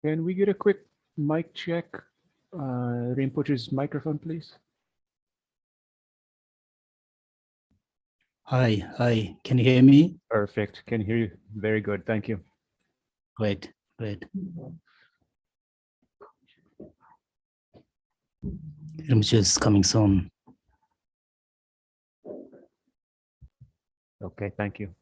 Can we get a quick mic check? Rinpoche's microphone, please. Hi. Can you hear me? Perfect. Can hear you. Very good. Thank you. Great. Rinpoche is coming soon. Okay, thank you.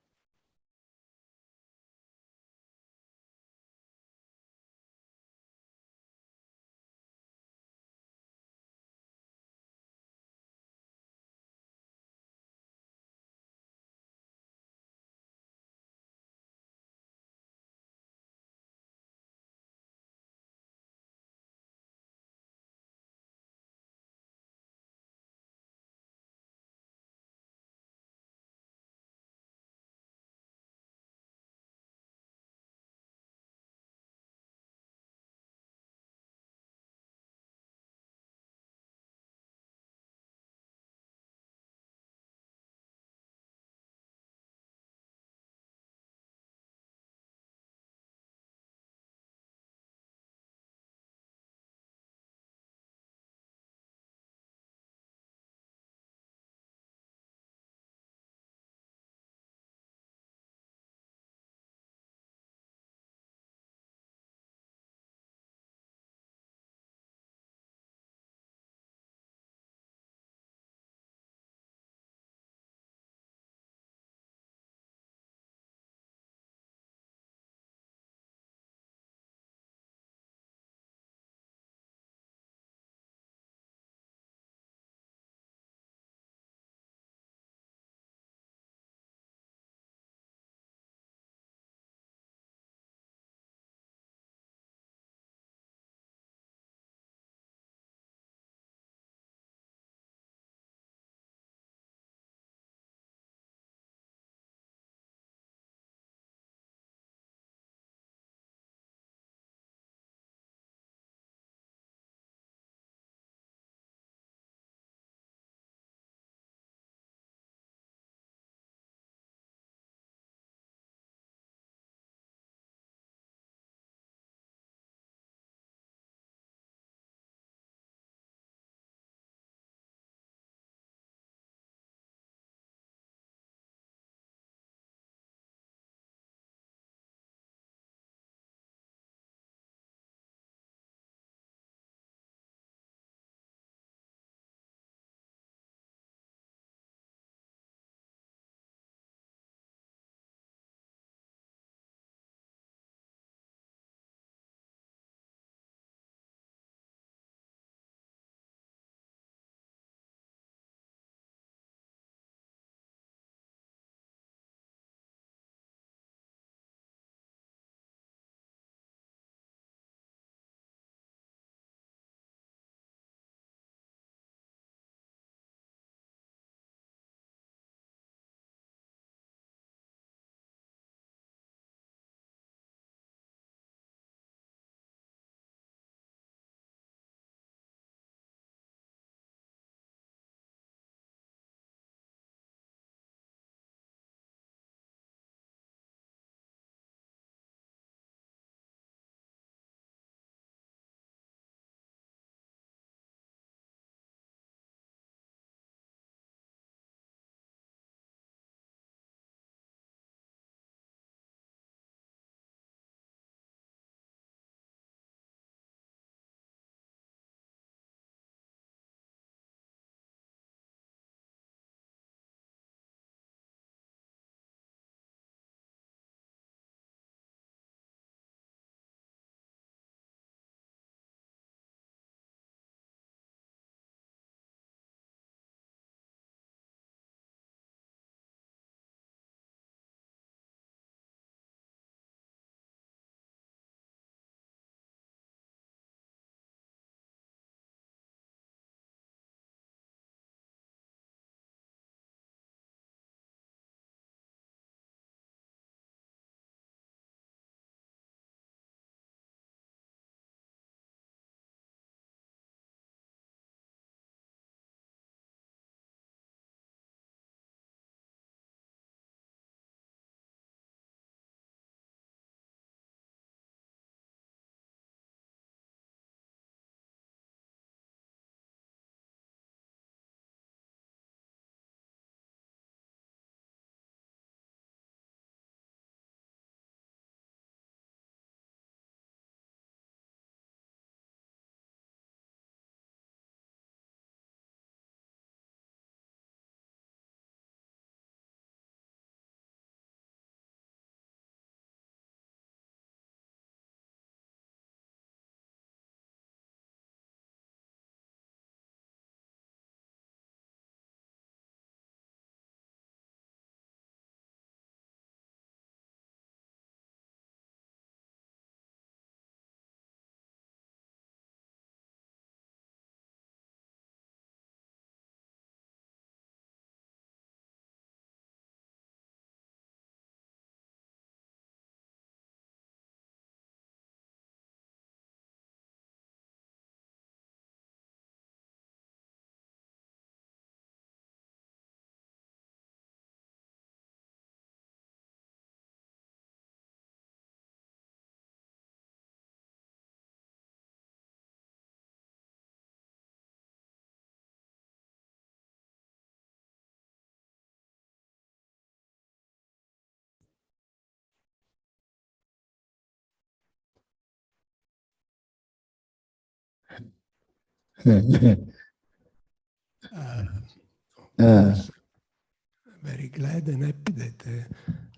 Very glad and happy that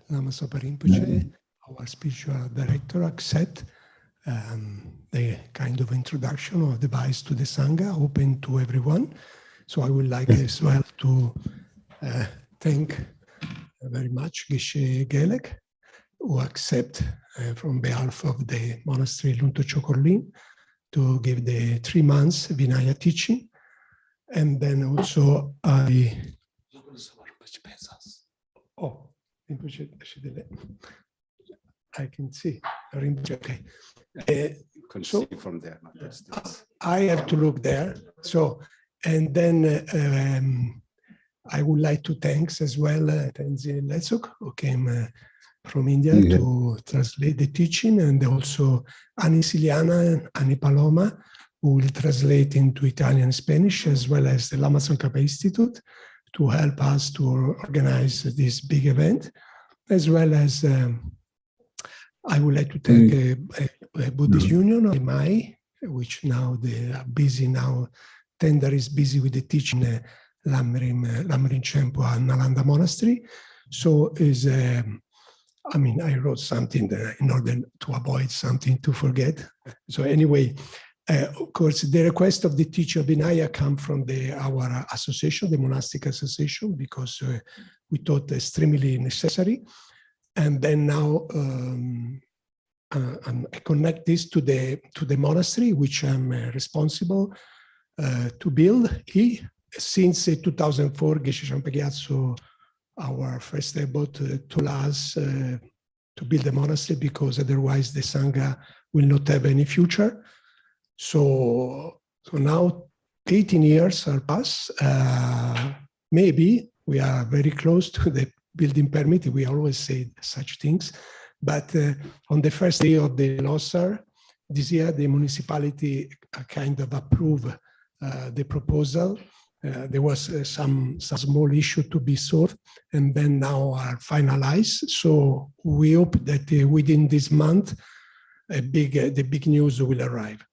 Lama Zopa Rinpoche, our spiritual director, accept the kind of introduction or advice to the Sangha, open to everyone. So I would like as well to thank very much Geshe Gelek, who accept from behalf of the monastery Lunto Chokorlin to give the 3 months Vinaya teaching. And then also I can see. Okay. You can see from there. I have to look there. So, and then I would like to thank as well Tenzin Letsuk, who came from India to translate the teaching, and also Ani Siliana and Ani Paloma, who will translate into Italian and Spanish, as well as the Lama Tzong Khapa Institute to help us to organize this big event, as well as I would like to thank a Buddhist Union, Mai, which now they are busy now. Tender is busy with the teaching Lamrim Chempo at Nalanda Monastery. So is I mean, I wrote something in order to avoid something to forget. So anyway, of course, the request of the teacher Vinaya come from our association, the monastic association, because we thought extremely necessary. And then now I connect this to the monastery, which I'm responsible to build. Since 2004, Geshe Shampa Gyatso, our first abbot, told us to build a monastery because otherwise the Sangha will not have any future. So now 18 years are passed. Maybe we are very close to the building permit. We always say such things. But on the first day of the Losar, this year, the municipality kind of approved the proposal. There was some small issue to be solved, and then now are finalized. So we hope that within this month, the big news will arrive.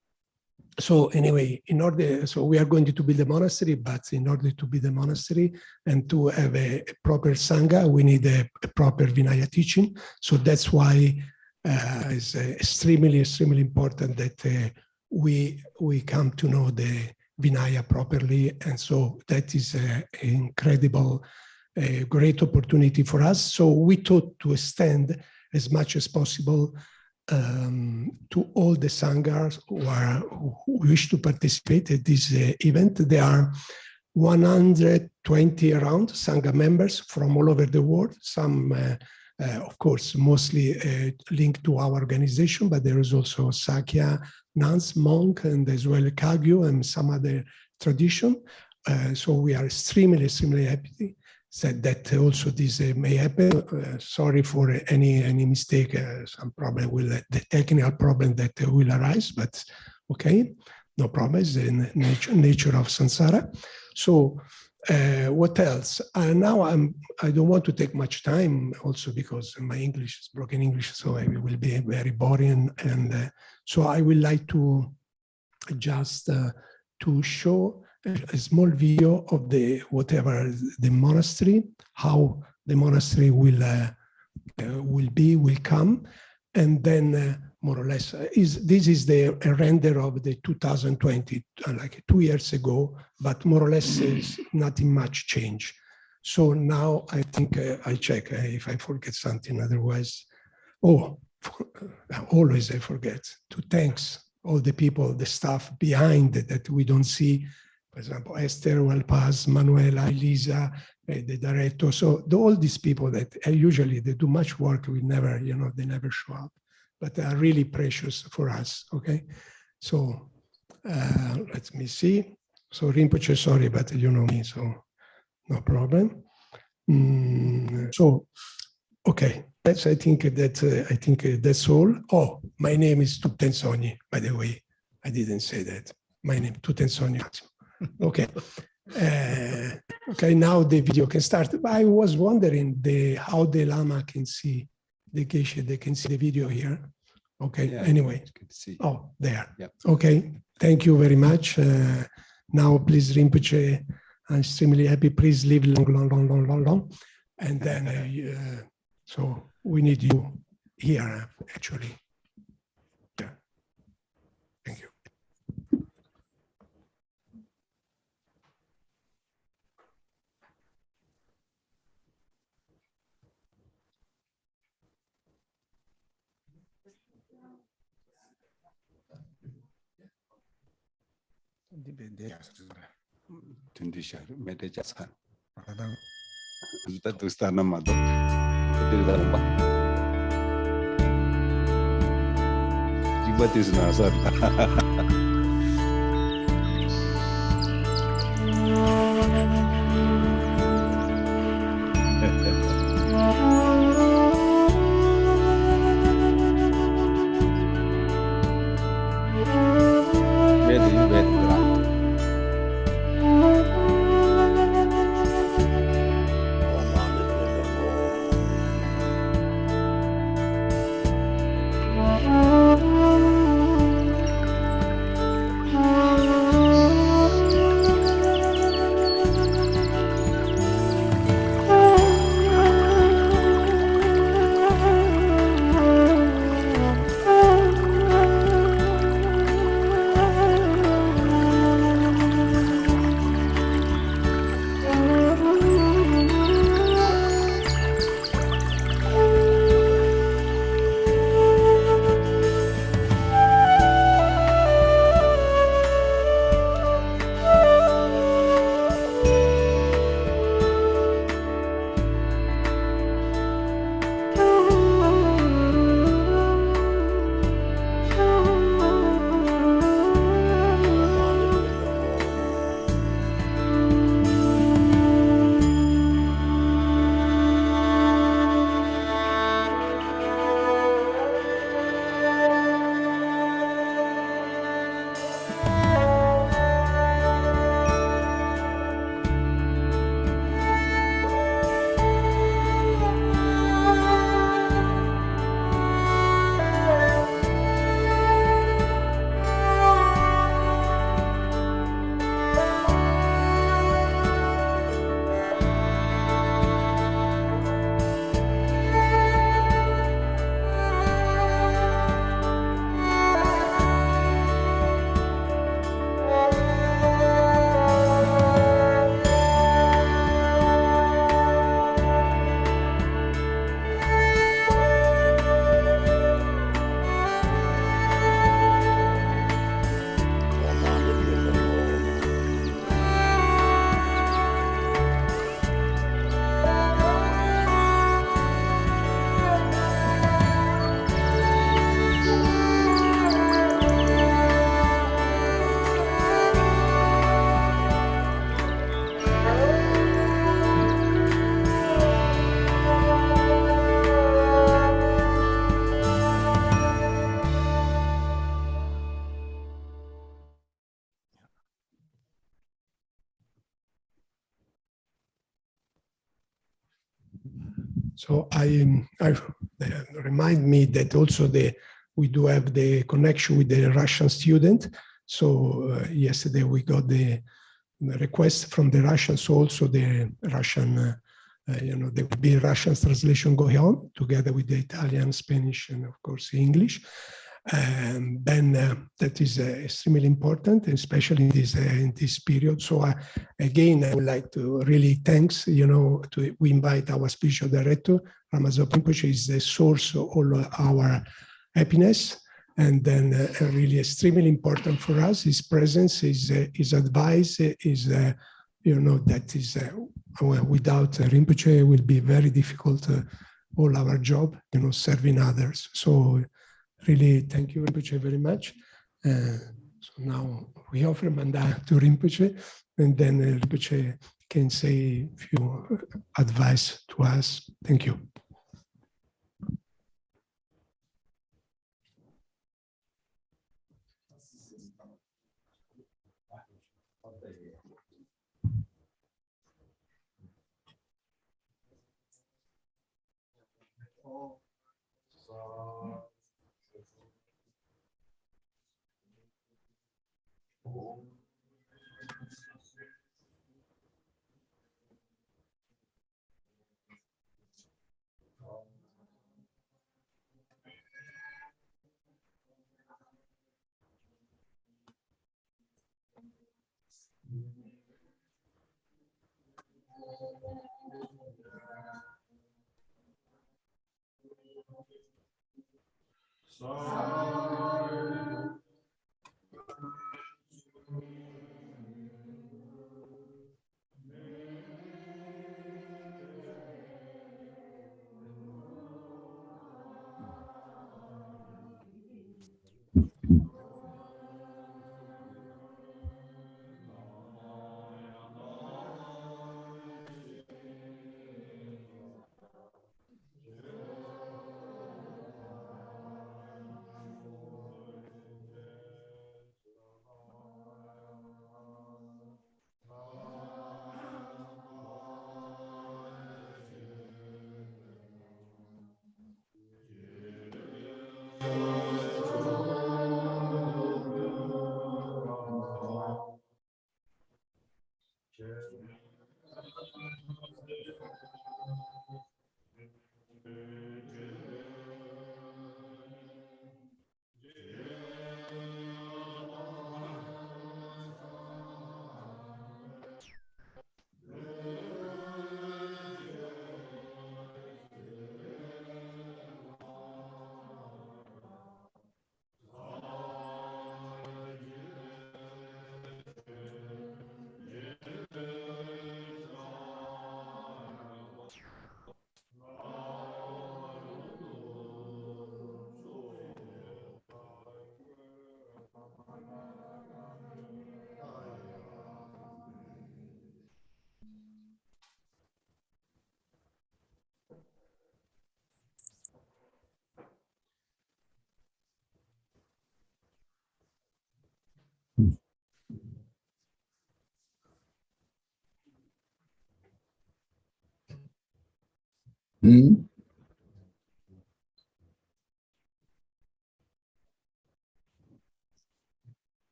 So anyway, so we are going to build a monastery, but in order to build a monastery and to have a proper Sangha, we need a proper Vinaya teaching. So that's why it's extremely important that we come to know the Vinaya properly. And so that is an incredible, great opportunity for us. So we thought to extend as much as possible to all the Sanghas who wish to participate at this event. There are 120 around Sangha members from all over the world. Some, of course, mostly linked to our organization, but there is also Sakya, nuns, monk, and as well Kagyu and some other tradition. So we are extremely happy said that also this may happen. Sorry for any mistake, some problem the technical problem that will arise, but okay, no problem. It's the nature of samsara. So what else? Now I don't want to take much time also because my English is broken English, so it will be very boring. And so I would like to just to show a small video of whatever the monastery, how the monastery will come, and then more or less this is the render of the 2020, like 2 years ago, but more or less is nothing much change. So now I think I check if I forget something. Otherwise, always I forget to thanks all the people, the staff behind that we don't see. For example, Esther, Walpaz, Manuela, Elisa, the director. So all these people that usually they do much work, we never, they never show up, but they are really precious for us, okay? So let me see. So Rinpoche, sorry, but you know me, so no problem. So, okay, I think that's all. Oh, my name is Tutensoni, by the way. I didn't say that. My name, Tutensoni. Okay. Okay, now the video can start. I was wondering how the Lama can see the Geshe, they can see the video here. Okay, yeah, anyway. Good to see. Oh, there. Yep. Okay, thank you very much. Now, please, Rinpoche, I'm extremely happy. Please live long. And then, so we need you here, actually. Yeah. Thank you. Meditation. Itu stana mado. Itu dalam bah. Jiwa itu senasar. So I remind me that also we do have the connection with the Russian student. So yesterday we got the request from the Russians, so also the Russian, there will be Russian translation going on together with the Italian, Spanish, and of course English. Then that is extremely important, especially in this period. So again, I would like to really thanks, we invite our spiritual director, Lama Zopa Rinpoche, is the source of all our happiness. And then really extremely important for us, his presence, his advice, that is, without Rinpoche, it will be very difficult, all our job, serving others. So really, thank you, Rinpoche, very much. So now we offer Manda to Rinpoche, and then Rinpoche can say a few advice to us. Thank you.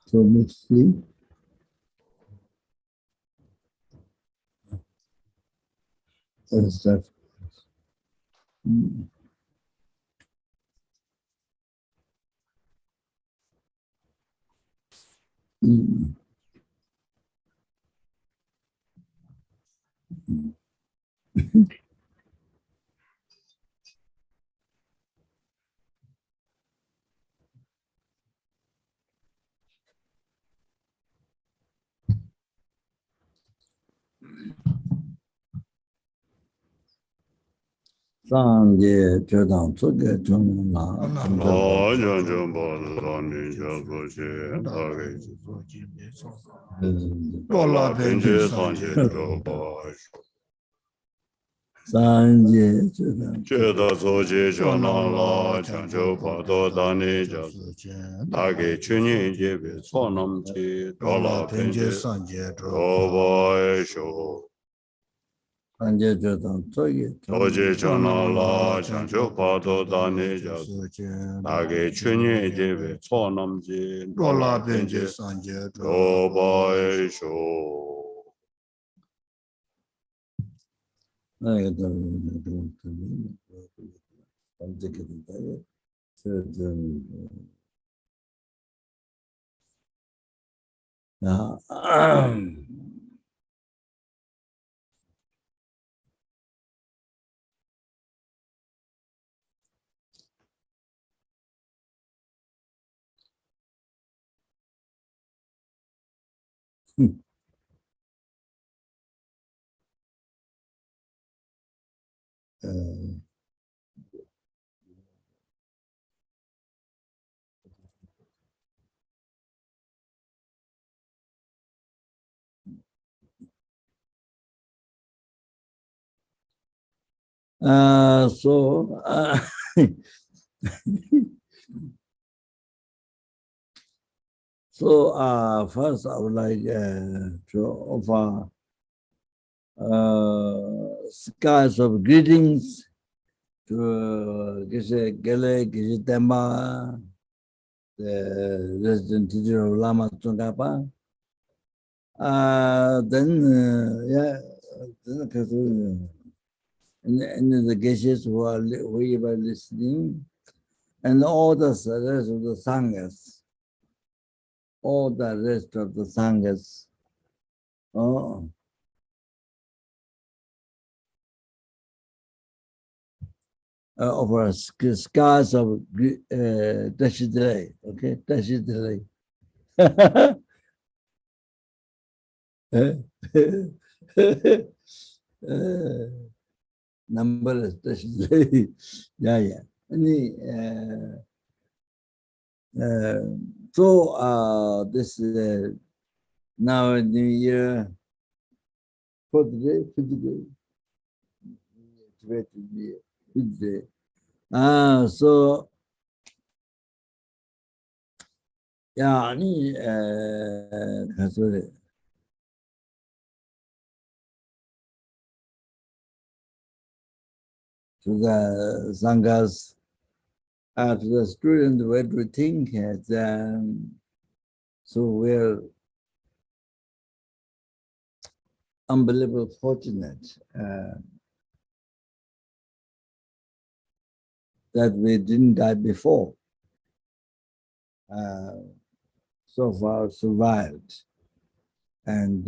So let's see. Let's start. Sangha Onlus Association. So first I would like to offer skies of greetings to Geshe Gele, Geshe Temba, the resident teacher of Lama Tzong Khapa. And the Geshes who are listening, and all the rest of the Sanghas, all the rest of the Sanghas. Of our scars of Tashidre, okay, Tashidre. Numberless Tashidre. Yeah. So this now New Year, fourth day, fifth day. So yeah, to the Sanghas, to the students, what we think, so we're unbelievable fortunate that we didn't die before. So far survived. And,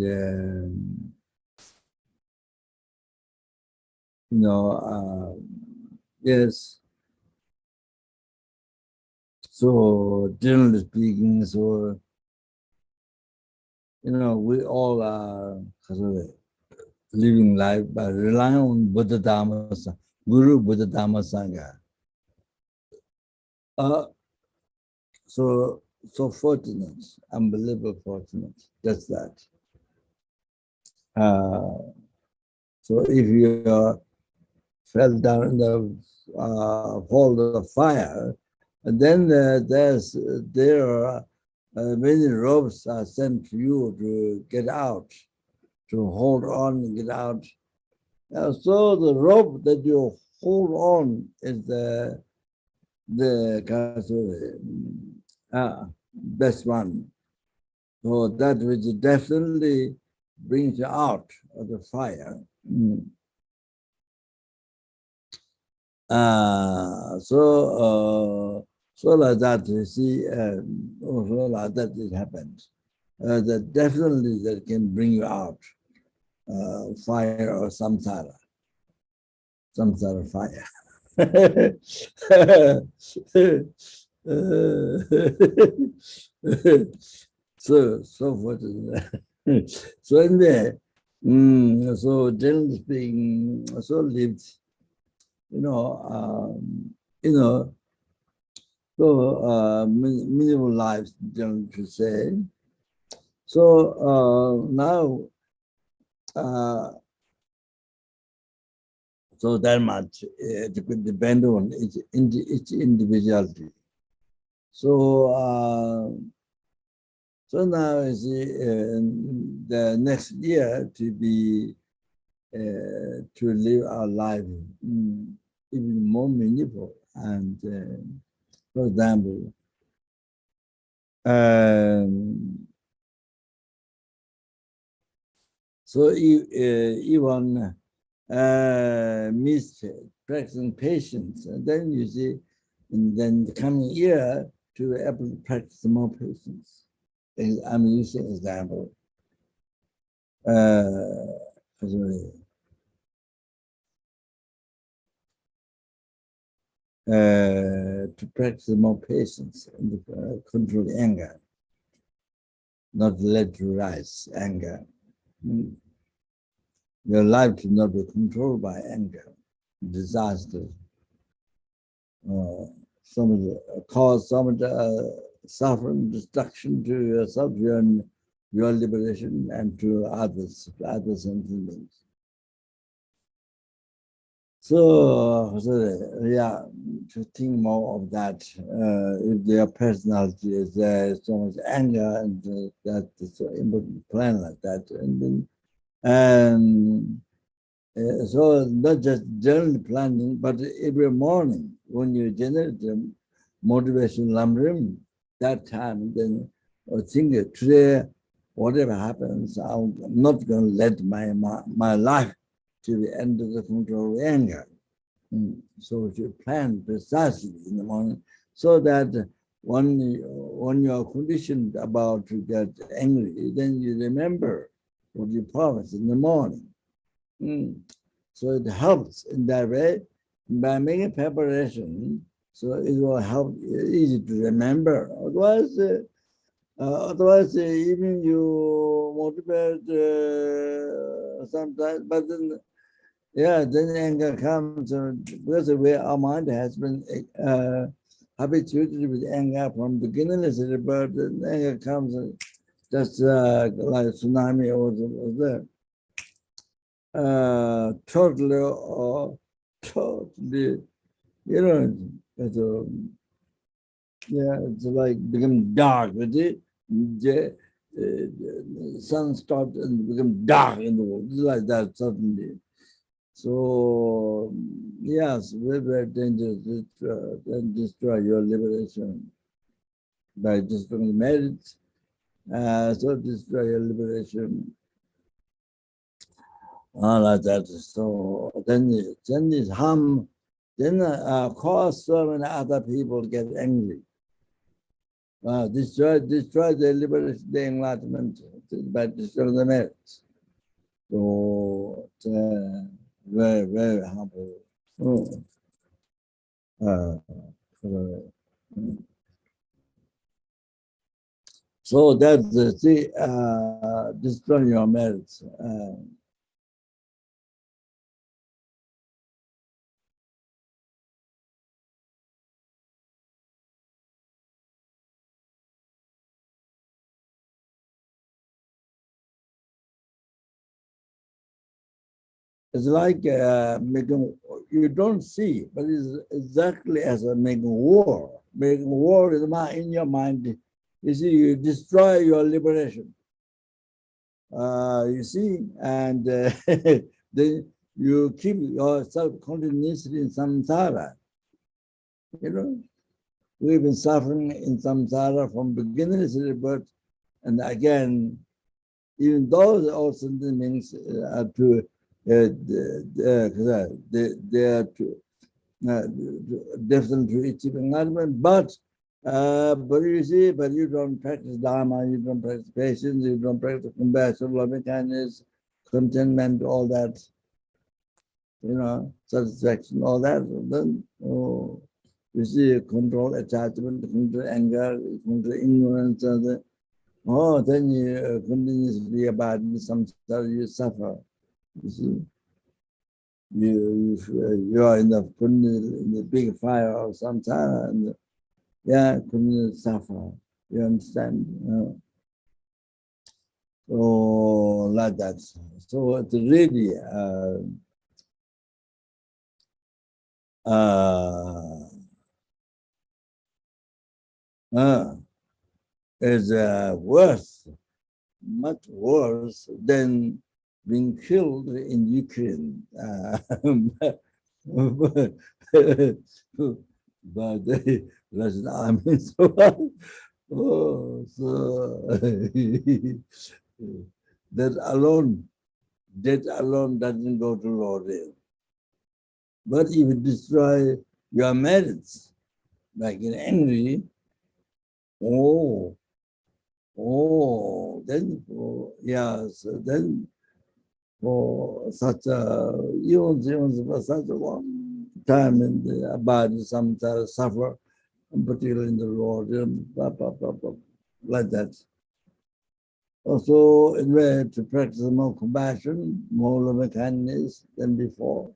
yes. So generally speaking, so, we all are living life by relying on Buddha Dhamma, Guru Buddha Dhamma Sangha. So fortunate, unbelievable fortunate, just that. So if you fell down in the hole of fire, and then there are many ropes are sent to you to get out, to hold on and get out. So the rope that you hold on is the best one. So that which definitely brings you out of the fire. So like that, you see, so like that it happens. That definitely that can bring you out, fire or some sort of fire. So fortunate. So anyway, so generally speaking, so lived, so minimal lives, generally to say. So now, so that much it could depend on each individuality. So so now is the next year to be to live our life even more meaningful. And for example, so even means practicing patience, and then you see, and then the coming year to be able to practice more patience. I'm using example. To practice more patience and control anger, not let you rise anger. Your life should not be controlled by anger, disaster. Somebody cause somebody suffering, destruction to yourself, your liberation, and to others sentiments. So yeah, to think more of that. If their personality is so much anger, and that's an important plan like that, and then so not just generally planning, but every morning when you generate the motivation lamrim, that time then think today whatever happens, I'm not going to let my life to the end of the control of anger. So you plan precisely in the morning, so that when you are conditioned about to get angry, then you remember what you promised in the morning. So it helps in that way by making preparation. So it will help easy to remember. Otherwise, even you motivate sometimes, but then then anger comes because the way our mind has been habituated with anger from beginningless, but then anger comes just like a tsunami or there. Totally, it's like become dark, the sun starts and become dark in the world, like that suddenly. So, yes, very, very dangerous and destroy your liberation by destroying the merits. So destroy your liberation. Like that. So then this harm, then cause so many other people get angry. Destroy the liberation, the enlightenment by destroying the merits. So very, very harmful. So that's the destroy your merits. It's like making, you don't see, but it's exactly as a making war. Making war is in your mind. You see, you destroy your liberation. You see, and then you keep yourself continuously in samsara. We've been suffering in samsara from beginning to the birth, and again, even those also means to they are definitely to achieve enlightenment, but you see, but you don't practice Dharma, you don't practice patience, you don't practice compassion, loving kindness, contentment, all that, satisfaction, all that. Then you see, control attachment, control anger, control ignorance, then you continuously abide in samsara, you suffer. You see, you are in the big fire of samsara, and couldn't suffer. You understand? So like that. So it's really is worse, much worse than being killed in Ukraine by the Russian army. So that alone Death alone doesn't go to Lord. But if you destroy your merits, like in angry, then then for such a even for such a long time in the body, sometimes suffer, and particularly in the Lord, like that. Also, in way to practice more compassion, more loving kindness than before.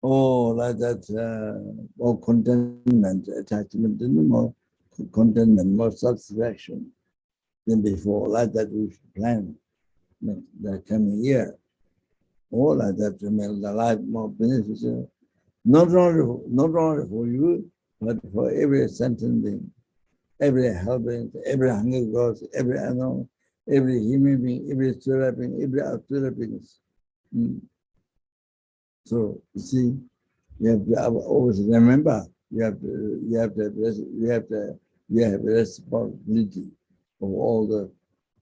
Like that, more contentment, attachment, and more contentment, more satisfaction than before. Like that, we should plan the coming year. Like that to make the life more beneficial, not only for you, but for every sentient being, every helping, every hungry ghost, every animal, every human being, every spirit being, every outer beings. So you see, you have to always remember you have responsibility of all the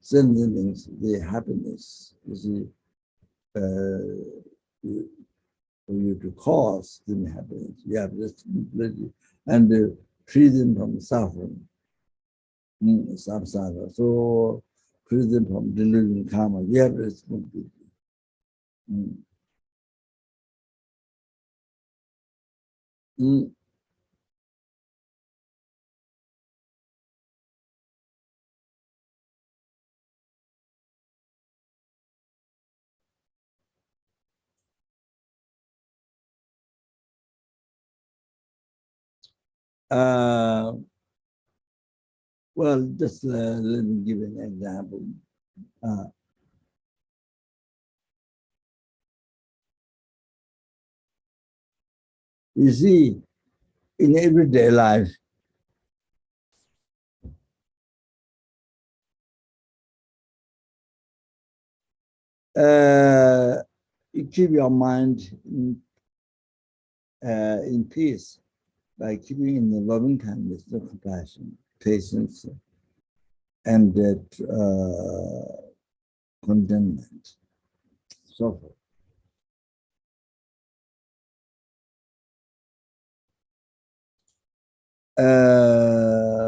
sentient beings, the happiness. You see, for you to cause them happiness, you have responsibility and to free them from suffering, samsara. So free them from delusion karma. You have responsibility. Well, just let me give an example. You see, in everyday life, you keep your mind in peace by keeping in the loving kindness, the compassion, patience, and that contentment, so forth.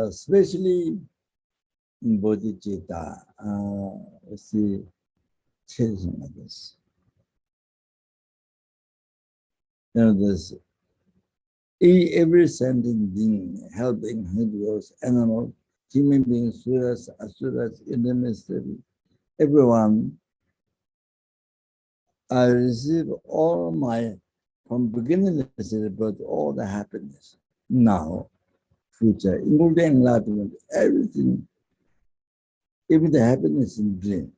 Especially in bodhicitta, see, chasing others. There's every sentient being helping hindus, animals, human beings, suras, asuras, in the mystery. Everyone, I receive all my, from beginning but all the happiness, now, future, including enlightenment, everything, even the happiness in dream,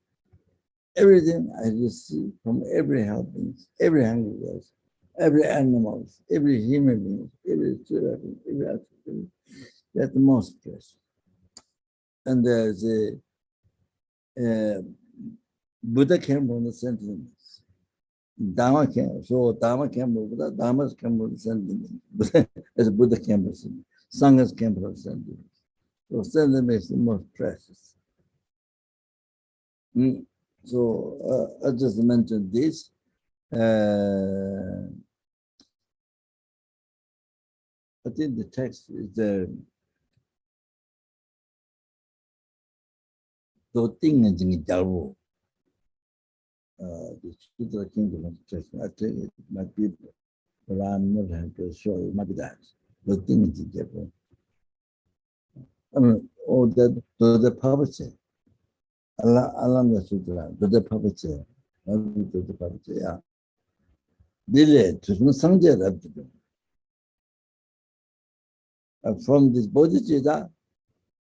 everything I receive from every helping, every hungry ghost, every animal, every human being, every spirit, every attribute, that's the most precious. And there's a Buddha came from the sentiments. Dharma came, so Dharma came from Buddha, Dharma came from the sentiments. As Buddha came from sentiments. Sanghas came from sentiments. So sentiments is the most precious. So I just mentioned this. I think the text is the thing is in the Sutra Kingdom of text. I think it might be, but I'm not going to show you. Maybe that. The thing is different. I mean, or that the publisher. Alanga Sutra, the publisher. The publisher, yeah. Delay to Sangha. From this bodhicitta,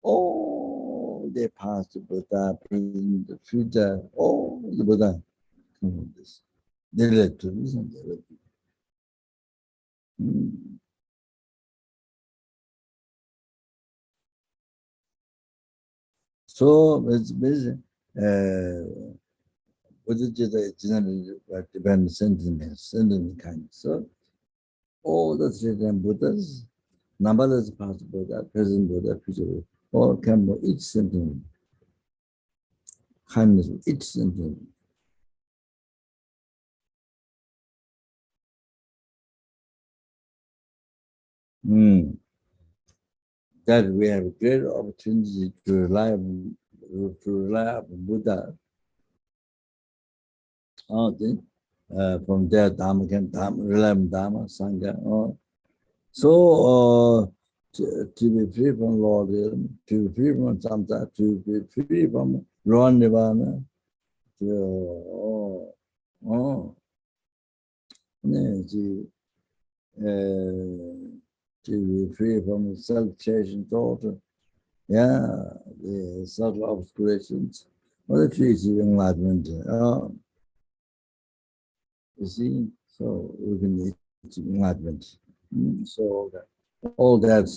all the past Buddha, present, the future, all the Buddha come from this. Delay to listen. So it's basically bodhicitta is generally depends sentiment kind. So all the three Buddhas, numberless past Buddha, present Buddha, future Buddha, all come from each sentiment. Kindness, each sentiment. that we have a great opportunity to rely on Buddha. From their Dhamma can rely on Dhamma, Sangha. So to be free from lordism, to be free from samsara, to be free from raw nirvana, to be free from self-chasing thought, the subtle obscurations, or the creative enlightenment. You see, so we can achieve enlightenment. So all that,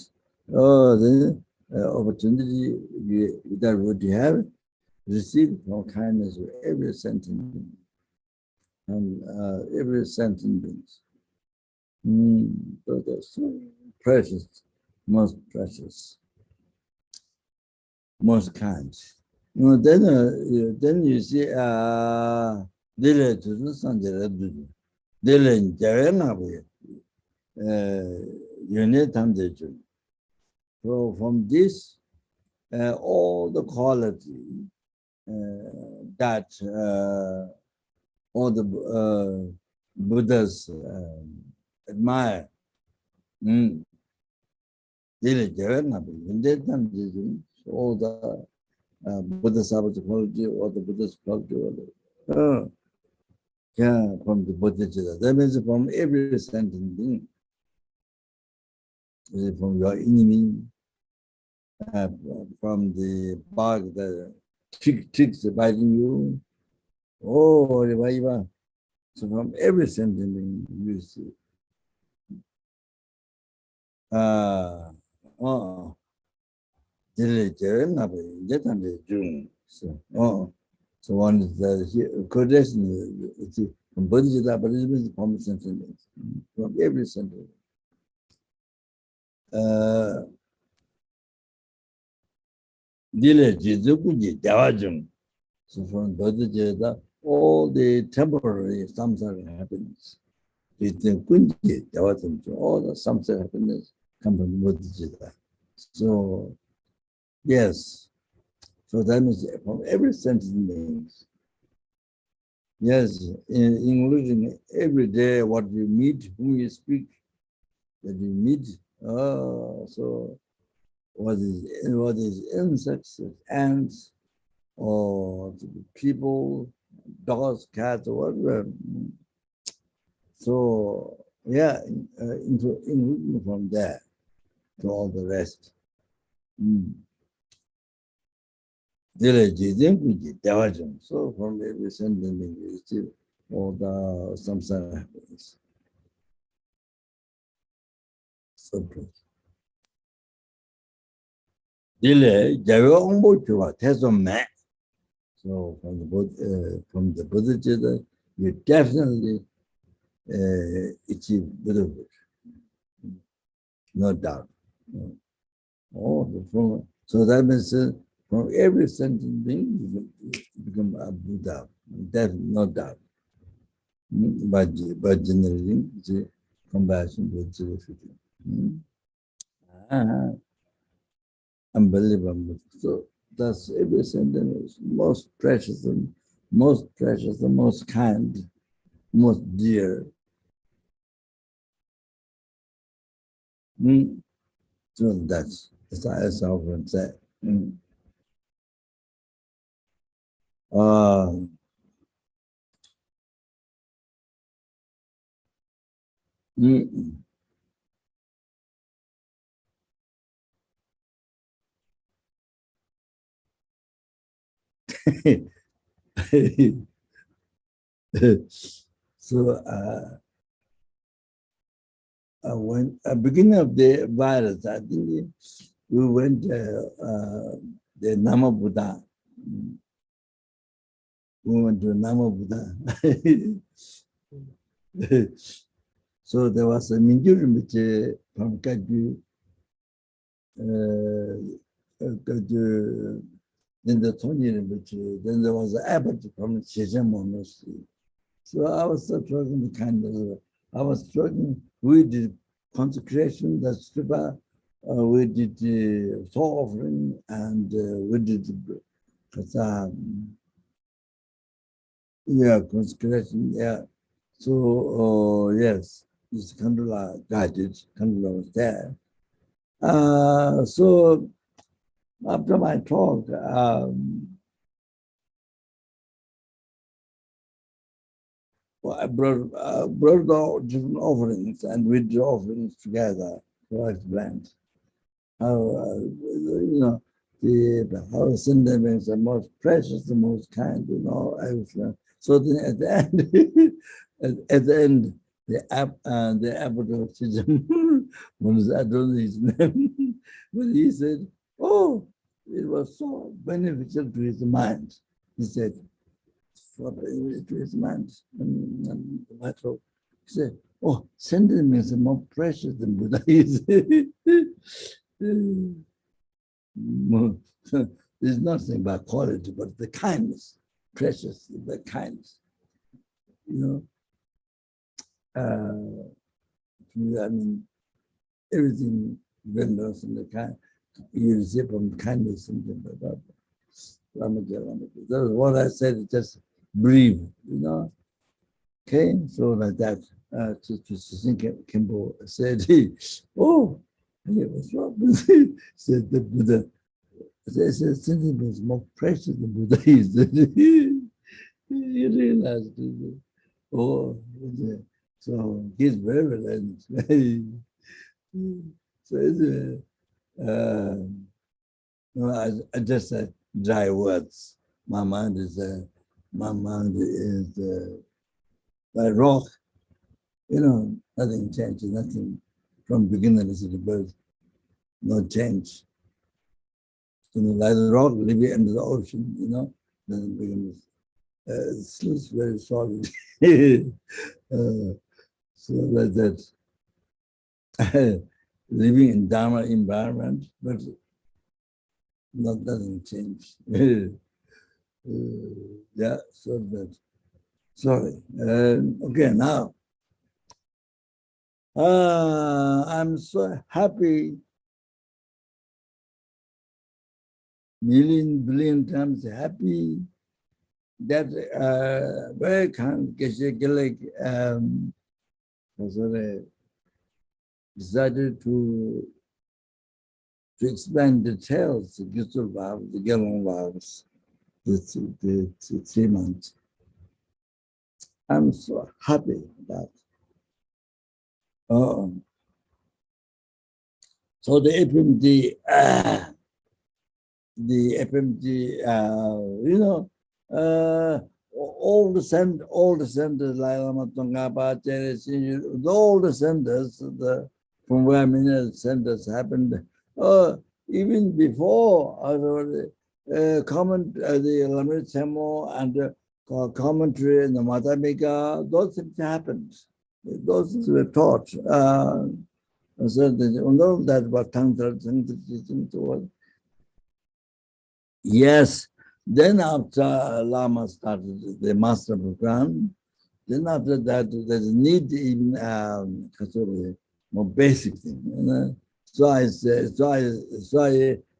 the opportunity that would have received from kindness of every sentient being, and every sentient being. So that's so precious, most kind. Then you see, dele to the Sanjay, dele in Jarena, unit and so from this, all the quality that all the Buddhas admire, all the Buddha's quality, or the Buddha's quality, from the Buddha. That means from every sentient being. From your enemy, from the bug that tricks biting you, so from every sentient being you see. So one is the quotation from Bodhicitta, but it means from sentient beings, from every sentient being. So from Bodhicitta, all the temporary samsara happiness, all the samsara happiness come from Bodhicitta. So, yes, so that means from every sentient beings. Yes, including every day what you meet, whom you speak, that you meet. So what is insects, ants, or people, dogs, cats, or whatever. So yeah, including from there to all the rest. So from every sentence we receive all the samsara happiness. So so from the Buddha, you definitely achieve Buddhahood, no doubt. So that means from every sentient being you become a Buddha, no doubt. By generating the compassion with the unbelievable. So that's every sentence most precious and most kind, most dear. So that's as I often say. So when at the beginning of the virus, I think we went the Nama Buddha. We went to Nama Buddha. So there was a Mingyur which from Kaju, then the Tony which then there was an abbot from Sheshem Monastery. So I was struggling I was struggling with consecration, the stupa, we did the soul offering, and we did consecration, So, yes, this Kandula guided, Kandula was there. So, after my talk, I brought the different offerings, and we did offerings together. So I explained how, how sentiments are most precious, the most kind, I was, so then at the end, at the end, the abbot of Chijam, I don't know his name, but he said, oh, it was so beneficial to his mind. He said, to his mind. And I thought, he said, oh, sentiments are more precious than Buddhism. There's nothing about quality, but the kindness, precious, the kindness. I mean, everything vendors and the kind you receive from kindness and things like that. That's what I said, just breathe, Okay, so like that, to Kimbo said, oh, what's wrong with it? Said the Buddha, said sentiment is more precious than Buddha is. He realized it. Oh, so he's very relentless. So I just said dry words. My mind is like rock. Nothing changes, nothing from beginners to the birth, no change. Like the rock living under the ocean, doesn't begin. It's very solid. So like that, living in Dharma environment, but doesn't change. So that. Sorry. Okay, now. I'm so happy, billion times happy that very kind decided to explain details, the Gisul vows, the Gelon vows, the 3 months. I'm so happy about it. So the FMD, all the centers like Lama Tzong Khapa Institute, all the centers, from where many centers happened, even before the Lama Tsemo and the commentary and the Madhamika, those things happened. Those things were taught. So that was Tantra. Yes. Then after Lama started the master program, then after that there's need in more basic thing. So I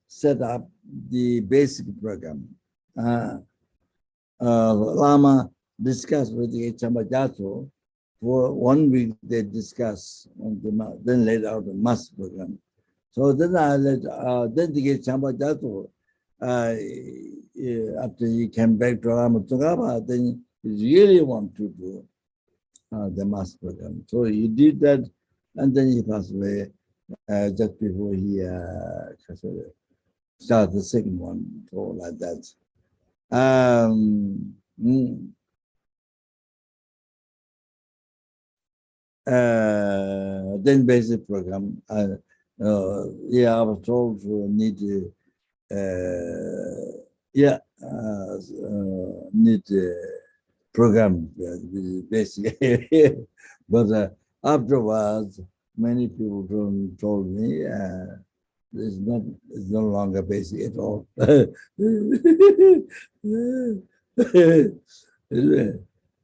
set up the basic program. Lama discussed with the Chambajato. For 1 week, they discuss, then laid out a master program. So then then the Chambajato, after he came back to Lama Tzong Khapa, then he really wanted to do the master program. So he did that, and then he passed away just before he started the second one, so like that. Then basic program. I was told to need need program basic. But afterwards, many people told me it's no longer basic at all.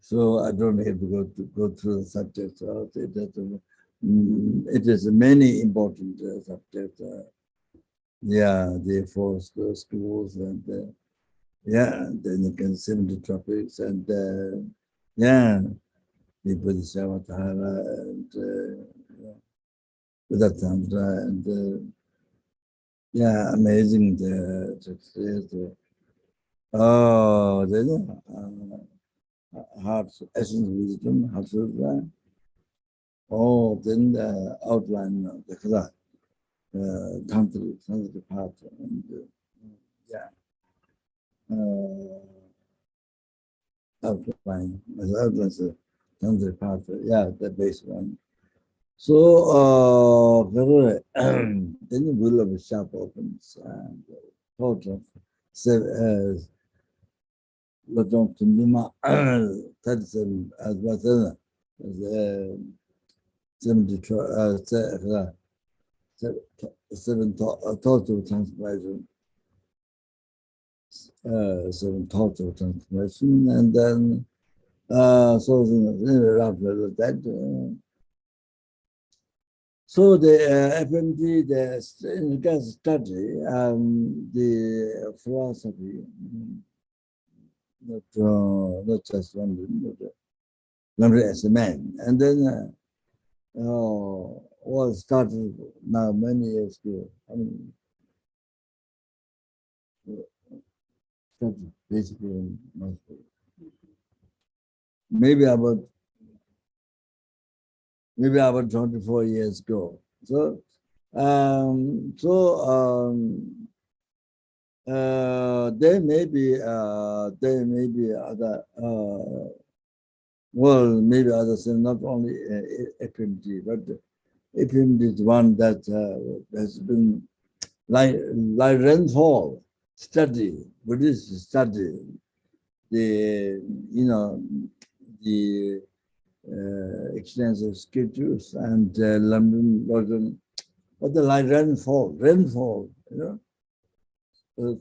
So I don't have to go through the subject. So I'll say that it is many important subjects. The four schools and then you can 70 topics and the Bodhisattva and Buddha Tantra and amazing heart essence wisdom, heart sutra. Then the outline of the Kala, Tantra part, and outline, as outlines the Tantra part, the base one. So, then the will of the shop opens and total 37 as well as 7 total transformation, 7 total transformation, and then after that. So the FMD, the gas study, the philosophy, not just one, but as a man, and then was started now many years ago. Started basically maybe about 24 years ago. So, there may be other maybe others, not only FMD, but FMD is one that has been like rainfall study, Buddhist study, the extensive scriptures and London version, but the like rainfall,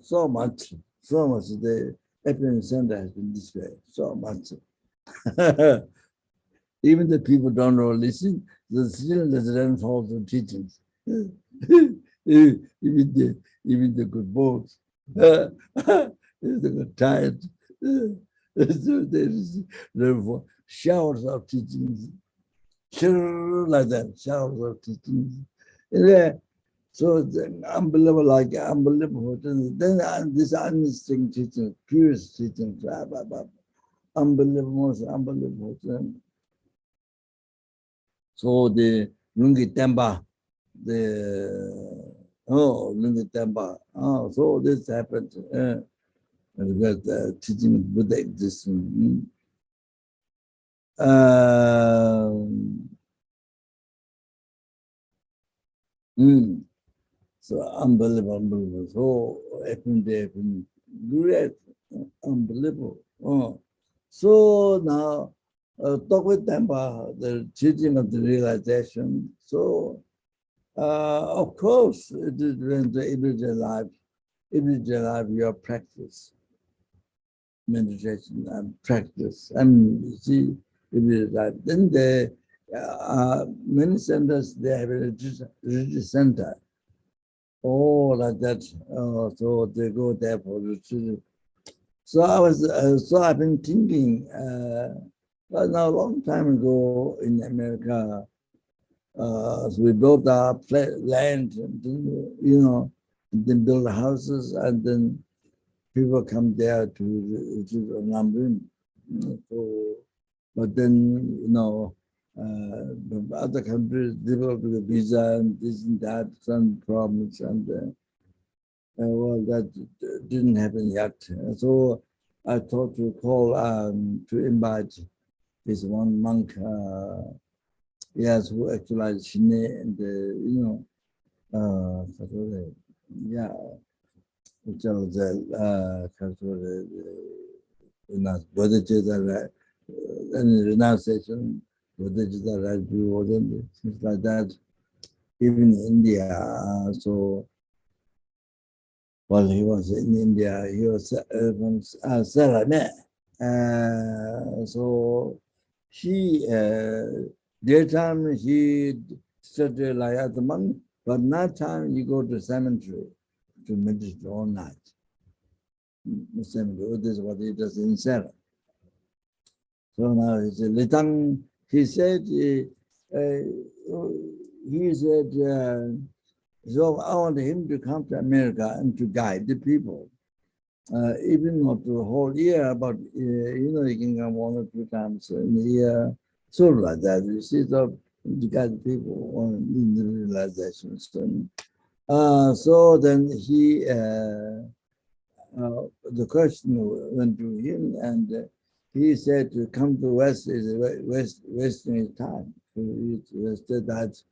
so much. The Epiphany Center has been this way, so much. Even the people don't know, listen, still there's rainfall of teachings. even the good boats, they got tired. So there is rainfall. Showers of teachings, like that, showers of teachings. So unbelievable. Then this unseen teaching, purest teaching, unbelievable. So the Lungi Temba, Lungi Temba. So this happened. The teaching of Buddha existing. So unbelievable. So happened, great, unbelievable. So now talk with them about the teaching of the realization. So of course, it is in the everyday life, your practice, meditation and practice, and you see. Then the many centers, they have a retreat center. Like that. So they go there for retreat. So I've been thinking. Now a long time ago in America, so we built our land, and then build houses, and then people come there to retreat on Lambrin. So. But then, other countries develop the visa and this and that, some problems, and that didn't happen yet. So I thought to call to invite this one monk, who actualized Shine and which was and renunciation, Buddhist right view, things like that. Even in India, so while he was in India, he was from Sarame. So he Daytime he studied like at the monk, but night time he go to cemetery to meditate all night. Cemetery, this is what he does in Sarah. So now he said, Litang, he said, so I want him to come to America and to guide the people. Even not the whole year, but he can come 1 or 2 times in a year, sort of like that. You see, so to guide people on in the realization. So then he, the question went to him, and he said to come to West is wasting time. So he said that,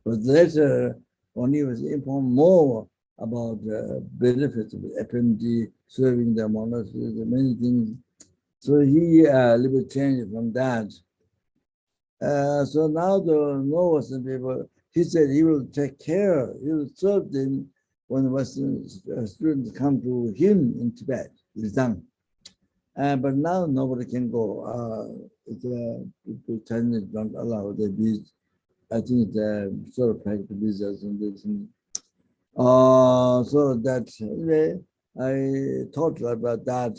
but later when he was informed more about the benefits of FMD, serving the monasteries, many things. So he a little bit changed from that. So now the no Western people, he said he will take care, he will serve them when Western students come to him in Tibet, Lizang. But now nobody can go. The Chinese don't allow the bees. I think the sort of practice visas and this. So that anyway, I thought about that,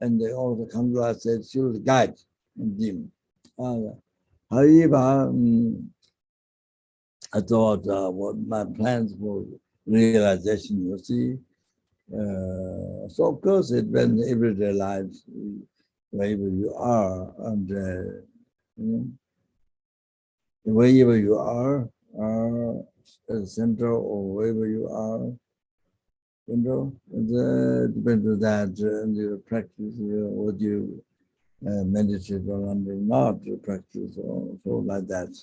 and they also come to us and said she will guide them. However, I thought what my plans for realization, you see. So of course it went everyday lives, wherever you are, and wherever you are at the center or wherever you are, it depends on that and your practice, what you meditate on or not practice, or so like that.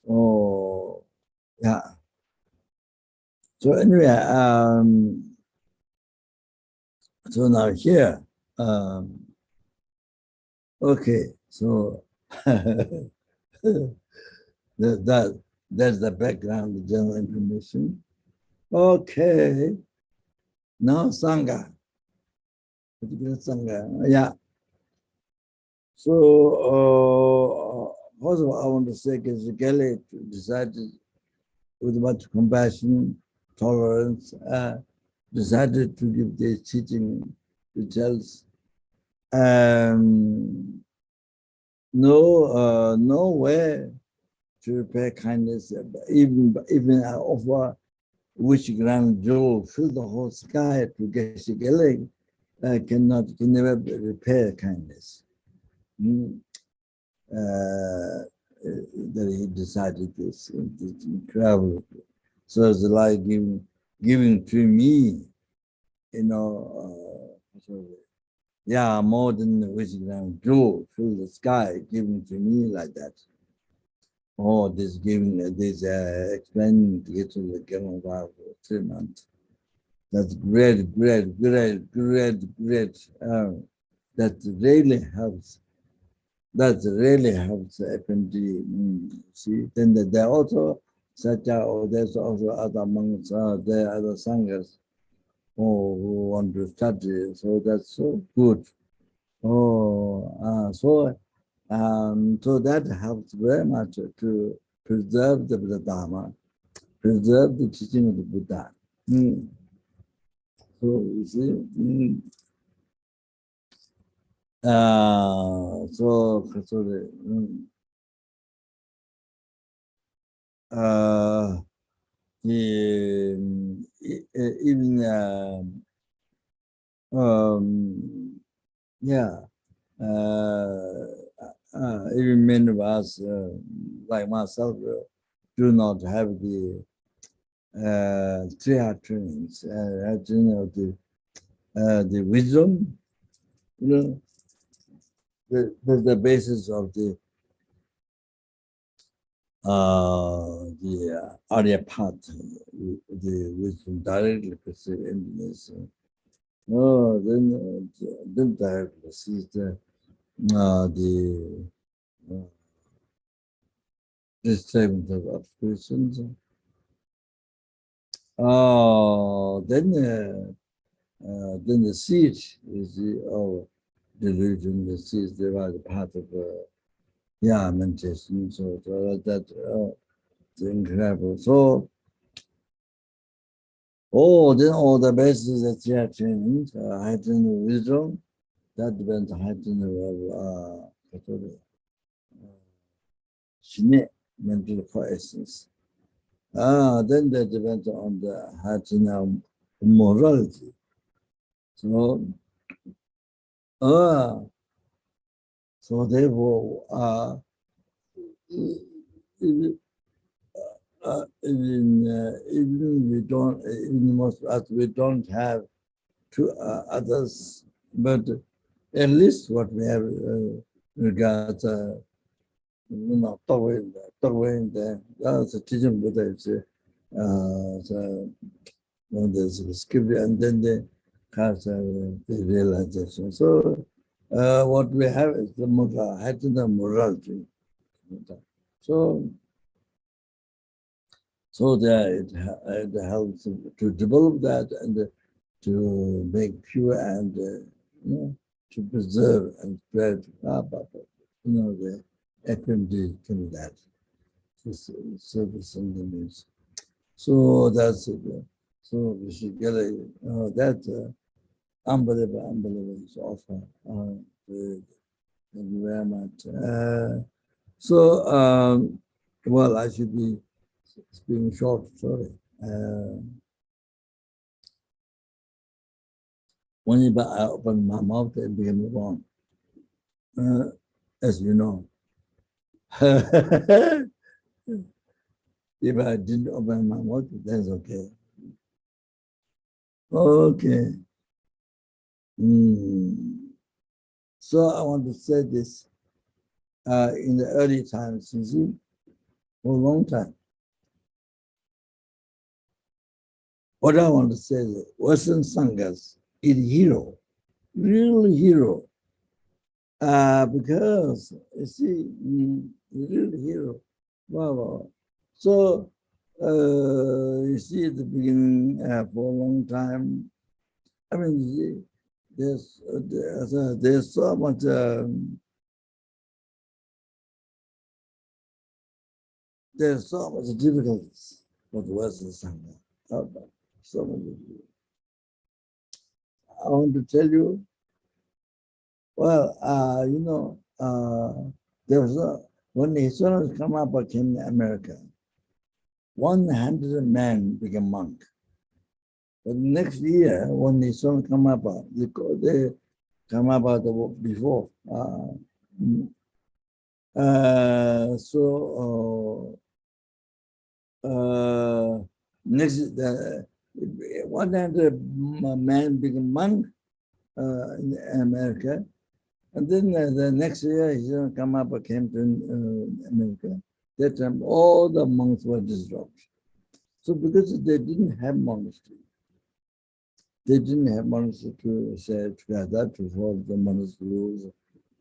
Oh, yeah. So anyway, so now here, okay, so that's the background, the general information. Okay, now Sangha, particular Sangha, yeah. So, first of all, I want to say, Kelly decided with much compassion, tolerance, decided to give this teaching details. No way to repay kindness, even I offer which grand jewel fill the whole sky to Geshe Gelek, can never repay kindness. That he decided this incredible. So it's like giving to me, yeah, more than the which grand jewel fill the sky, giving to me like that. Oh, this giving, this explaining to get to the Gemara for 3 months. That's great. That really helps. That really helps FMD. See, then there are also there's also other monks, there are other sanghas who want to study. So that's so good. So that helps very much to preserve the Dharma, preserve the teaching of the Buddha. So you see, even many of us, like myself, do not have the 3 heart trainings, the wisdom, the basis of the Arya path, the wisdom directly perceive emptiness. Then directly sees the statement of observations. Then the seed is the delusion. The seed is the part of Yeah, meditation. So that it's incredible. So, then all the bases that you have trained, heightened wisdom, that depends on heightened mental coessence. Then that depends on the heightened morality. So, so therefore, even most of us, we don't have to others, but at least what we have regards, that's a teaching Buddha, so when there's a scripture, and then they have the realization. So what we have is the moral, heightened morality. So that it helps to develop that and to make pure and to preserve and spread the FMD to that service in the news. So that's it. So we should get that unbelievable offer. Thank you very much. Well, I should be speaking short, sorry. Whenever I open my mouth, it becomes wrong, as you know. If I didn't open my mouth, that's okay. Okay. So I want to say this. In the early times, you see, for a long time. What I want to say is Western Sanghas is hero, real hero. Because, you see, real hero. Wow. So, you see at the beginning, for a long time, I mean, you see, there's so much difficulties for the Western Sangha. So much. I want to tell you, well, there was when His Holiness Karmapa came to America, 100 men became monk. But next year, when His Holiness Karmapa, they Karmapa before. Next, 100 men became monk in America. And then the next year, His Holiness Karmapa came to America. That time, all the monks were dissolved. So because they didn't have monastery, they didn't have monastery to say together to follow the monastery rules,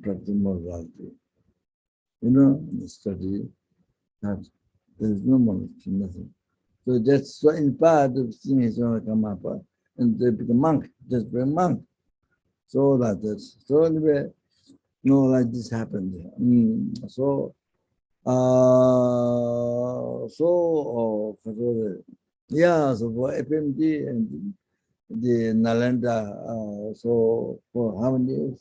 practice morality. Study that there's no monastery, nothing. So that's so in part of seeing His Holiness Karmapa, and they become monk, just become monk. So like that. So anyway, like this happened. So for FMD and the Nalanda, so for how many years?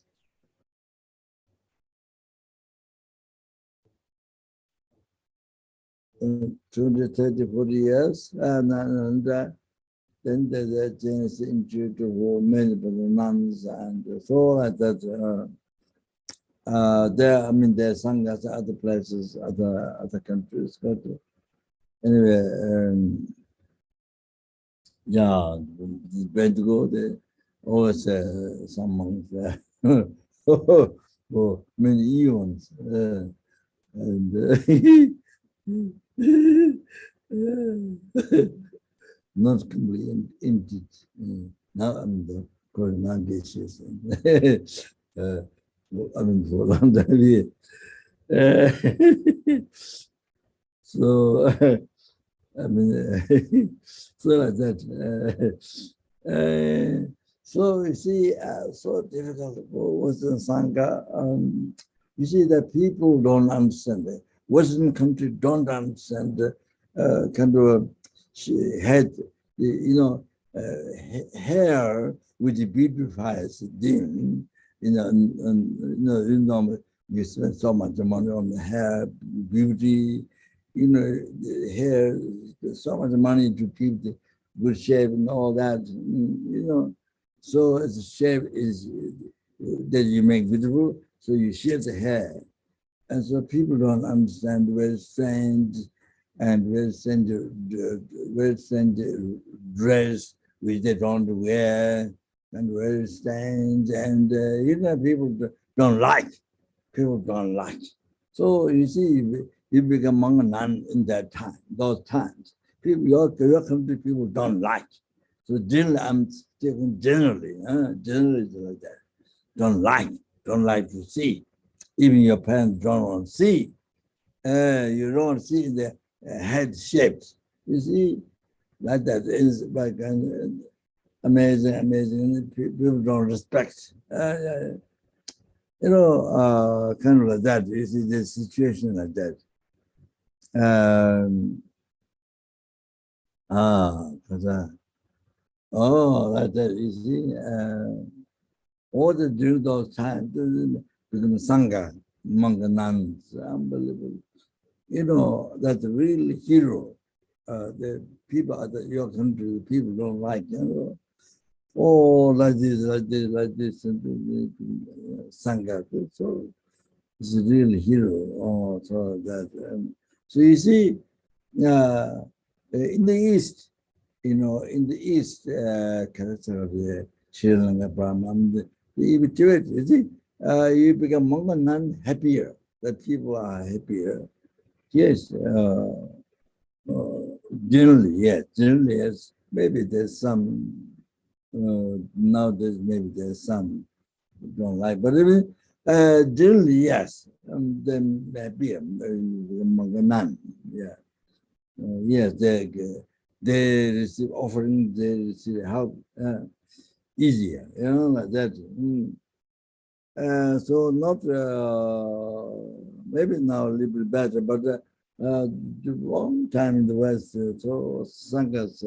20, 30, 40 years, Nalanda. Then the Chinese Institute for many nuns and so like that. There are sanghas other places, other countries, but anyway, where to go? They always some monks there for many eons, not completely empty. Now the coronavirus. For a long time. So, so like that. So you see, so difficult for Western Sangha. You see that people don't understand it. Western countries don't understand the kind of head, hair which beautifies dim. You spend so much money on the hair, beauty, the hair, so much money to keep the good shape and all that, So the shape is that you make beautiful, so you shave the hair. And so people don't understand very strange and very strange dress which they don't wear, and very strange, and people don't like. People don't like. So you see, you become monk and nun in that time, those times. People, your country people don't like. So generally, I'm speaking generally like that. Don't like to see. Even your parents don't want to see. You don't see the head shapes. You see, like that is like amazing. People don't respect. Kind of like that. You see, the situation like that. Like that. You see, all the during those times, become Sangha, monk and nuns, unbelievable. That's a real hero. The people at your country, the people don't like, Oh, like this, and Sangha. So it's a real hero. Oh, so that. So you see, in the East, in the East, character of the Sri Lanka Brahman, the Tibet, you see, you become monk and nun happier. The people are happier. Yes, generally, yes. Maybe there's some, nowadays maybe there's some who don't like, but generally, yes, then happier, monk and nun, yeah. Yes, they receive offering, they receive help easier, like that. So not maybe now a little bit better, but the long time in the West, so sanghas,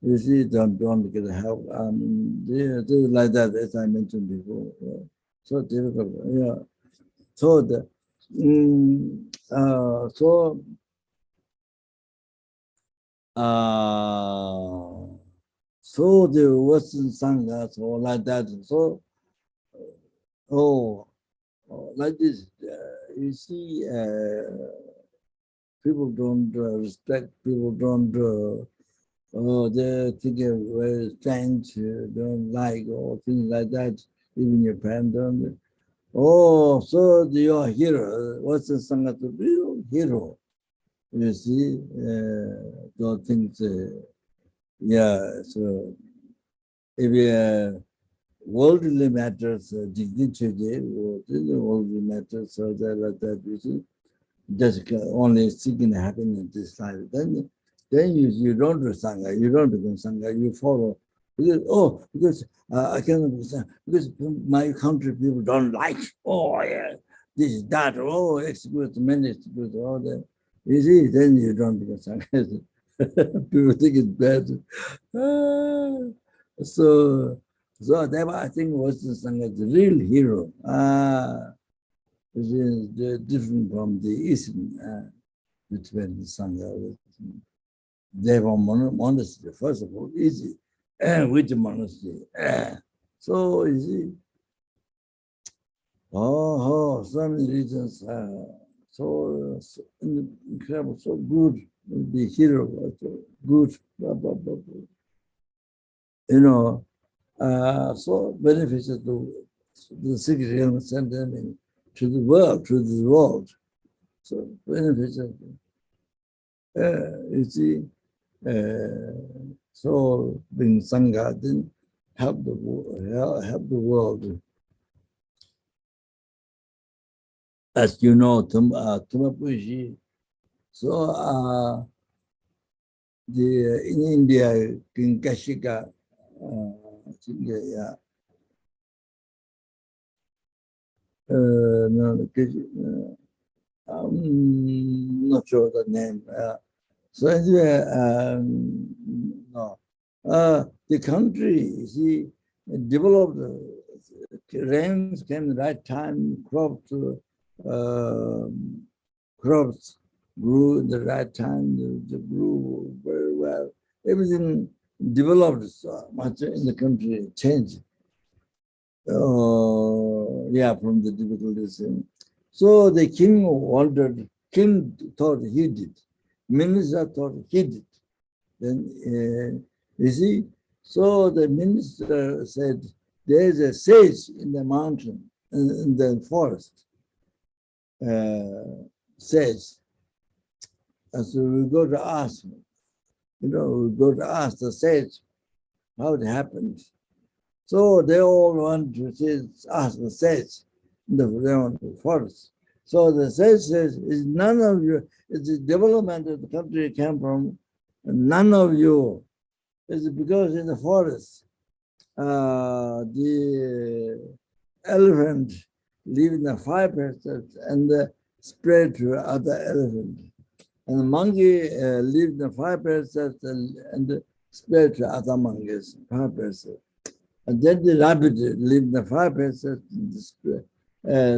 you see, don't get help. They're like that, as I mentioned before. So difficult, yeah. So the so the Western sanghas or like that. So like this, you see, people don't respect, people don't, they think very strange, don't like, or things like that. Even your parents don't. So your hero, what's the Sangha to be? Hero. You see, those things, so if worldly matters, dignity, worldly matters, so that like that, you see, just only seeking happiness in this life. Then you don't do Sangha, you don't become Sangha, you follow. Because I cannot understand, because my country people don't like, this is that, excuse, many excuse, all that. You see, then you don't become Sangha. People think it's bad. So that I think Western Sangha is the real hero. It is different from the Eastern between the Sangha. They have a monastery, first of all, easy, with the monastery. So you see, so many reasons, so incredible, so good, the hero, so good, blah, blah, blah, blah. So beneficial to the secret element sending to the world, So beneficial. You see, so being Sangha then help the world. As you know, Tumapushi. So in India, King Kashika, no, I'm not sure the name. So anyway, no. The country, you see, developed, rains came the right time, crops grew in the right time, they grew very well. Everything developed so much in the country, changed. Yeah, from the difficulties. So the king wanted, king thought he did, minister thought he did. Then, you see, so the minister said, there's a sage in the mountain, in the forest, sage. And so we go to ask, we go to ask the sage how it happened. So they all want to ask the sage in the forest. So the sage says, it's none of you, it's the development of the country came from none of you. It's because in the forest, the elephant live in the fibers and spread to other elephants. And the monkey live in the fibers and spread to other monkeys, fibers. And then the rabbit live in the fibers and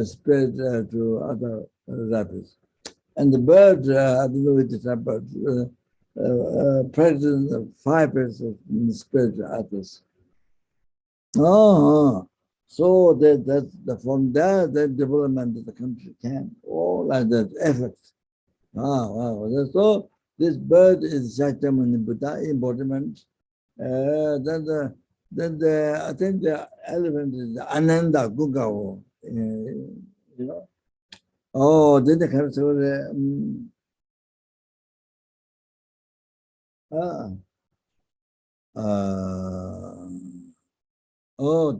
spread to other rabbits. And the bird, I don't know which is a bird, present the fibers and spread to others. So that from there, the development of the country came, all like that effort. So this bird is Shakyamuni Buddha embodiment. Then I think the elephant is the Ananda Gugao. Oh, then the kind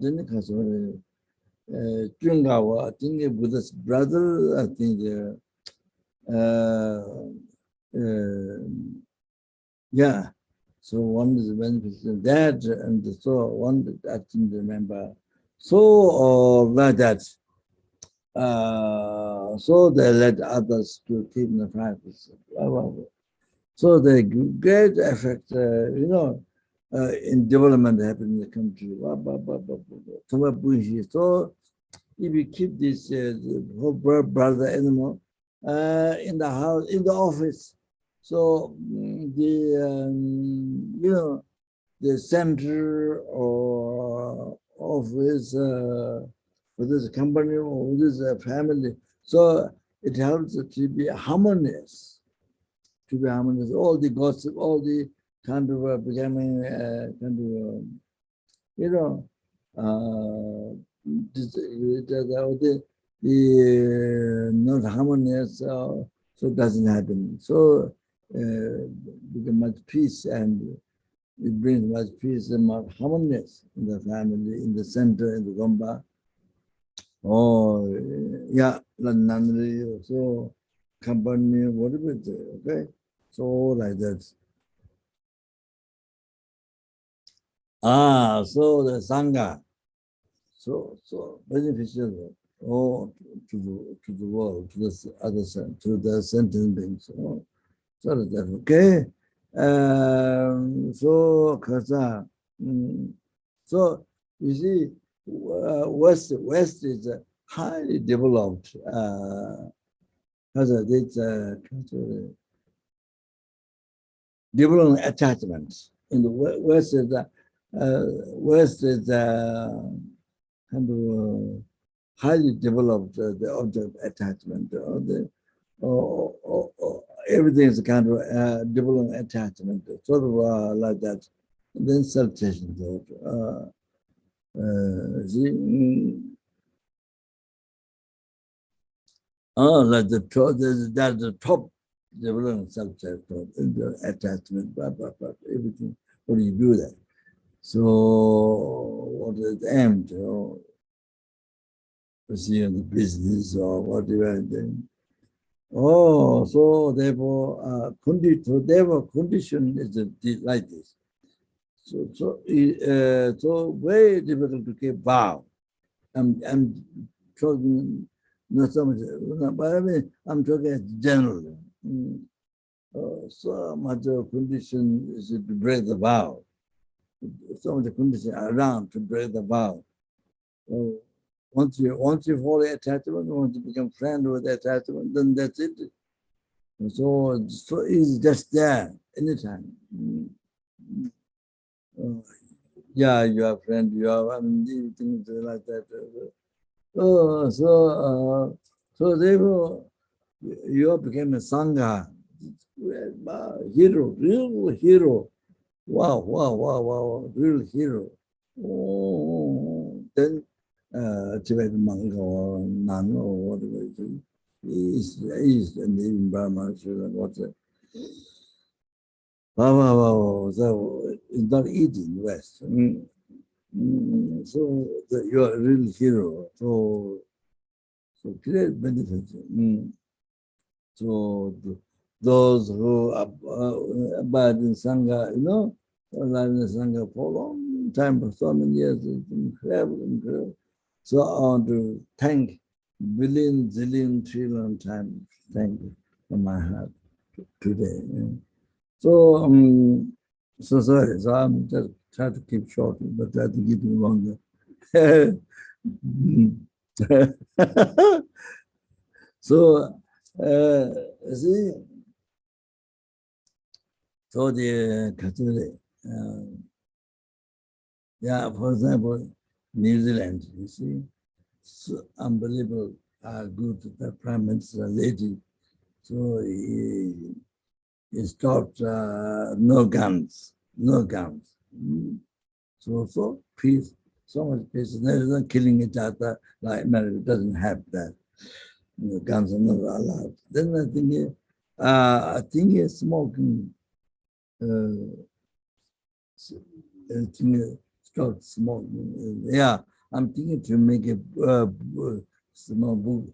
then the kind Jungawa, I think Buddha's brother, I think yeah. So one is beneficial that, and so one I didn't remember. So like that. So they let others to keep the practice. So the great effect, in development happened in the country. So if you keep this whole brother animal in the house, in the office, so the center or office for this company or this family, so it helps to be harmonious. To be harmonious, all the gossip, all the kind of becoming the not harmonious, so it doesn't happen. So become much peace, and it brings much peace and much harmonious in the family, in the center, in the Gomba. Oh, yeah, so company, whatever it is, okay? So like that. So the Sangha, so beneficial to the world, to the other side, to the sentient beings. So that, okay? So Kasa, so you see, West is highly developed. Because it's developing attachments. In the West is kind of highly developed the object attachment. Everything is kind of developing attachment, sort of like that. And then self-chasing thought. Like that's the top developing self-chasing thought, the attachment, everything. What do you do that? So what is the aim to pursue the business or whatever? Then, so therefore, condition is like this. So very difficult to keep vow. I'm talking not so much, but I mean, I'm talking as general. So much of condition is to break the vow. So much condition around to break the vow. So once you fall attachment, once you become friend with attachment, then that's it. So it's just there anytime. Yeah, you are friend, you are things like that. So therefore, you became a Sangha hero, real hero. Wow, real hero. Then Tibetan monk or nun or whatever it is, East and even Burma, what's it? Wow. So it's not easy in West. So you are a real hero. So great benefits. So those who abide in Sangha, alive in Sangha for a long time, for so many years, it's incredible. So I want to thank billion, zillion, trillion times, thank you from my heart today. So, so sorry, so I'm just trying to keep short, but try to keep it longer. So, see, so the Catholic, yeah, for example, New Zealand, you see, so unbelievable, good, the Prime Minister lady. So he stopped no guns. So peace, so much peace. There's no killing each other like America doesn't have that. Guns are not allowed. Then I think smoking. Stop smoking. Yeah, I'm thinking to make a small book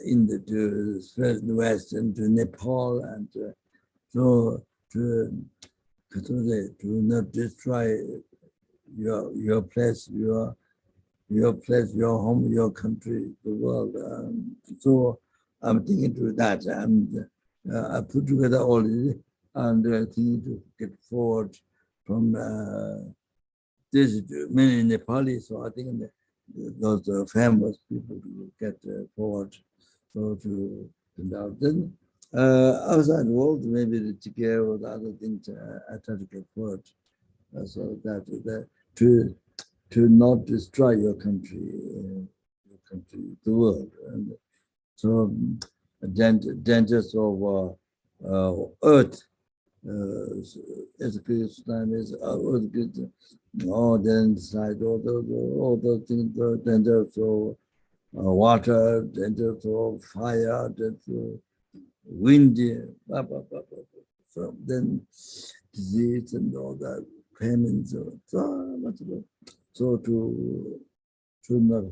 in to spread the West and to Nepal and so to not destroy your place, your place, your home, your country, the world. So I'm thinking to that, and I put together all this, and thinking to get forward from this many Nepali. So I think those famous people to get forward. So to then outside the world, maybe the TK or the other things I try to get forward. So that to not destroy your country, the world. And so dangers of earth, education is earth, then side all the things, the dangers of water, dangers of fire, dangers of wind, so then disease and all that, famines, so much of it. So to not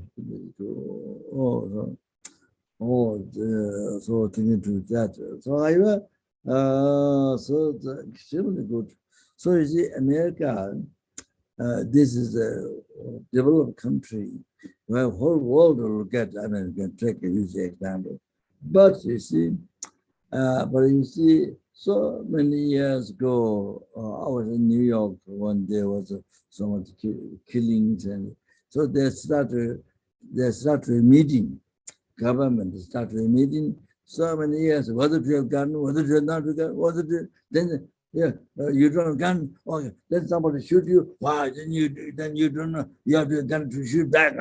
so thinking to that. So so the extremely good. So you see, America, this is a developed country where whole world will look at. I mean, you can take a huge example, but you see, so many years ago, I was in New York when there was so much killings, and so they started a meeting. Government started a meeting. So many years, whether to have gun, whether to have not have gun, whether to then you don't have gun. Okay, then somebody shoot you. Wow, then you don't know. You have to have gun to shoot back.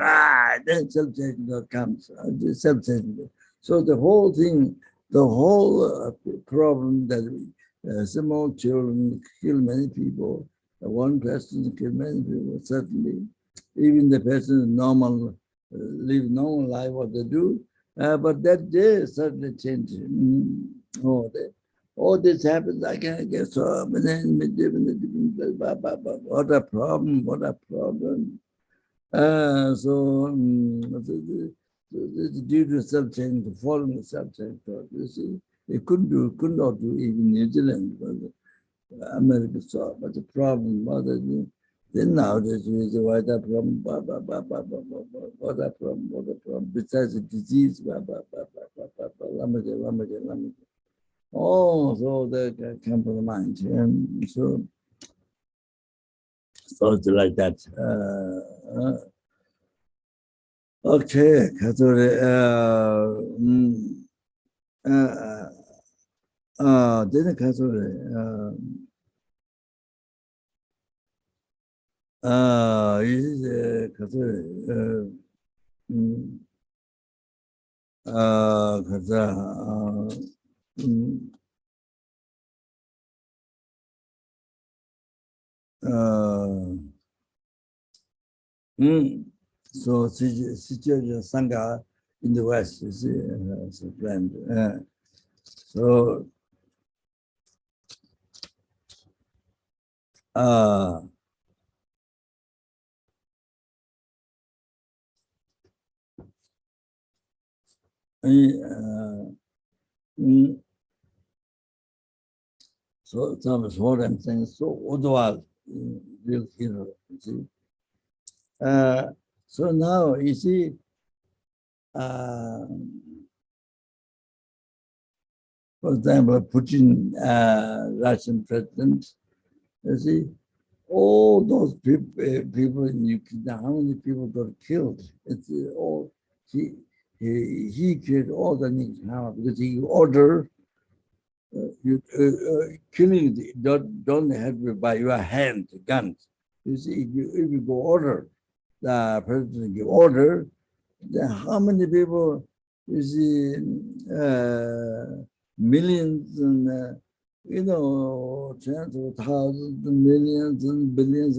Then self-judgment comes. Self-judgment. So the whole thing. The whole problem that small children kill many people, one person kill many people, certainly. Even the person normal, live normal life, what they do, but that day certainly changed. All this happens, I can get so many different, what a problem. Due to self-change, following self-change, you see, they could not do even New Zealand, but America saw. But the problem was that Then now this is water from, besides the disease, oh, so that come from the mind. And so it's like that. Okay, Kathori, then Kathori, is Kathori, so situation Sangha in the West, you see, so friend. So so some is what I'm saying. So otherwise, real hero, you see. So now you see, for example, Putin, Russian president, you see, all those people in Ukraine, how many people got killed? It's all he created all the things because he ordered killing. Don't have to by your hand guns. You see, if you go order, the president give order, then how many people? You see, millions and tens of thousands and millions and billions.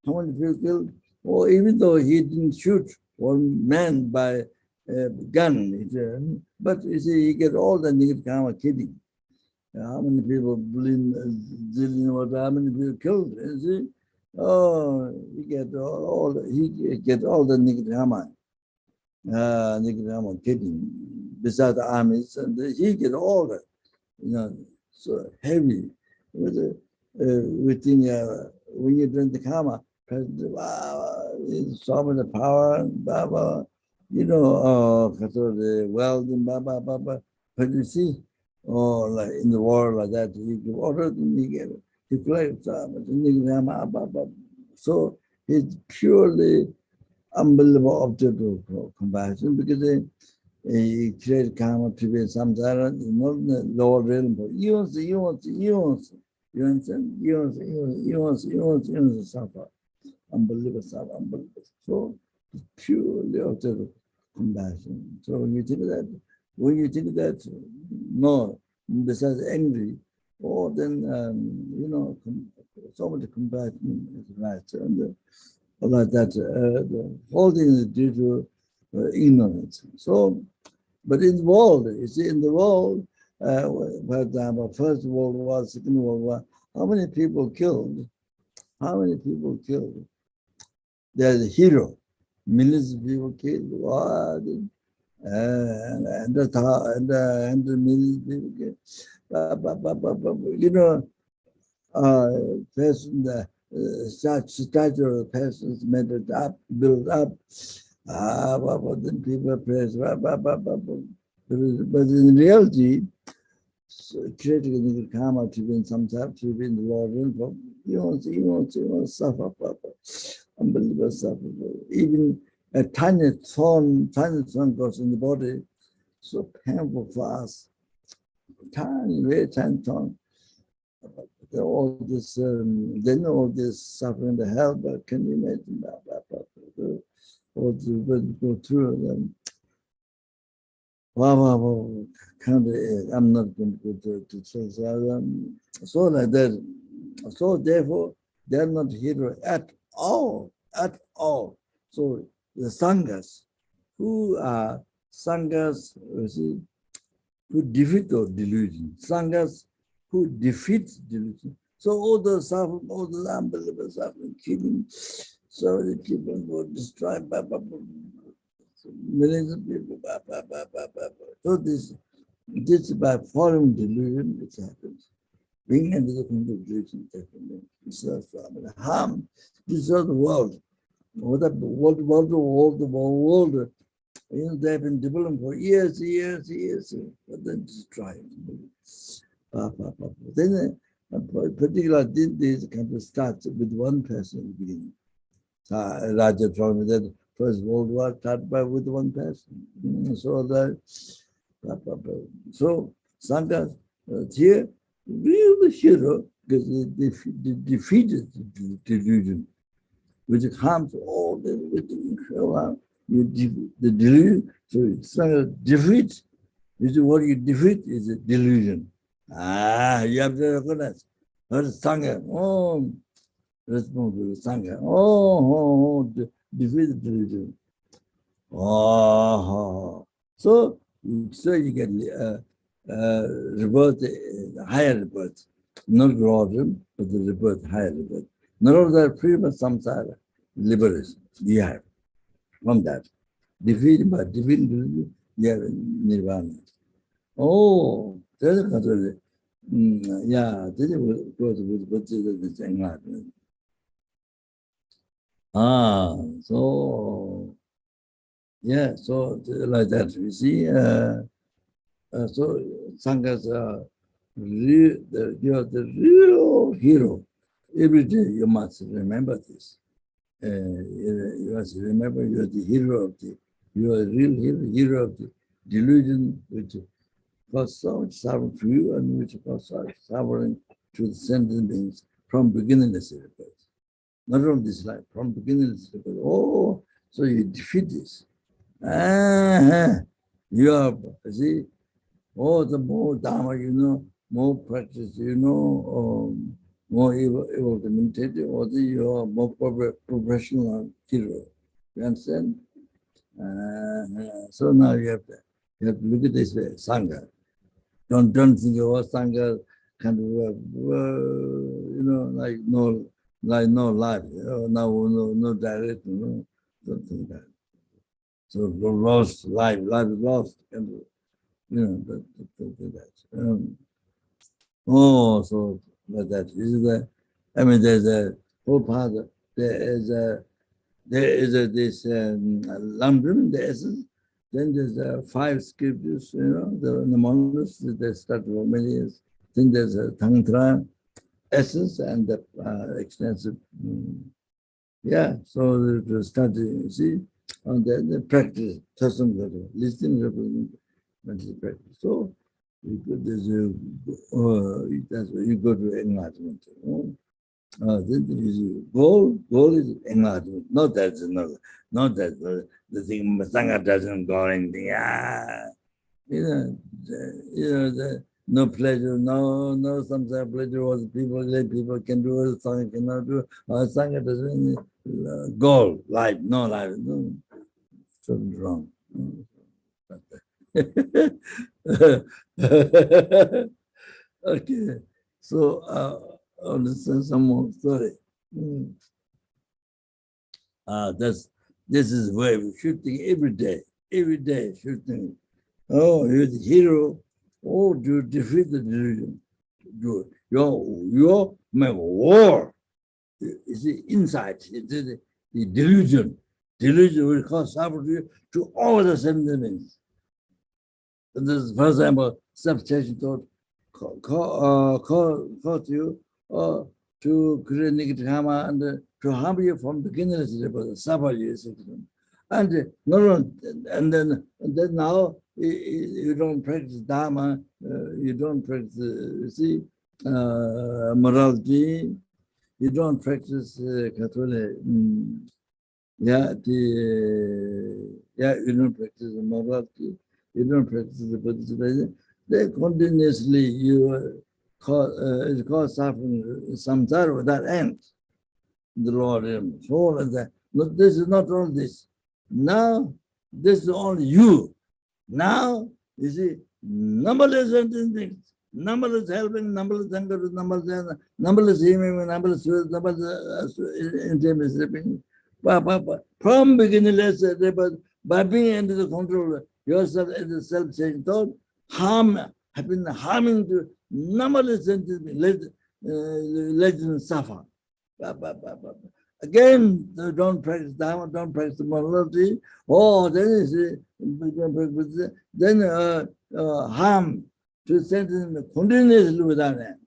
How many people killed? Or even though he didn't shoot one man by a gun, but you see, he get all the negative karma killing. How many people, zillion, how many people killed? You see, oh, he get all the negative karma. Killing beside the armies, and he get all that, so heavy with within when you drink the karma, so much power, blah, blah, because of the wealth and blah, blah, blah, blah. But you see, like in the world like that, he give order and he get it. He plays so it's purely unbelievable object of compassion because he created karma to be samsara, not the lower realm. You understand? Suffer. Unbelievable suffer, unbelievable. So it's purely object of compassion. So when you think that, no, besides angry, then so much compassion is right. And like that, the whole thing is due to ignorance. So, but in the world, you see, in the world, for example, First World War, Second World War, how many people killed? How many people killed? There's a hero. Millions of people killed. What? And millions of people killed. Person, the statue of the person is made it up, built up. Then people praise. But in reality, creating a karma to be in some type, to be in the Lord, you want to suffer, unbelievable suffer. Even a tiny thorn goes in the body, so painful for us. Tiny, very tiny thorn. All this, then all this suffering, the hell, but can you imagine that? All the go through them. Wow. I'm not going to go to say so like that. So therefore, they're not hero at all. So the sanghas, who are sanghas, you see, who defeat those delusion. Sanghas who defeat delusion. So all the suffering, all the unbelievable suffering, killing, so the people were destroyed by millions of people. So this by following delusion, it happens. Being under the delusion, it happens. So harm destroy the world. What the world, they have been developing for years, but then destroy it. Then particular this kind of starts with one person in the beginning. Raja told me that First World War started by with one person. So Sangha here, real hero, because they defeated the delusion, which harms all the delusion. So Sangha defeat. What you defeat is a delusion. You have to recognize. Sangha, responsible Sangha. Defeat the delusion. So you get rebirth, higher rebirth, not lower, but the rebirth, higher rebirth. None of that freedom of samsara, liberation. You have from that. Defeated by defeating delusion, you have nirvana. There's a control. This is enlightenment. So like that, you see, so Sangha's you are the real hero. Every day you must remember this. You must remember you are the hero of you are the real hero of the delusion, which caused so much suffering to you and which caused so much suffering to the sentient beings from beginningless rebirth. Not from this life, from beginningless rebirth. So you defeat this. You are, see, the more Dharma you know, more practice you know, more able to meditate, you are more professional hero. You understand? So now you have to look at this way, Sangha. Don't think Sangha kind of like no life, no direction, don't think that. So lost life is lost, and that. So like that. There's a whole part. There is this Lambrim, the essence. Then there's 5 scriptures. The monasteries they start for many years. Then there's a Tantra essence and the extensive. So the study, see. And then the practice, listening, mental practice. So you go to enlightenment. Then goal is enlightenment. Not that the thing Sangha doesn't go anything. No pleasure, no samsara pleasure. What people can do, Sangha cannot do. Sangha doesn't goal, life, no life. No. Something wrong. Okay, so I'll listen some more story. This is where we should think every day should think. You're the hero. You defeat the delusion. Your war. You see, inside, it's the delusion. Delusion will cause suffering to all the sentient beings. This, for example, substation thought cause you to create negative karma and to harm you from beginningless rebirth, suffer you. And then now you don't practice Dharma, you don't practice morality, you don't practice you don't practice morality, you don't practice the Buddhism. They continuously it cause suffering, samsara without end. The Lord, so like that. But this is not all this. Now, this is only you. Now, you see, numberless things, numberless helping, numberless anger, numberless healing, numberless intimacy. From beginningless, by being under the control yourself as a self-same thought, have been harming to numberless entities, let them suffer. Again, don't practice Dharma, don't practice morality. Oh, then harm to sentence continuously without that.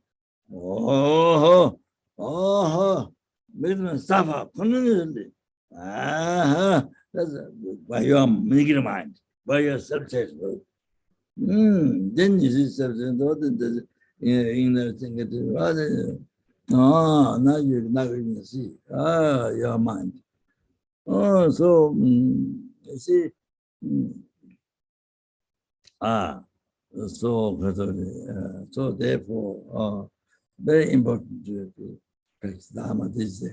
Make them suffer continuously. That's by your negative mind, by your self-judgment. Then you see self-judgment in the thing. Now you're not going to see. Your mind. So you see. So therefore, very important to practice Dharma. This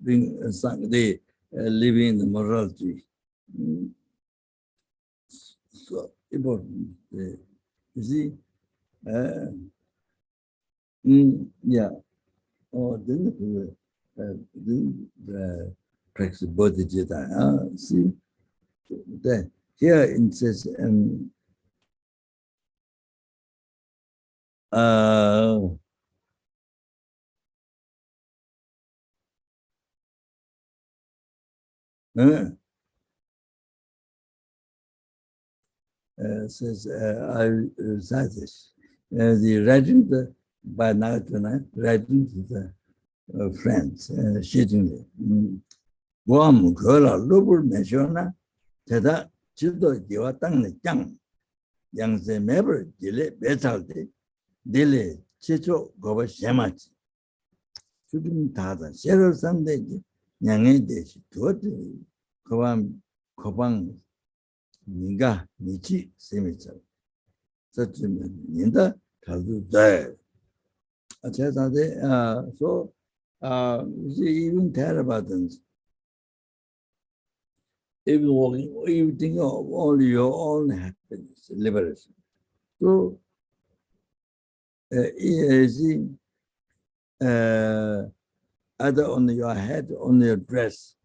being Sangha, living in the morality. So important. You see. Yeah. Then practice bodhicitta. See, then here it says says I recite this. The writing by Nagatana, writing to the friends, sitting there. Guam Kola Lubur Meshona, Teda Chido Diwatang Chang, Yang se member Dile Betalde, Dile Chicho Goba Shemachi. Shooting Tata, Shero Sunday, Yang Desh, Tuat, Kobang, Ninga, Michi, Semicha. Such Ninda, Kazu Dai. So, even Terabatans. Even think of only your own happiness, liberation. So, either on your head, on your dress,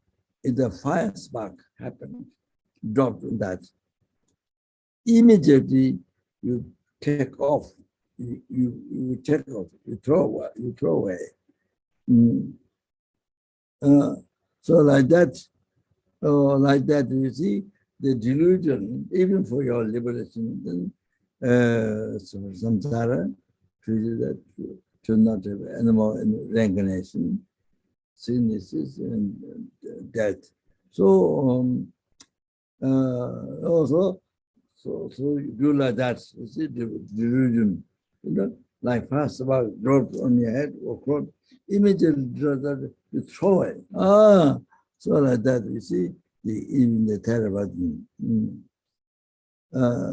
if the fire spark happened, drop that, immediately you take off, you take off, you throw away. So like that, you see, the delusion, even for your liberation, samsara, that to not have animal reincarnation, sicknesses and death. So also, so you do like that. You see the delusion, like fast about dropped on your head or cloth, immediately you throw it. So like that, you see, even the terrible.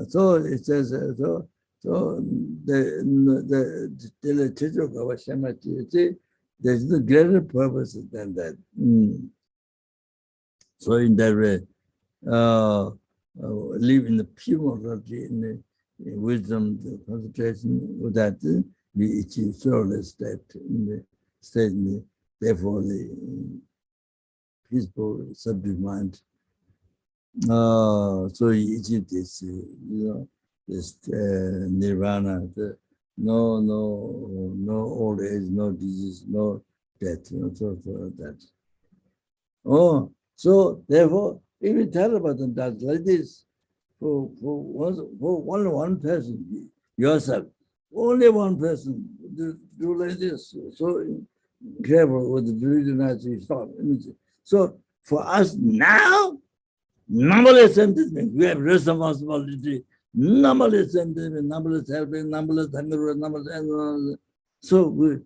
So it says, so the teacher of Shemati, you see, there's no greater purpose than that. So in that way, live in the pure morality, in the wisdom, the concentration, with that we achieve soulless state in the state, therefore the peaceful subject mind. So you achieve this, this nirvana, no old age, no disease, no death, so that. So therefore, even tell about them that like this, for one person, yourself, only one person do like this. So careful with the religion as you start. So for us now, numberless sentences, we have responsibility, numberless sentences, numberless helping, numberless hunger, numberless. So we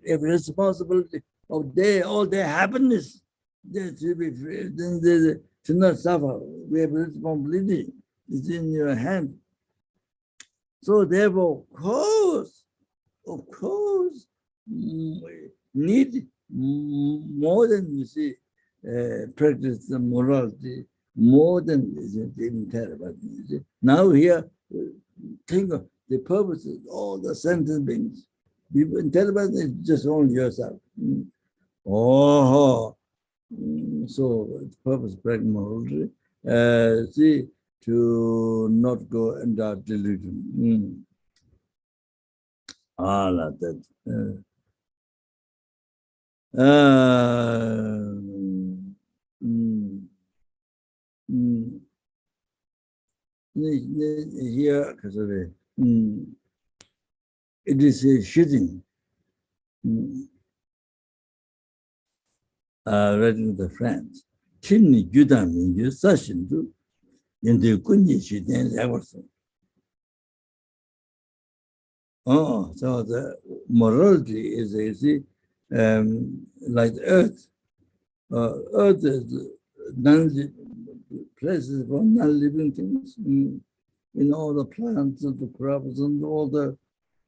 have responsibility of all their happiness. They should be free, then they should not suffer. We have responsibility. It's in your hand. So therefore, of course, need more than you see, practice the morality, more than even care about it. Now here, think of the purposes, all the sentence beings. People tell about it just only yourself. So purpose practice morality. See, to not go under delusion. Like that. Here, it is a shooting. Writing the friends. Chimney Judan in your session too. In the Kunji then everything. Oh, so the morality is easy, like earth. Earth is places for non-living things. All the plants and the crops and all the,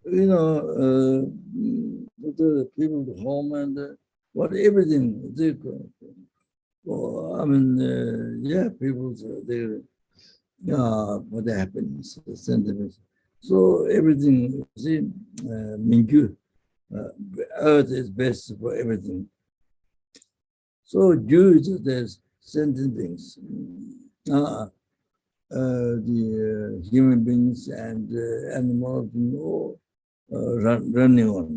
the people at home and what everything. People, for the happiness, the sentiments. So everything, Mingyu, earth is best for everything. So Jews, there's sentient things. The human beings and animals, running on.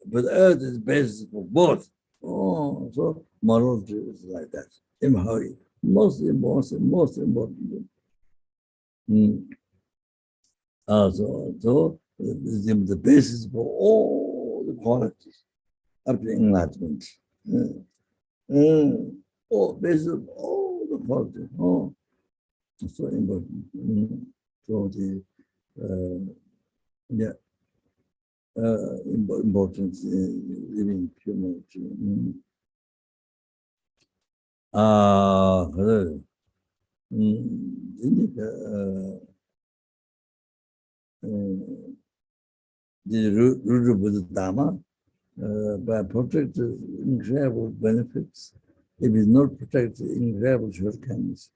But earth is best for both. So morality is like that. Most important. So the basis for all the qualities of the enlightenment. Basis of all the qualities. So important. So the importance in living humanity. The root of Buddha Dharma by protecting incredible benefits, it is not protecting incredible shortcomings.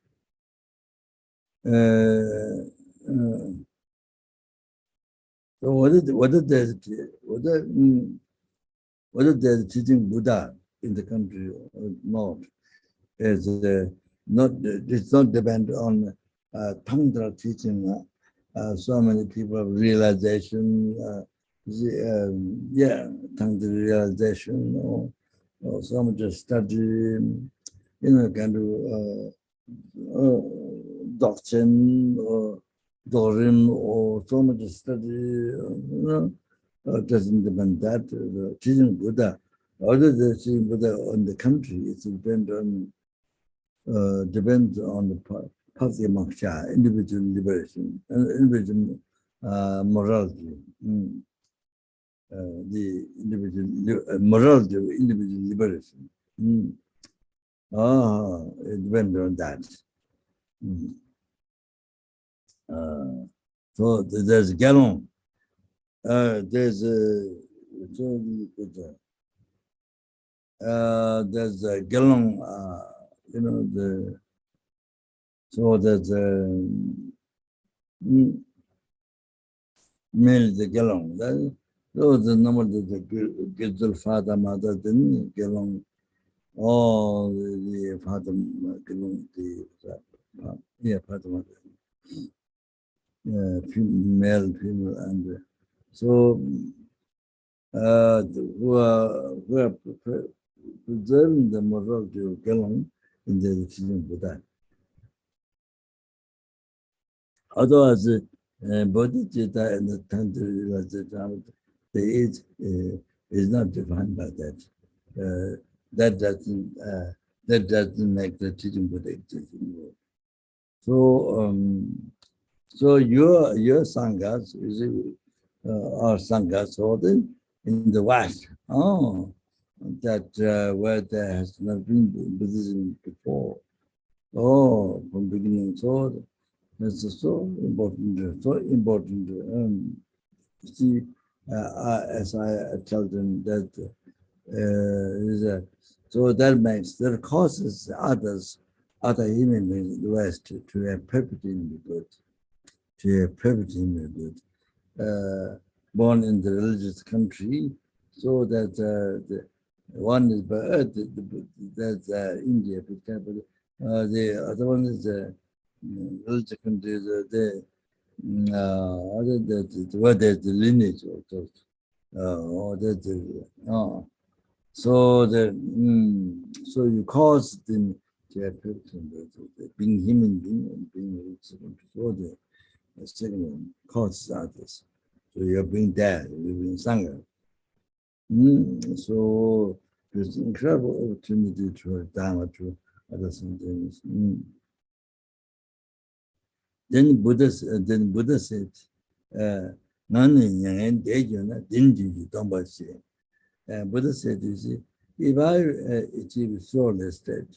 So what is the teaching Buddha in the country or not? Is not, it's not depend on Tantra teaching. So many people have realization, Tantra realization, or some just study, kind of doctrine or Dorim or so much study, doesn't depend that. The teaching Buddha, other than teaching Buddha on the country, it depends on the Pathya individual liberation, individual morality. The individual morality of individual liberation. It depends on that. So there's gallon. There's a gallon. So there's male the gallon. So the number of the Gizul father, mother, then gallon. Oh, the father, gallon, father, mother. Male, female, and so who are preserving the morality of Galang in the teaching Buddha. Otherwise, Bodhicitta and the Tantra realization, the age is not defined by that. That doesn't make the teaching Buddha exist anymore. So your sanghas are sanghas ordained in the West. That where there has not been Buddhism before. From beginning. So that's so important. So important. See, as I tell them that so that causes other human beings in the West to have perfect in the good. To a perfect good, born in the religious country, so that the one is by earth, that's India, for example. The other one is the religious country, where there's the lineage of those. So so you cause them to appear to being human being and being before the second one causes others. So you're being there, you're being Sangha. So there's incredible opportunity to Dharma to other things. Then Buddha said, Buddha said, you see, if I achieve soulless state,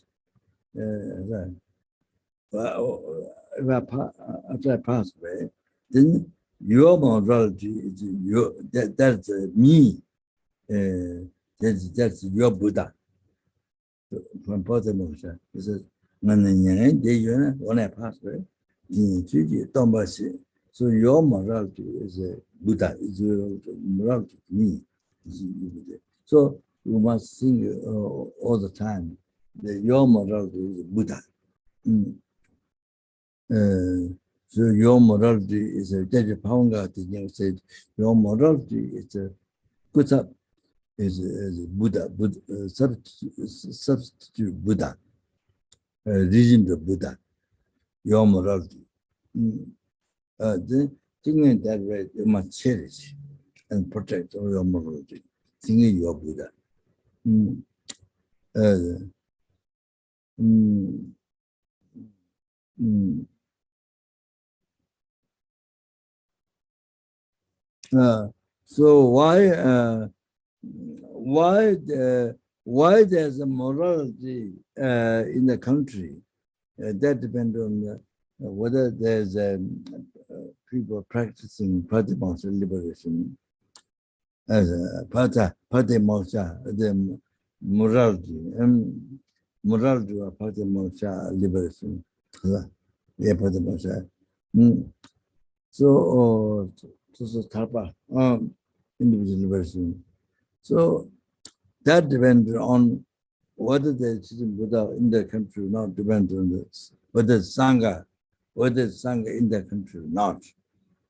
after I pass away, then your morality is your, that's me, that's your Buddha. From Buddha Moshe, he says, when I pass away, so your morality is a Buddha, is your morality to me. So you must think all the time that your morality is Buddha. So your morality is a Jajapanga said, your morality is a Buddha, is Buddha, substitute Buddha, reason of Buddha, your morality. Then thinking that way, you must cherish and protect all your morality, thinking you are Buddha. So why there's a morality in the country? That depends on whether there's people practicing Patimoksha liberation as a Patimoksha, the morality, morality of Patimoksha liberation. Yeah, Patimoksha. So, this is Khapa, individual liberation. So that depends on whether the teaching Buddha in the country or not, depends on this. Whether Sangha in the country or not.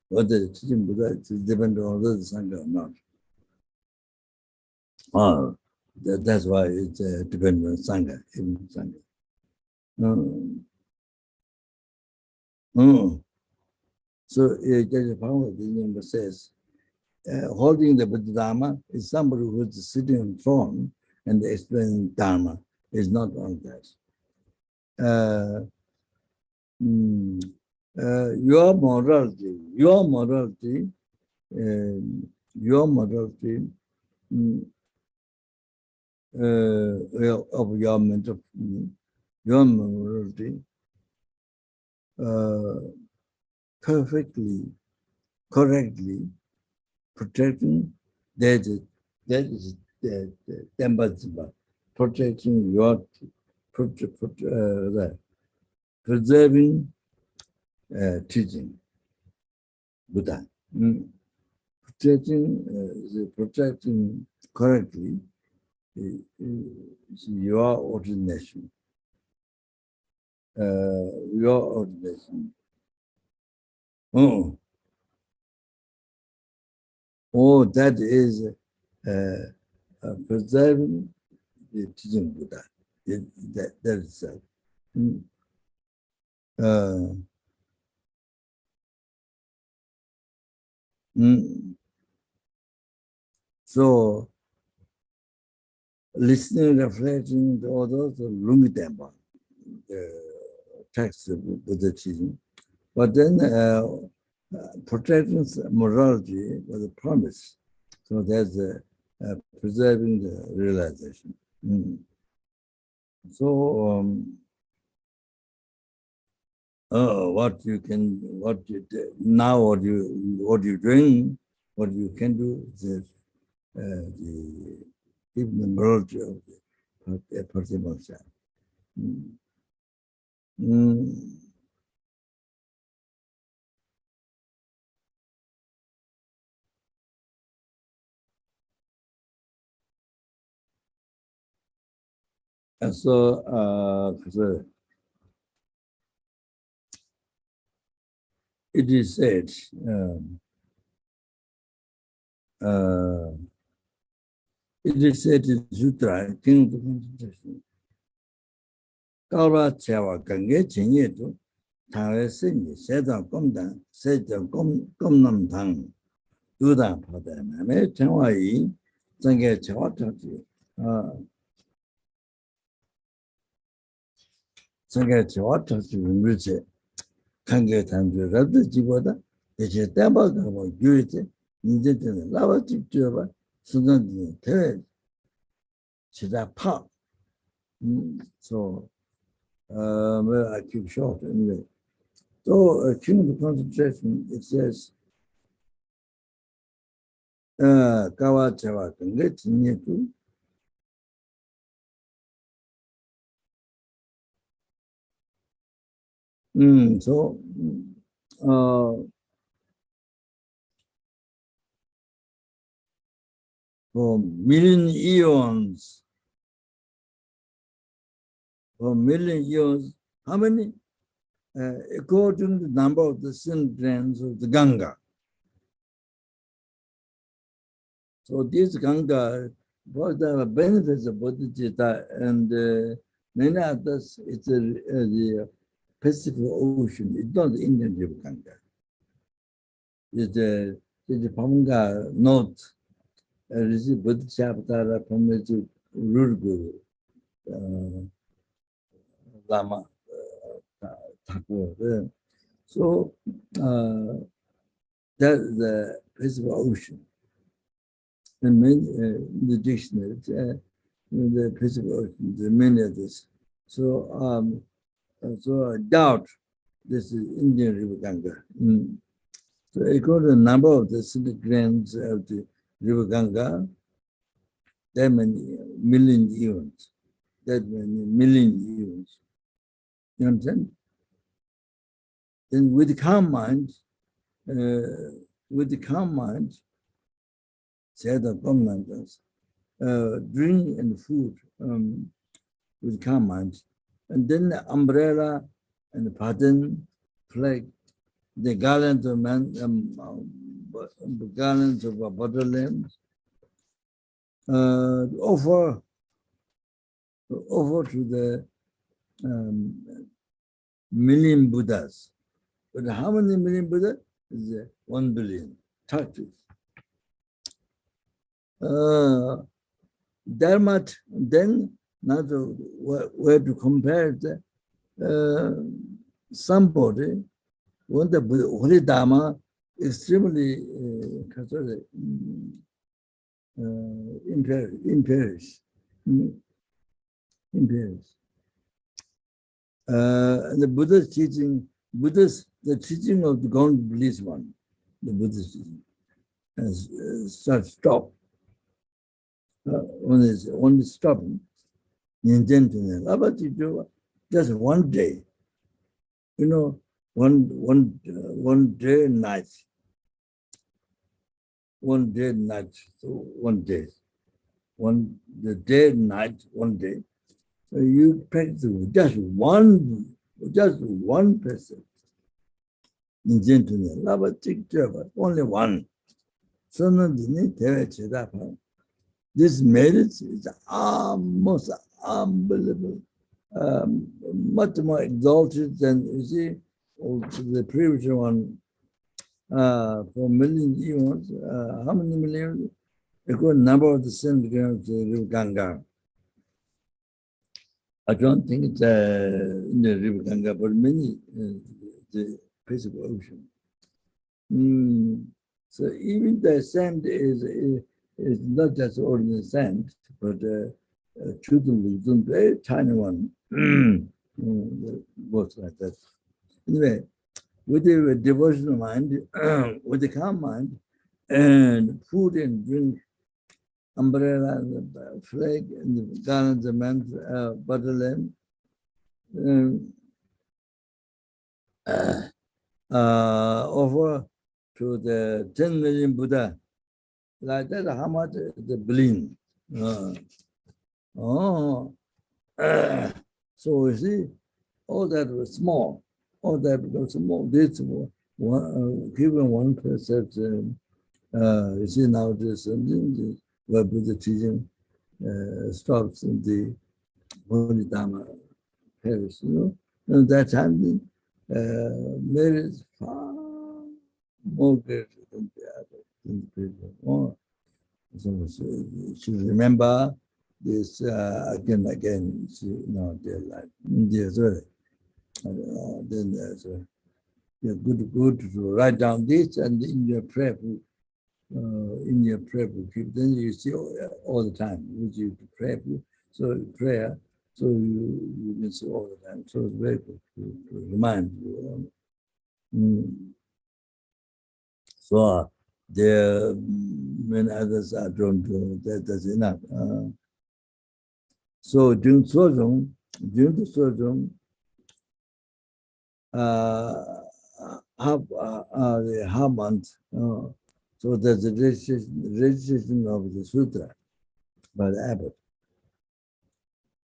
Whether the teaching Buddha depends on whether the Sangha or not. That's why it depends on Sangha, even Sangha. So Judge Pama says, holding the Buddha Dharma is somebody who is sitting on the throne and explaining Dharma. Is not on that. Your morality of your mental, your morality perfectly, correctly protecting that is the Dhamma, protecting your preserving teaching Buddha, protecting correctly your ordination, that is preserving the teaching Buddha. That is so listening, reflecting, all those Lungi text of Buddha teaching, but then protecting morality was a promise. So that's preserving the realization. So what you doing, what you can do is keep the morality of the Patimoksha. And so, it is said, It is said in Sutra, King of the Concentration. Kaura Chawa Gange Chinyetu, Tawe Simi, Sedan Gomdan, Sedan Gomnam Tang, Dudan Padana, Me Chawai, Zange Chawatati, Zange Chawatati, Ruche, Kange Tanju, Rabda Jiboda, the Chetabaka, Gurite, Nijitan, Lava Chijuba, Sudan, Terre, Chida Park. So, well, I keep short anyway. So, King of the Concentration, it says, Kawa Chawa Kange Chinyetu. So, for million eons, how many? According to the number of the sin glands of the Ganga. So this Ganga, for the benefits of Bodhicitta and many others, it's the Pacific Ocean. It's not the Indian River Ganga. It's the Pamanga North. It's the Bodhisattva from the Rurguru, Lama Thakur. So that's the Pacific Ocean. And many the dictionary, the Pacific Ocean, the many others. So so I doubt this is Indian River Ganga. So according to the number of the city glands of the River Ganga, that many million eons. That many million eons. You understand? Then with the calm mind, say the commanders, drink and food with calm mind, and then the umbrella and the pattern, flag, the garlands of garlands of butter lamps, offer to the million Buddhas. But how many million Buddhas? Is 1 billion. Touches. That much, then not where to compare somebody when the Holy Dharma extremely impairs. And the Buddha's teaching, the teaching of the Golden Bliss one, the Buddhist teaching, has stop. When it's stopping, just one day, you know, one day and night. One day and night, so 1 day. The day and night, 1 day. So you practice just one person. Only one. So this merit is almost unbelievable, much more exalted than you see the previous one. For million eons, how many million? A good number of the sin becomes the river Ganga. I don't think it's in the river Ganga, but many the Pacific Ocean. So even the sand is not just ordinary sand, but truthfully, very tiny one. Both like that. Anyway, with the devotional mind, with the calm mind, and food and drink, umbrella, and the flag, and the garlands of man's butter lamp, offer to the 10 million Buddha. Like that, how much the billion? So you see, all that was small. All that was small. This one, given one person, you see now this, where Buddha teaching, stops in the Holy Dharma parish, And that time, Mary is far more greater than the other, than the previous one. So she remember this again, their life. Then good to write down this and in your prayer book. Then you see all the time, which you pray. So prayer, so you can see all the time. So it's very good to remind you. So there, when others are drawn to that's enough. So during the Sojong, half month. So there's a registration of the sutra by the abbot.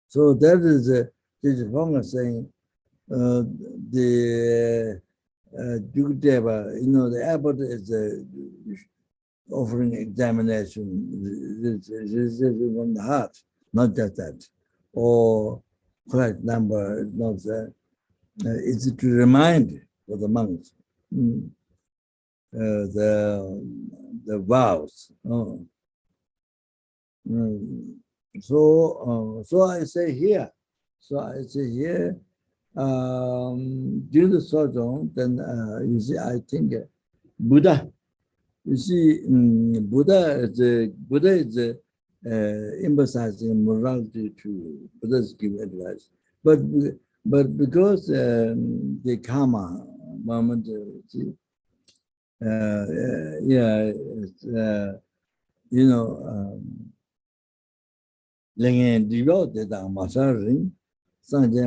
So that is this Fonga saying the Dukdeva, the abbot is offering examination on the heart, not just that, or correct number, not that. It's to remind for the monks the vows. So I say here. During the Sojong, then you see, I think Buddha. You see, Buddha is emphasizing morality to Buddha's give advice, but because the karma moment, Lengen developed the Masaring, Sangha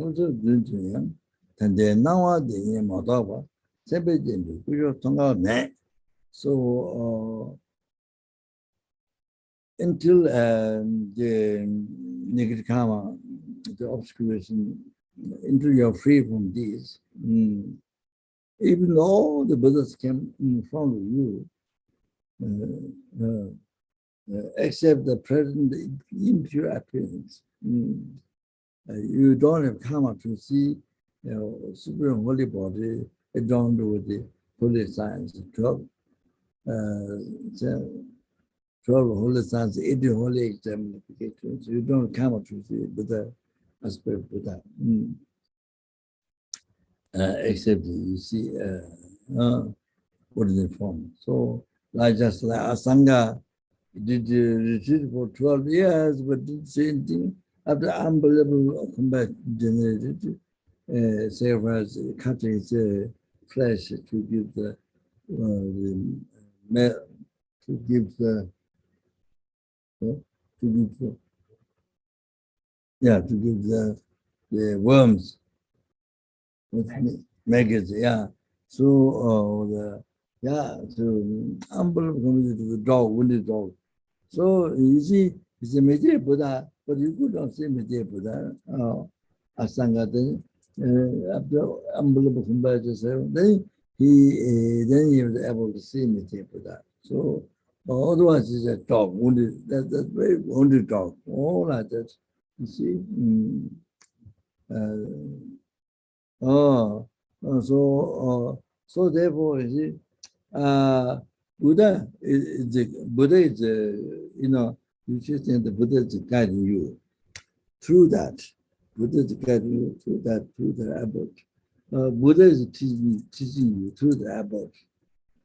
also doing to him, and then now the Matava, Separation, which was Tonga net. So until the negative karma, the obscuration, until you're free from these, even though the Buddhas came in front of you, except the present impure appearance. You don't have karma to see supreme holy body adorned with the holy signs, 12 holy signs, 80 holy exemplifications. You don't karma to see Buddha, aspect Buddha. Except you see ordinary form. So, just like a Sangha did retreat for 12 years, but didn't say anything. After unbelievable combat generated, sacrifice cutting its flesh to give the worms with maggots, So unbelievable to the dog, wounded dog. So you see, it's a Medea Buddha, but you could not see Medea Buddha, Asanga then, after unbelievable comparison, then he was able to see Medea Buddha. So otherwise it's a dog, wounded, that's very wounded dog, all like that, you see. So therefore, you see, Buddha is you should think the Buddha is guiding you through that. Buddha is guiding you through the abbot. Buddha is teaching you through the abbot,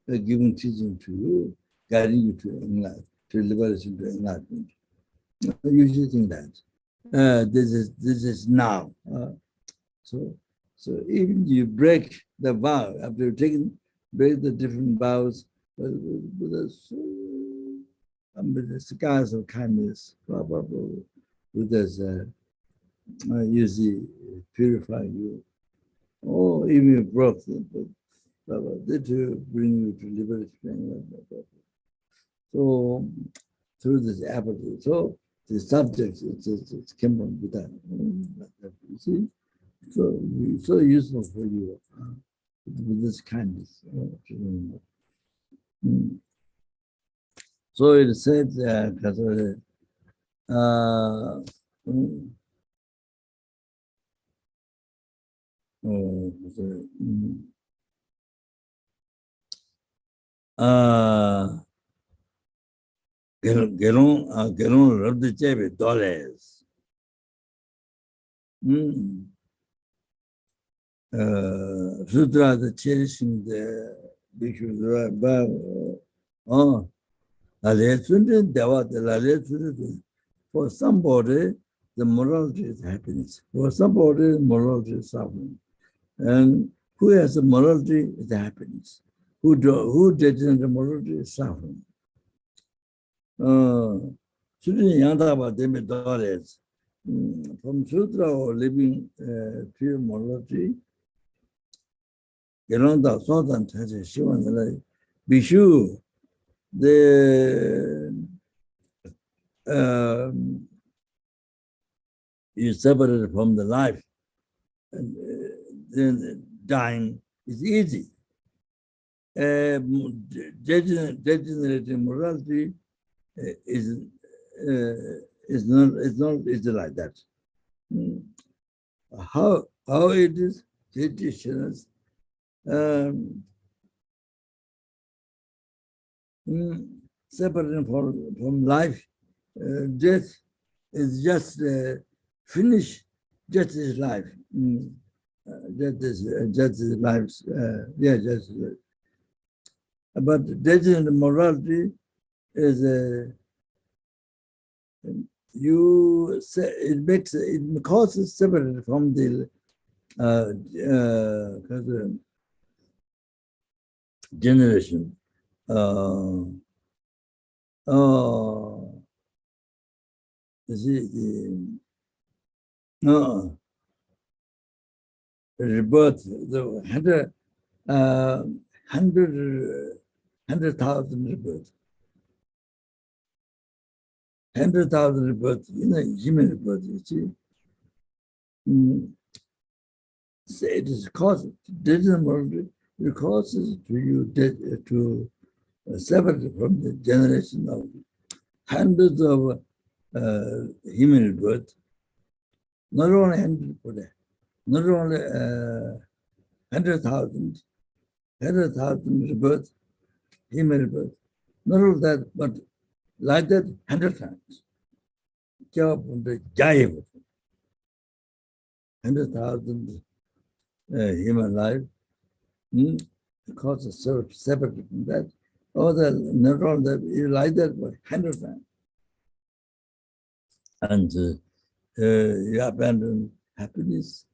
giving teaching to you, guiding you to enlightenment, to liberation, to enlightenment. You should think that this is now. So even you break the vow after break the different vows, with the scars of kindness, with this usually purify you, or even you broke them, but to bring you to liberation. So through this apathy, so the subject it's came from Buddha. You see, so useful for you with this kindness. So it said, uh, Gelon rubbed the chebe dollars. Sutra, the cherishing the bishops, for somebody, the morality is happiness. For somebody, morality is suffering. And who has the morality is the happiness. Who doesn't the morality is suffering. From Sutra or living pure morality, Gelonda Sodan has a Shivan like Bishu, you separated from the life, and then dying is easy. Degenerating morality is not easy like that. How it is traditions separating from life, death is just finish just his life. Just his life. Just. But degenerating morality is you say it causes separate from the generation. Rebirth, the 100,000 rebirth. 100,000 rebirth, human rebirth, you see. So it is causes, it causes to you to separate from the generation of hundreds of human rebirth, not only 100 per day, not only 100,000 rebirth, human rebirth, not only that, but like that 100 times. 100,000 human life, causes separate from that. Or not only that, you like that, but 100 times. And you abandon happiness,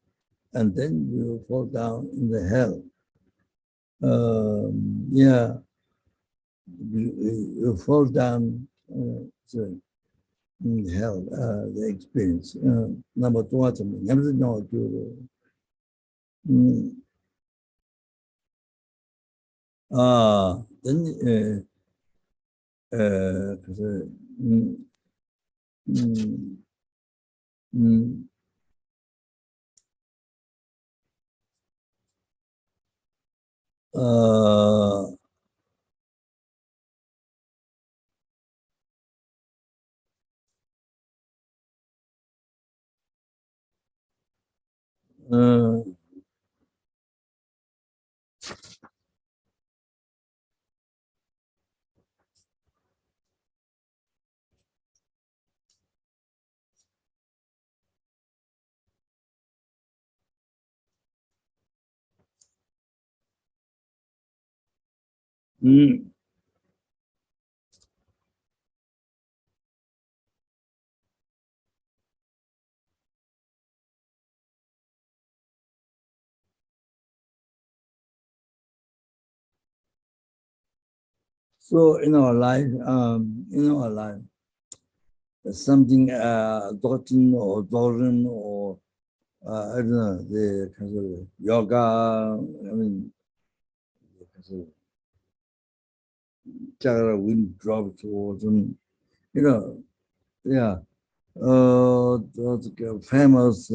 and then you fall down in the hell. You fall down in hell, the experience. Number two, never know to. Then so in our life, something doctrine or Dorin or I don't know, the kind of yoga, chakra wind drops or some, those famous,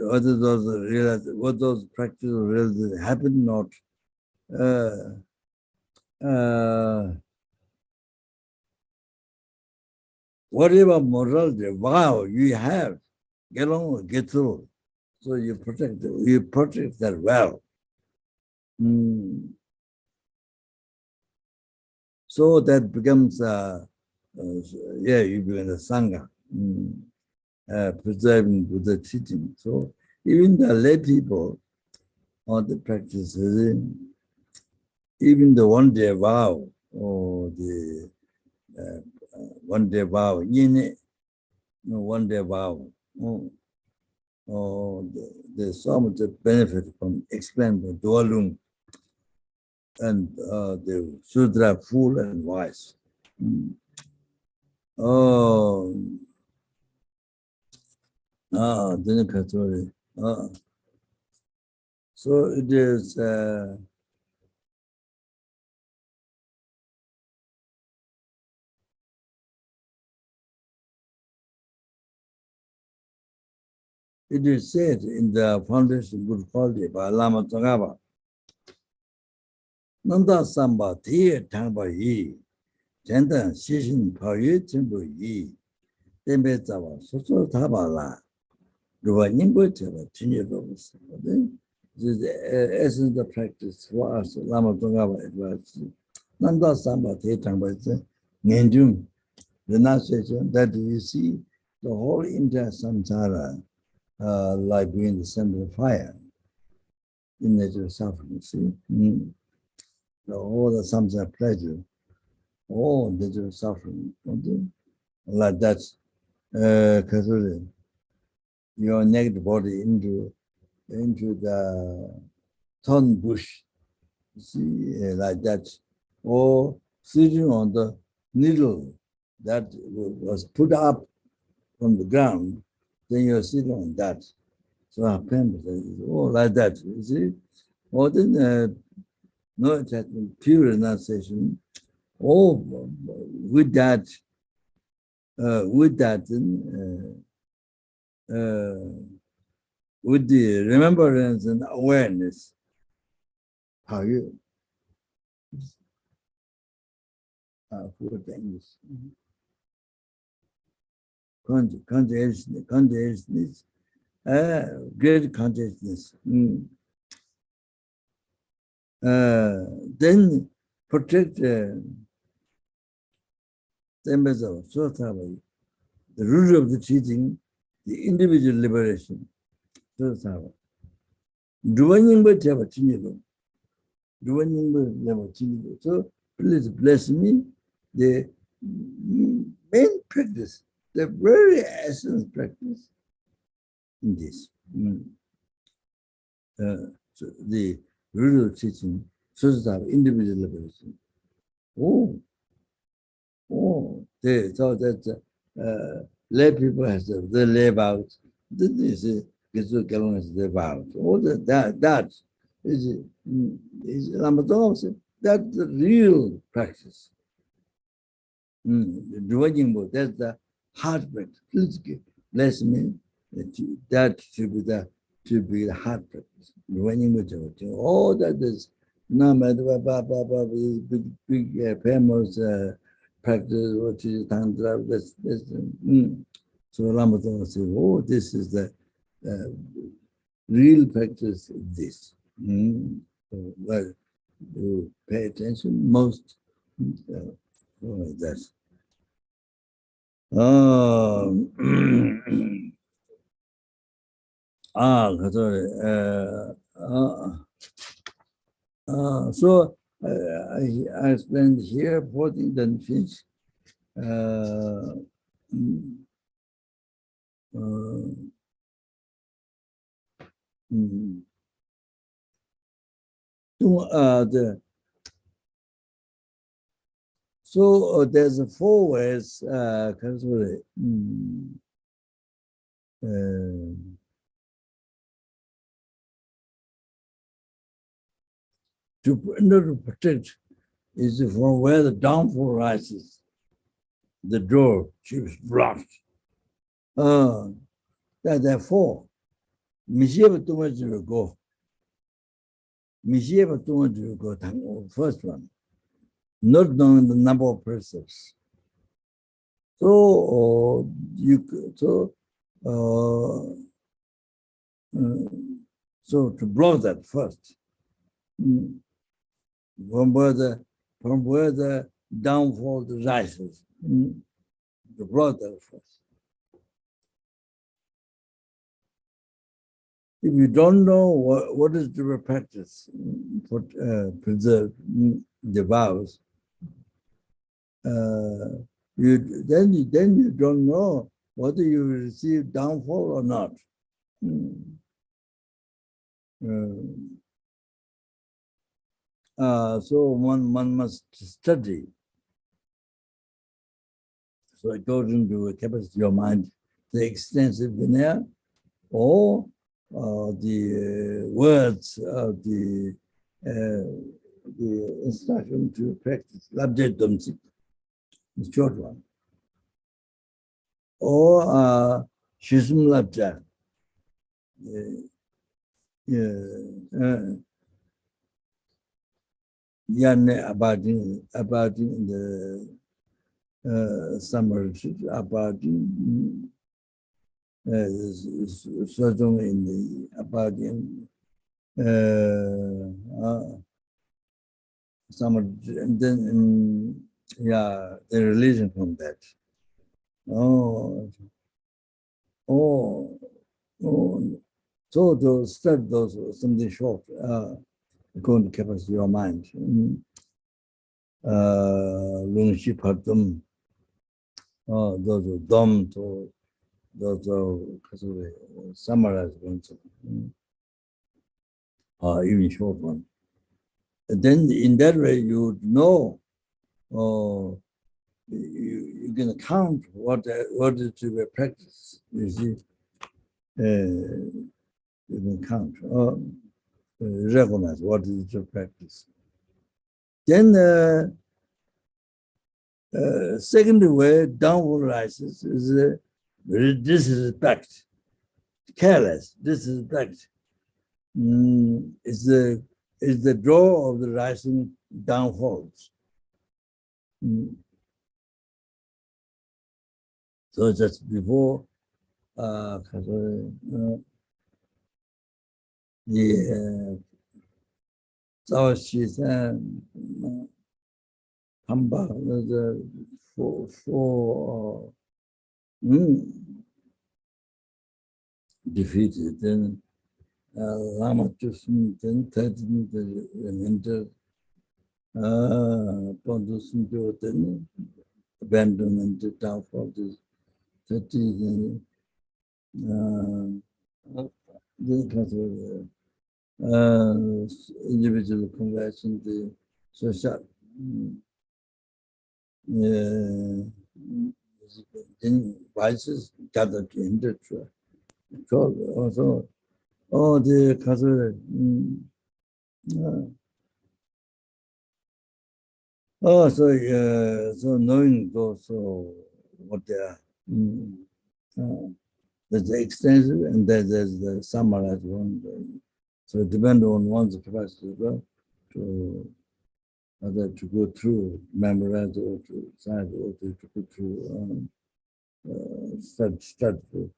whether those realize, what those practices really happen not. whatever morality, vow you have, get on, get through. So you protect that well. So that becomes, you become a Sangha, preserving Buddha teaching. So even the lay people or the practices, even the one-day vow or the one-day vow, one-day vow, there's so much benefit from explaining the Dualung and the Sudra full and wise. So it is said in the Foundation Good Quality by Lama Tzong Khapa, Nanda Samba Tiye Tangpa Yi, Jendan Shishin Pao Yu Chenpo Yi, Tenpe Tsawa Soso Taba La, Ruwa Nyingpo Cheba Chinye Lobos. This is the essence of practice for us. Lama Tzong Khapa advice. Nanda Samba Tiye Tangpa Yi, Ngenjung, renunciation, that you see the whole entire samsara like being the center of fire in nature suffering. See, all the samsara pleasure, all nature suffering, like that. Your naked body into the thorn bush, see, like that, or sitting on the needle that was put up from the ground, then you're sitting on that. So like that, you see. Or then no attachment, pure renunciation. Or with that, with the remembrance and awareness, how you for things. Consciousness, great consciousness. Then protect the root of the teaching, the individual liberation. So please bless me. The main practice, the very essence practice in this. So the root of teaching, sources of individual liberation. So that lay people has the lay vows. This is the vows. All that is Lama Tzong said, that's the real practice. That's the hard practice. Please bless me. That should be the hard practice. All that is no matter big famous practice, what is Tantra, that's so Lama Tzong said, oh, this is the real practice of this. So, well, you pay attention most like that. So I explained here, 14 then finish. So there's 4 ways in order to protect is from where the downfall rises. The door should be blocked. Therefore, Mishieva too much will go. Mishieva too much will go. First one, not knowing the number of precepts. So so to block that first, from where the downfall rises, to block that first. If you don't know what is the practice for preserve the vows, then you don't know whether you will receive downfall or not. So one must study. So according to the capacity of mind, the extensive Vinaya, or the words of the instruction to practice Labdhe, the short one, or Shishum Labdha, Yane abiding in the summer, abiding. Sojong in the abiding summer, and then the religion from that. So to study those something short, going to capacity your mind. Lungshi Padum, those are dumb to. Those are summarized ones, or even short one. And then in that way, you know, you can count what is to be practiced. You see, you can count or recognize what is to practice. Then second way, downward rises is disrespect, careless, disrespect. Is the draw of the rising downfalls. So just before the Zawashi and Hamba, the four defeated, then Lama Tzong, then threatened the remainder, Pondusun, then abandonment, the downfall, the 30, individual conversion, the social, then vices gathered to hinder. So also, the so knowing those what they are, there's the extensive and there's the summarized one. So it depends on one's capacity as well to either to go through, memorize, or to cite, or to go through, study through.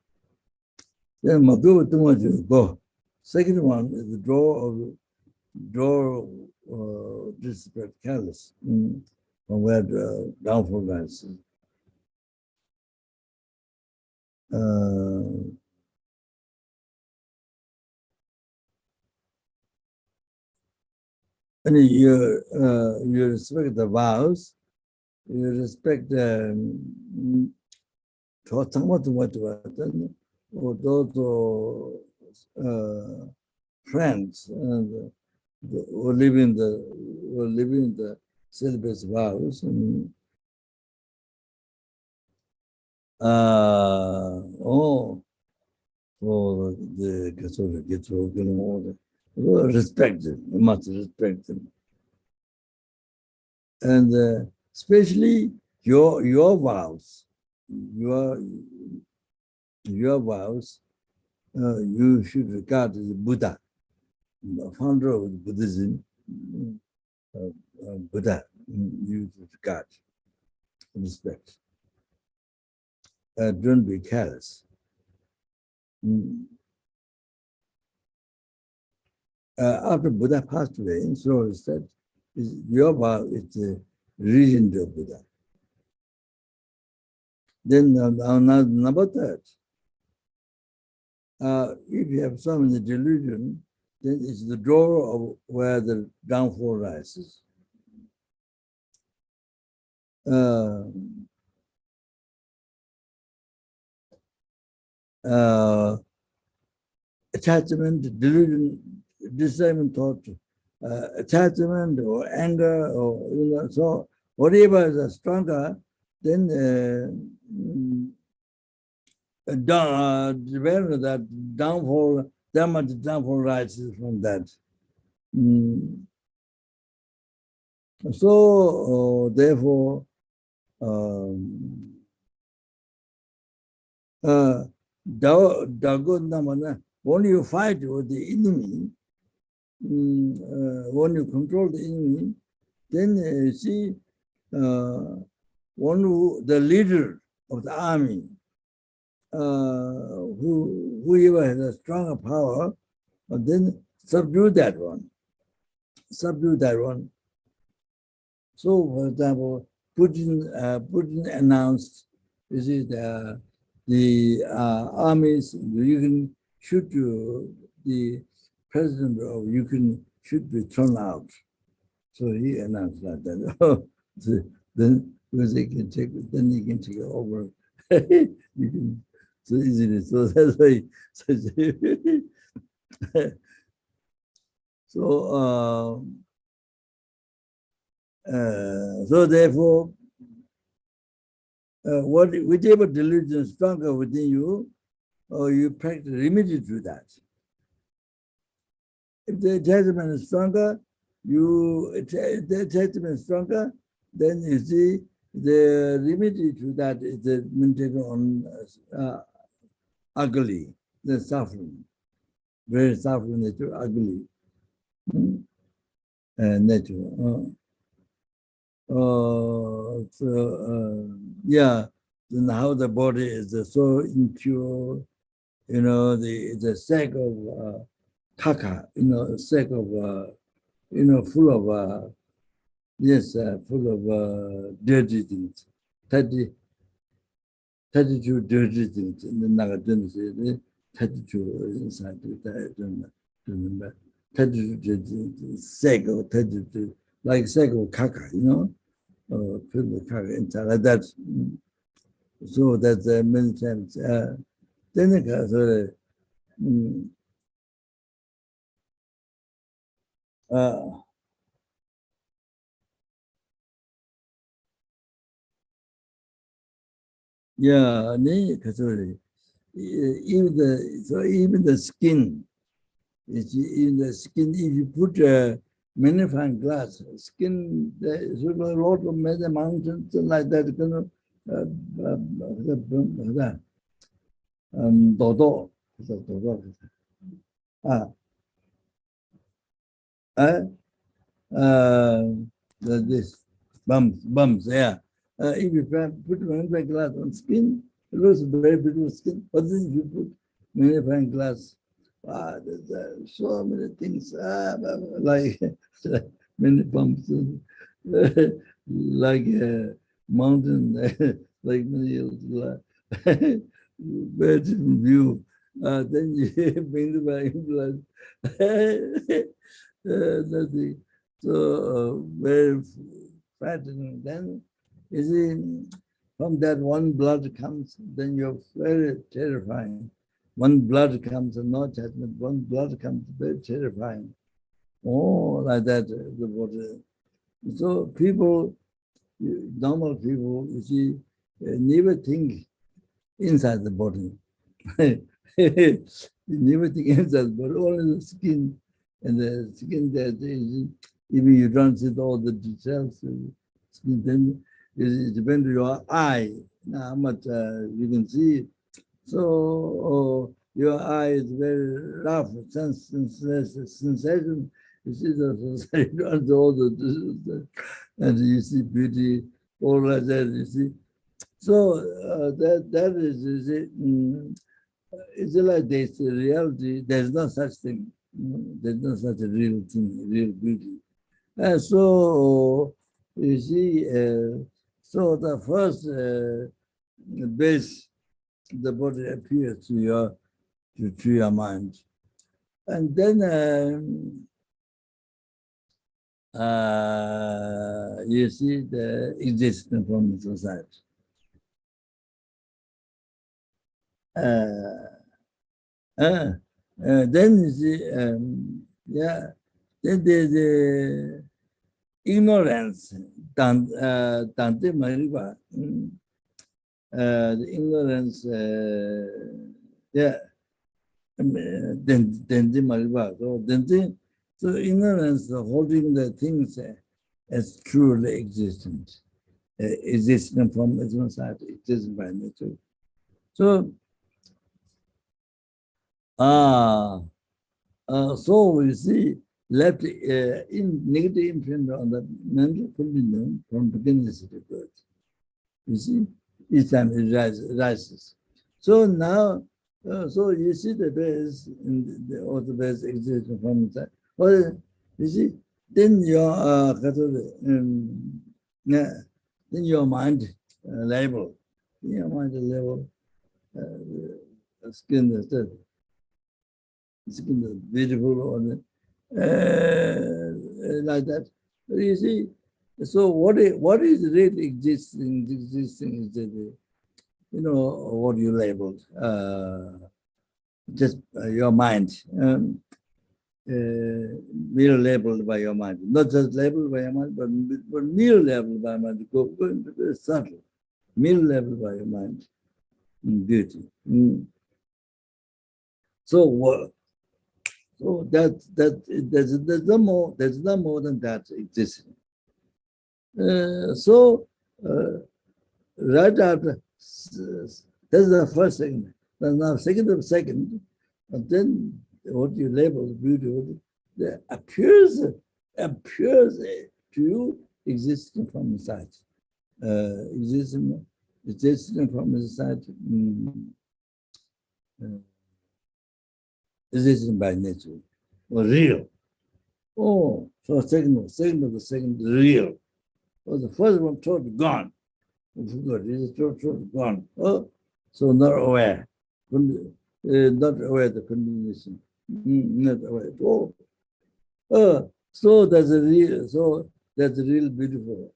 Then Madhu too much go. Second one is the draw disrespect, careless, from where the downfall lies. And you respect the vows, you respect or those friends and who live in the celibacy vows. And, respect them. You must respect them, and especially your vows, your vows. You should regard as Buddha, the founder of Buddhism. Buddha, you should regard, respect. don't be careless. After Buddha passed away, so he said, yoga is the region of Buddha. Then number third, if you have some in the delusion, then it's the door of where the downfall rises. Attachment, delusion, discernment, thought, attachment or anger, or so whatever is stronger, then that downfall, that much downfall rises from that. So therefore, when you fight with the enemy, when you control the enemy, then you see the leader of the army, whoever has a stronger power, then subdue that one. Subdue that one. So, for example, Putin announced, you see, the armies, you can shoot the president of Ukraine should be thrown out. So he announced like that. So then he can take it over. You can so easily. So that's why. So therefore, whichever delusion is stronger within you, or you practice remedy to that. If the attachment is stronger, the attachment is stronger, then you see the remedy to that is the meditation on ugly, the suffering, very suffering nature, ugly nature. Yeah, then how the body is so impure, the sack of kaka, sack of, full of, full of dirty things, 32 dirty things, and the Nagadun say 32 inside, remember, 32 dirty sack of 32, like sack of kaka, filled with kaka inside, like that. So that's many times. Then yeah, even the skin, even the skin, if you put a magnifying glass, skin, there's a lot of many mountains like that, this bumps, yeah. If you put magnifying glass on skin, it looks very beautiful skin. But then if you put magnifying glass, there's so many things, like many bumps, like a mountain, like many hills, very different view. Then you magnifying glass, nothing. So very frightening. Then you see, from that one blood comes, then you're very terrifying. One blood comes and no judgment, one blood comes, very terrifying. Oh, like that, the body. So people, normal people, you see, never think inside the body. You never think inside the body, only the skin. And the skin that is, even you don't see all the details, then it depends on your eye, how much you can see. So your eye is very rough, sensation. You see the all the and you see beauty, all like that. You see, So that is it. It's like this reality. There's no such thing. There's no such a real thing, real beauty. And so you see, so the first base, the body appears to your mind, and then you see the existence from the society. Then you see, then the ignorance, Dante Mariba, the ignorance, Dante Mariba. So ignorance holding the things as truly existent, existent from its society, existent by nature. So, so we see left in negative imprint on the mental continuum from beginning to birth. You see, each time it rises. So now, so you see the base, or the base exists from inside. Well, you see, then your then your mind level, skin is beautiful or like that. You see, so what is really existing? Existing is the, what you labeled, just your mind, mere labeled by your mind, not just labeled by your mind, but mere labeled by your mind. Go into the subtle, mere labeled by your mind, beauty. So what? So there's no more than that existing. Right after, that's the first segment. And now second, and then what you label beauty, appears to you existing from inside. Existing from inside. Existing by nature, or real. Oh, so second of the second, real. Oh, the first one totally gone. It's totally gone. Oh, so not aware. Not aware of the condition. Not aware. Oh, so that's a real. Beautiful.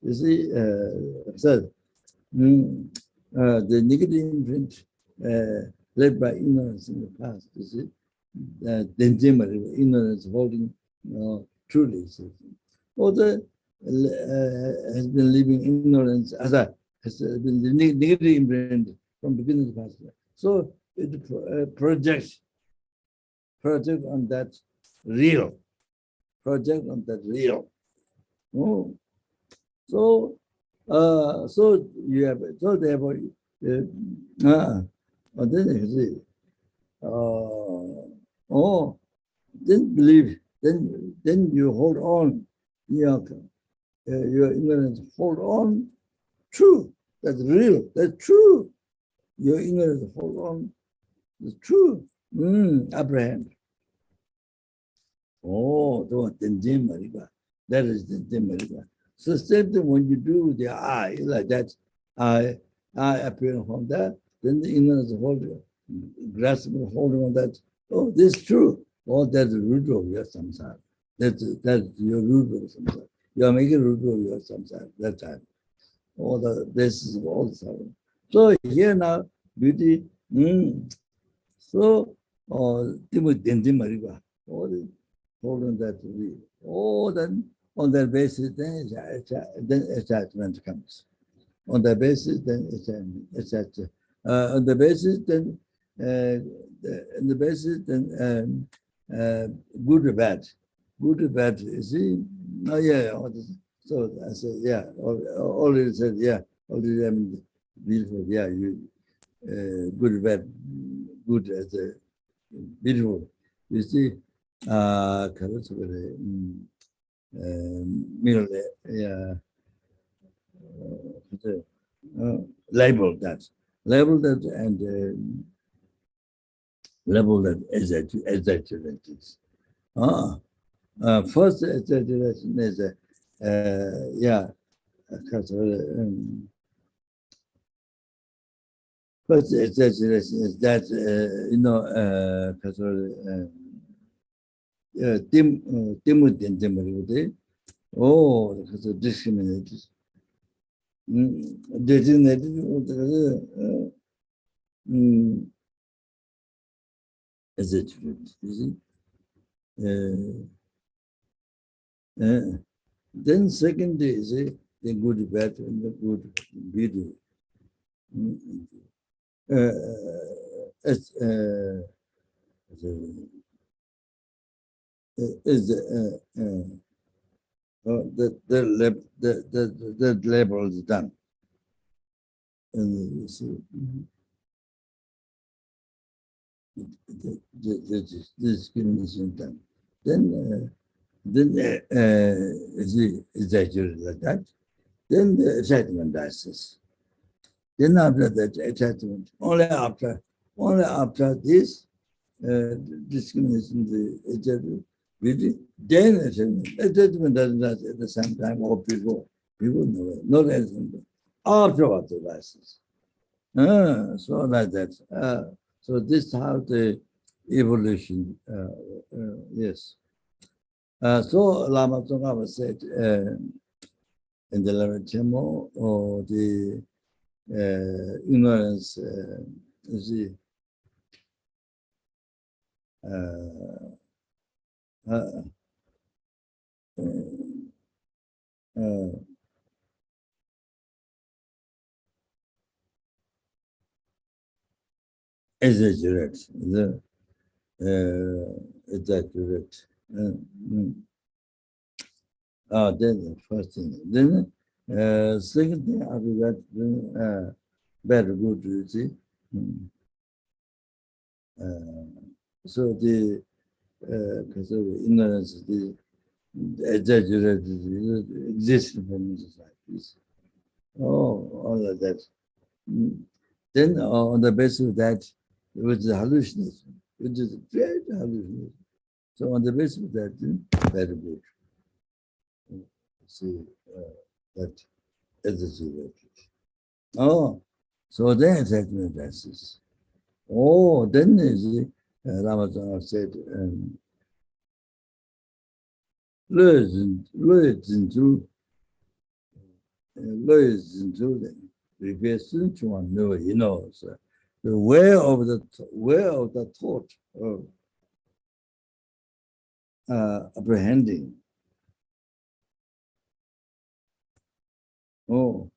You see, so the negative imprint. Led by ignorance in the past, you see, ignorance holding truly existing. Or has been living ignorance has been the negative imprint from beginning to past. So it projects on that real. Oh. So you have, so therefore, then you see, then believe, then you hold on, your ignorance, hold on, true, that's real, that's true. Your ignorance, hold on, it's true, apprehend. Oh, that is the Mariba. So same thing when you do the eye, like that, eye appearing from that, then the ignorance holding, grasping, holding on that. Oh, this is true. Oh, that's the root of your samsara. That's your root of samsara. You are making root of your samsara that time. All the basis of all the samsara. So here now, beauty. So, holding that real. Oh, then on that basis, then attachment comes. On that basis, then attachment. On the basis, then good or bad. Good or bad, you see? Oh, yeah. So I said, yeah, already said, yeah, already, I mean, beautiful, yeah, you, good or bad, good as a beautiful. You see, label that, and label that as exaggerated. First exaggeration is, first exaggeration is that, because of discriminated. Designated, exaggerate, you see. Then second is the good, bad, and the good, beauty. The label is done. And you see, the discrimination done. Then exaggerate like that. Then the excitement dies. Then after that excitement, only after this discrimination, the exaggeration, then excitement does not at the same time or people know it, not anything. Afterwards the rises. So like that. So this is how the evolution, yes. So Lama Tzong Khapa said in the Lama Chemo, or the ignorance, exaggerate, exaggerate. Then the first thing. Then second thing after that, then bad, good, you see. So the because of ignorance, the exaggerated exists from societies. All of that. Then on the basis of that, it was a hallucination, which is a great hallucination. So on the basis of that, very good. See that exaggerated. So then excitement passes. Then is Lama Tzong said, the way of the thought of apprehending. So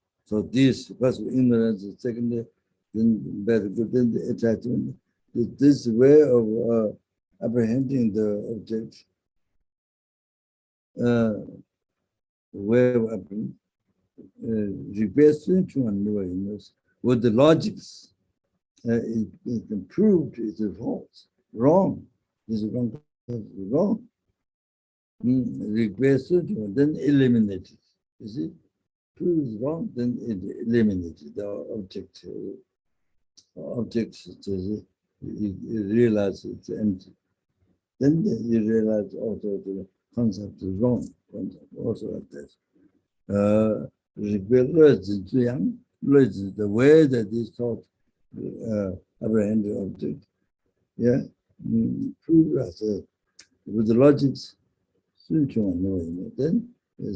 this first ignorance, second, then very good, then the attachment. This way of apprehending the object, way of replacement to one with the logics. It proved it's false, wrong. This is wrong. Wrong. Replacement, then eliminate it. You see, proves wrong, then it eliminates the object. You realize it's empty. Then you realize also the concept is wrong. Concept also like that. The way that this thought apprehend the object, prove us with the logics. Then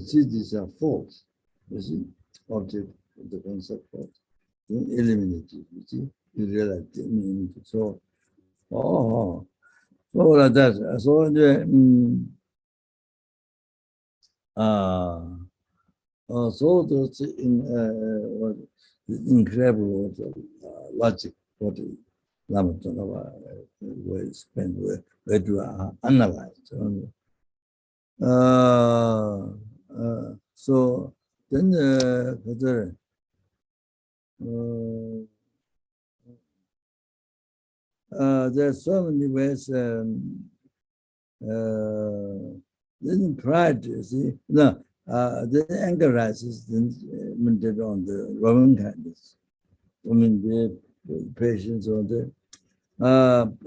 see these are false. You see, object of the concept false. Then eliminate it. You see, you realize it. So, so like that. So so those incredible logic what Lama Tzong Khapa will spend where to analyze. So then there are so many ways. Then pride, you see, no, the anger rises, then meditate on the loving kindness. I mean, the patience or the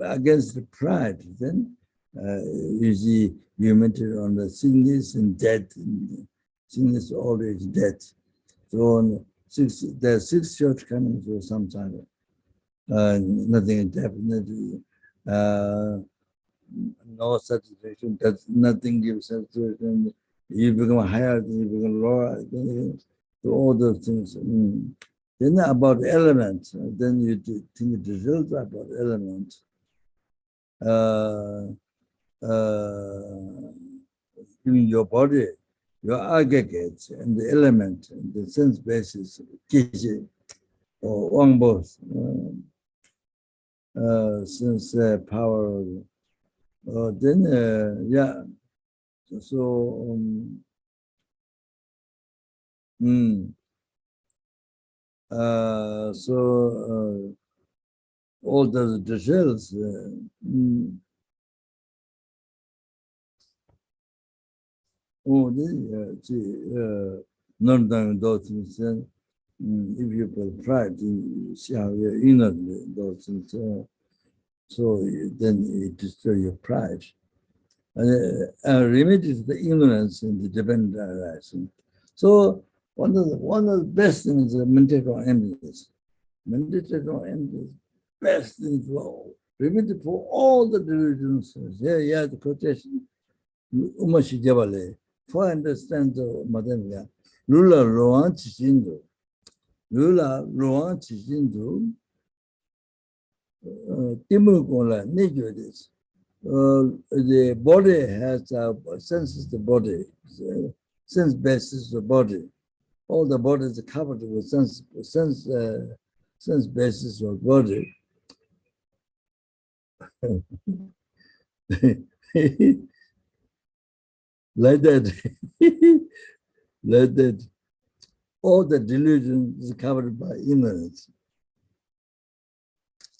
against the pride, then you see you meditate on the sickness and death. Sickness always death. So there are six shortcomings or sometimes. Nothing definitely. No satisfaction. Nothing gives satisfaction. You become higher, you become lower. So all those things. Then about elements, then you think the result about elements. In your body, your aggregates and the element, and the sense basis, kishi or wangbos, sense power. Then, yeah. So, all the details. Non-doing those things. If you put pride, you see how you're inner those things. So then you destroy your pride. And remedies the ignorance in the dependent arising. So one of the best things is meditate on emptiness. Meditate on emptiness. Best thing for remedy for all the delusions. Yeah, the quotation. Umashi Jabale. For understand the Madonna. Lula Roan Chishindu. Lula Roan Chishindu. Timukola, nature is. The body has a senses the body, sense basis the body. All the body is covered with sense basis of body. Like that, like that. All the delusion is covered by ignorance.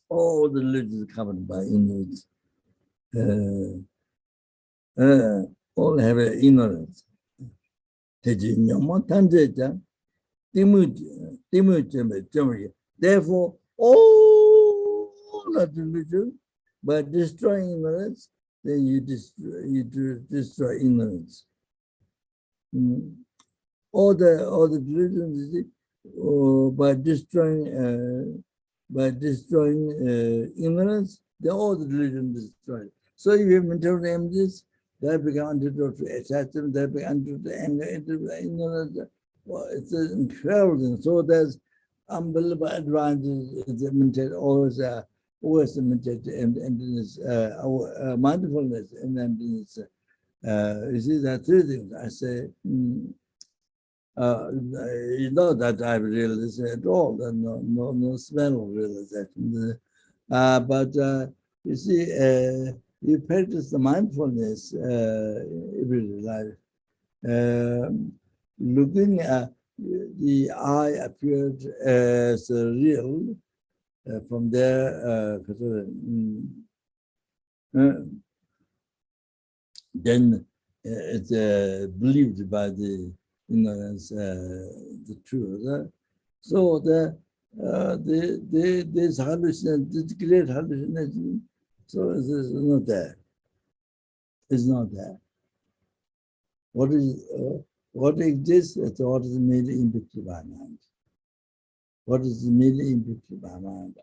All the delusion is covered by ignorance. All have ignorance. Therefore, all the delusion, by destroying ignorance, then you destroy ignorance. All the delusions, by destroying ignorance, then all the delusions destroyed. So if you maintain emptiness, that become antidote to attachment, that become antidote to anger, antidote to ignorance. Well, it's an incredible thing. So there's unbelievable advantages. Always meditate emptiness, mindfulness and emptiness. You see, there are three things. I say, you know that I realize at all. No smell of realization. But you see, you practice the mindfulness everyday life. Looking at the eye appeared as real. From there, then it's believed by the ignorance, the truth. So this hallucination, this great hallucination, so it's not there. It's not there. What exists is what is merely impacted by mind. What is merely impacted by mind?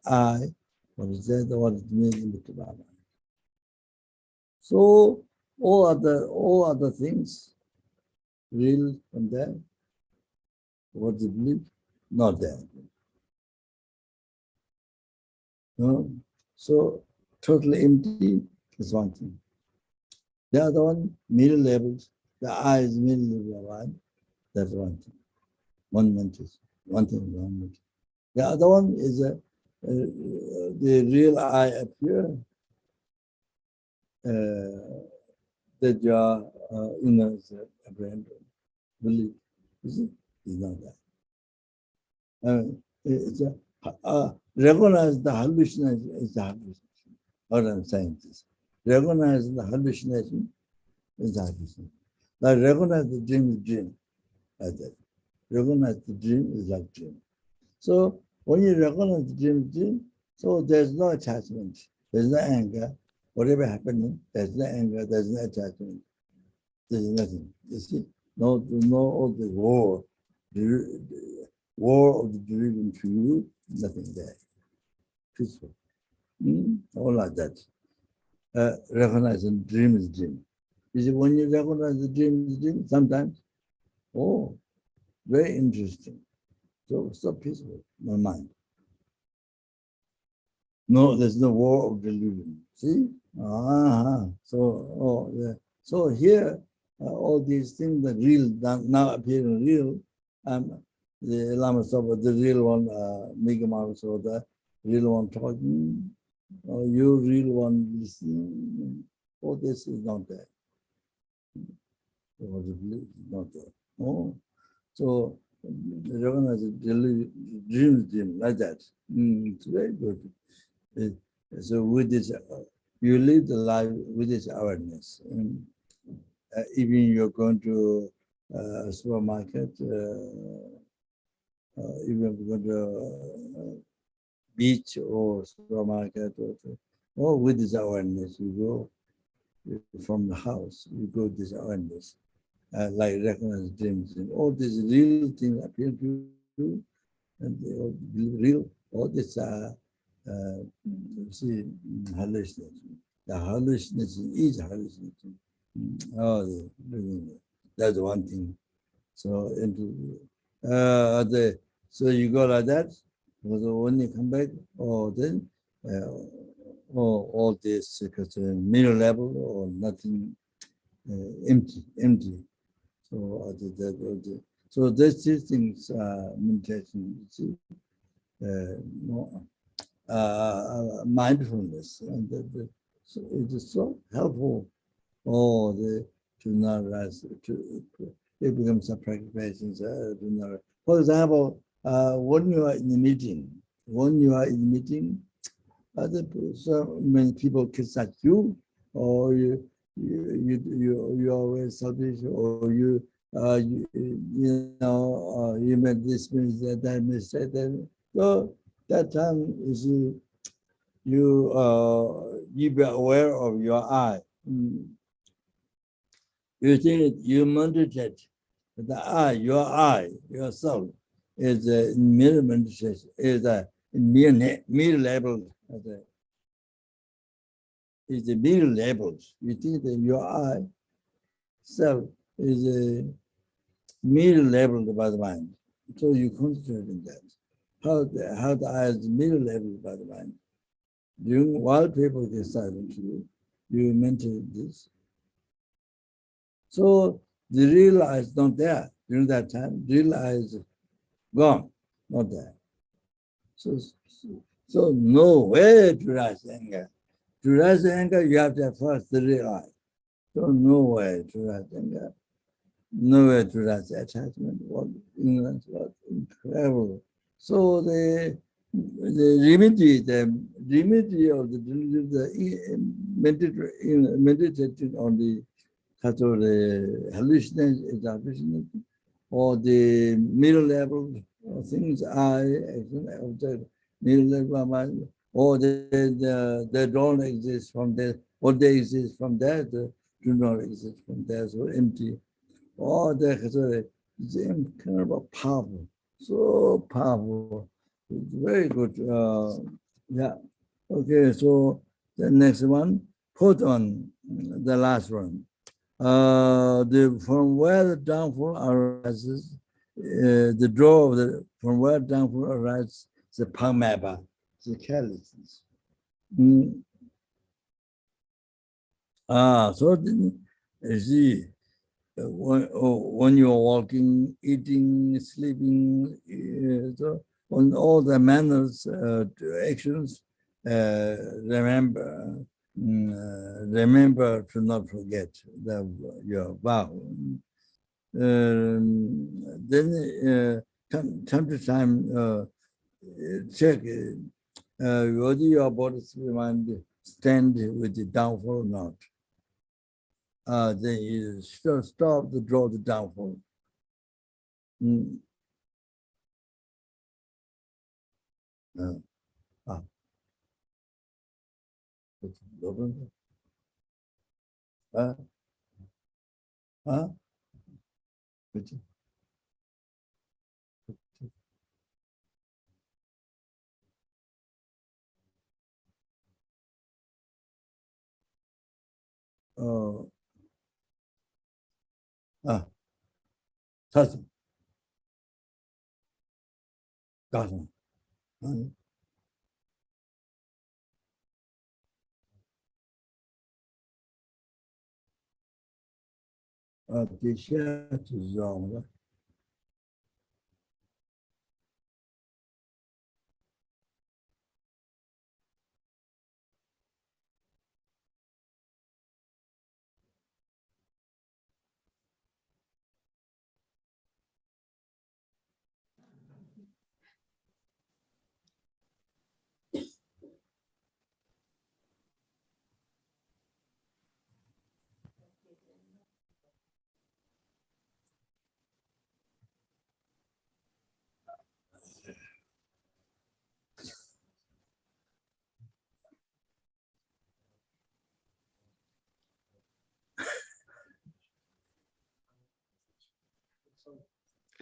What is that? What is merely impacted by mind? So all other things, real from there. What is believed? Not there. No? So totally empty is one thing. The other one, merely labels. The I is merely labeled mind. That's one thing. One mental. One thing, one mental. The other one is the real I appear. That your ignorance apprehend, belief. Is not that. It's recognize the hallucination is the hallucination. What I'm saying is, recognize the hallucination is the hallucination. Like recognize the dream is dream. like that. Recognize the dream is like dream. So when you recognize the dream, so there's no attachment, there's no anger. Whatever happening, there's no anger, there's no attachment, there's nothing. You see, no all the war of the dream to you, nothing there. Peaceful. All like that. Recognizing dream is dream. You see, when you recognize the dream is dream, sometimes, oh, very interesting. So peaceful, my mind. No, there's no war of delusion. See? So, yeah. So here, all these things that real now appearing real, the Lama Zopa, the real one, Mega Mouse, or the real one talking, or you real one listening, all this is not there. All the belief is not there. Oh, so recognize dream like that. It's very good. So with this, you live the life with this awareness. Even you're going to a supermarket, even going to beach or supermarket, or with this awareness, you go from the house, you go with this awareness, like recognize dreams. And all these real things appear to you, and they all real. All this see, hallucination. The hallucination is hallucination. Oh, that's one thing. So so you go like that. So when you come back, then all this because mirror level or nothing, empty. So so these things meditation. You see, mindfulness, and so it is so helpful. To not rise it becomes a practice. For example, when you are in the meeting, so many people criticize you, or you are very selfish, or you made this mistake, that mistake. So that time is you be aware of your eye. You think you meditate, the eye, yourself is a mere meditation, is a mere level. Is a mere levels. You think that your eye self is a mere leveled by the mind. So you concentrate on that. How the eye is mere leveled by the mind. While people get silent to you, you mention this. So the real eye is not there during that time. The real eye is gone, not there. So no way to rise anger. To rise anger, you have to have first the real eye. So no way to rise anger. No way to rise attachment. What ignorance was incredible. So the remedy of the meditating on the hallucination is hallucination, or the middle level things, object, middle level mind, or they don't exist from there, or they exist from there, they do not exist from there, so empty. All that is incredible, powerful, so powerful. It's very good. Yeah. Okay, so the next one, put on the last one. From where the downfall arises, the draw of from where downfall arises, the pamaba, the carelessness. So you see, when you're walking, eating, sleeping, so on all the manners, actions, remember to not forget your vow. Then time to time check whether your body's mind stand with the downfall or not. Then you stop the draw the downfall.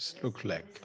It looks like.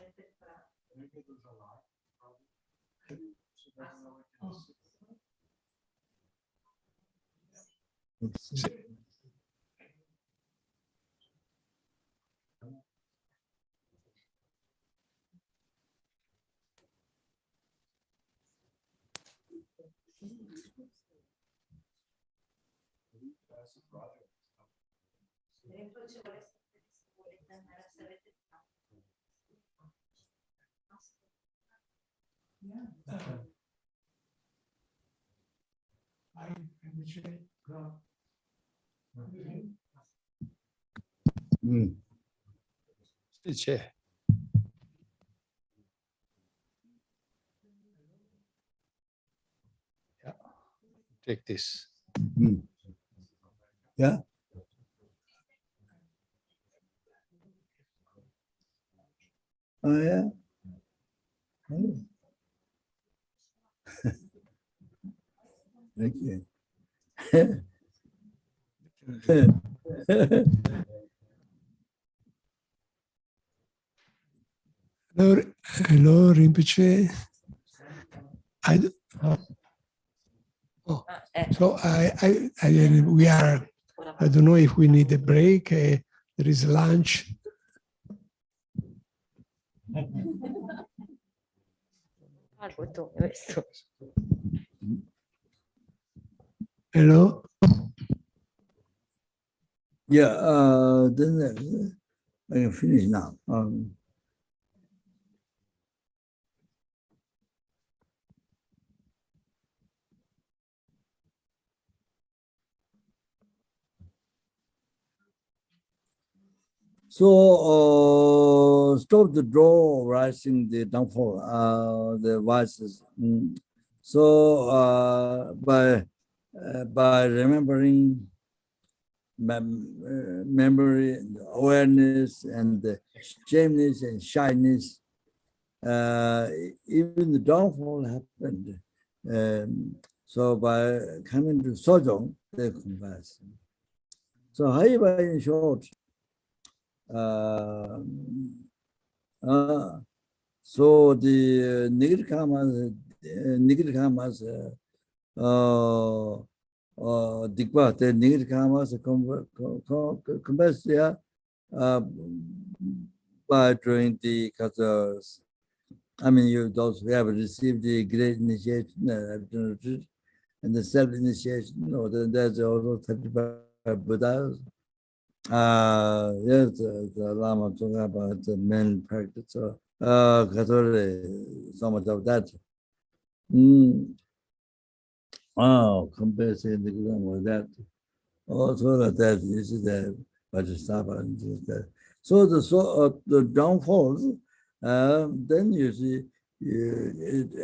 Sì, c'è. Yeah. Take this. Yeah. Oh, yeah. Thank you. Hello, Rinpoche. So we are. I don't know if we need a break. There is lunch. Hello. Yeah. Then I can finish now. So stop the draw, rising the downfall, the vices. So by remembering memory, awareness, and the shameness and shyness, even the downfall happened. So by coming to Sojong, they confess. So however, in short, so the negative karmas, dikpa, the negative karmas converse there by doing the kathas. I mean, you those who have received the great initiation and the self-initiation, or there's also 35 Buddhas. Yes, the Lama Tzong Khapa, the main practice. So, so much of that. Compared to the with that. Also, that is the Vajrasthapa and that. So the downfalls, then you see,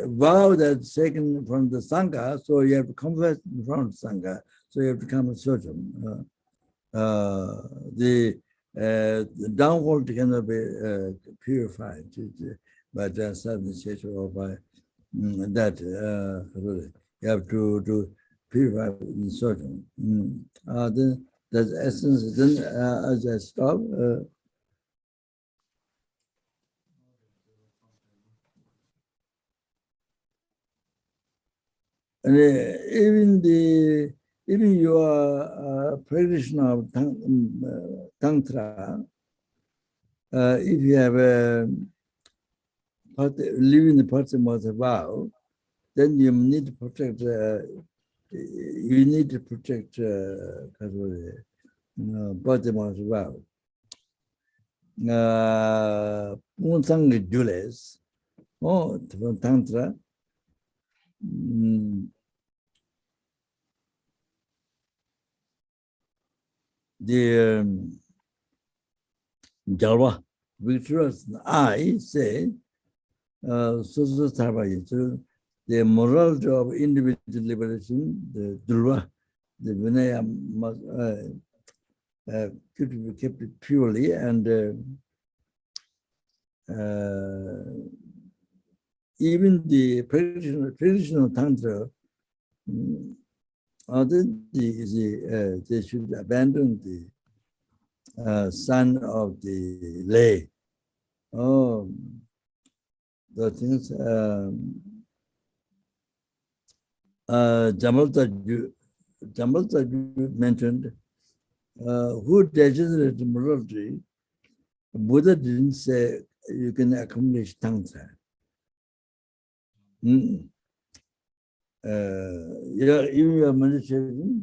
vow that taken from the Sangha, so you have to confess from the Sangha, so you have to come and search them. The the downward cannot be purified by transubstantiation or by that. You have to purify in certain. Then that's essence. Then as I stop. And even your practitioner of Tantra, if you have living the person was a vow, then you need to protect. You need to protect body was vow. Punsang Jules, from Tantra. The Jalwa, victorious I say, the morality of individual liberation, the Dulwa, the Vinaya must be kept purely, and even the traditional Tantra, they should abandon the son of the lay. The things Jamalta mentioned, who degenerated morality, Buddha didn't say you can accomplish Tantra. Even you are meditating,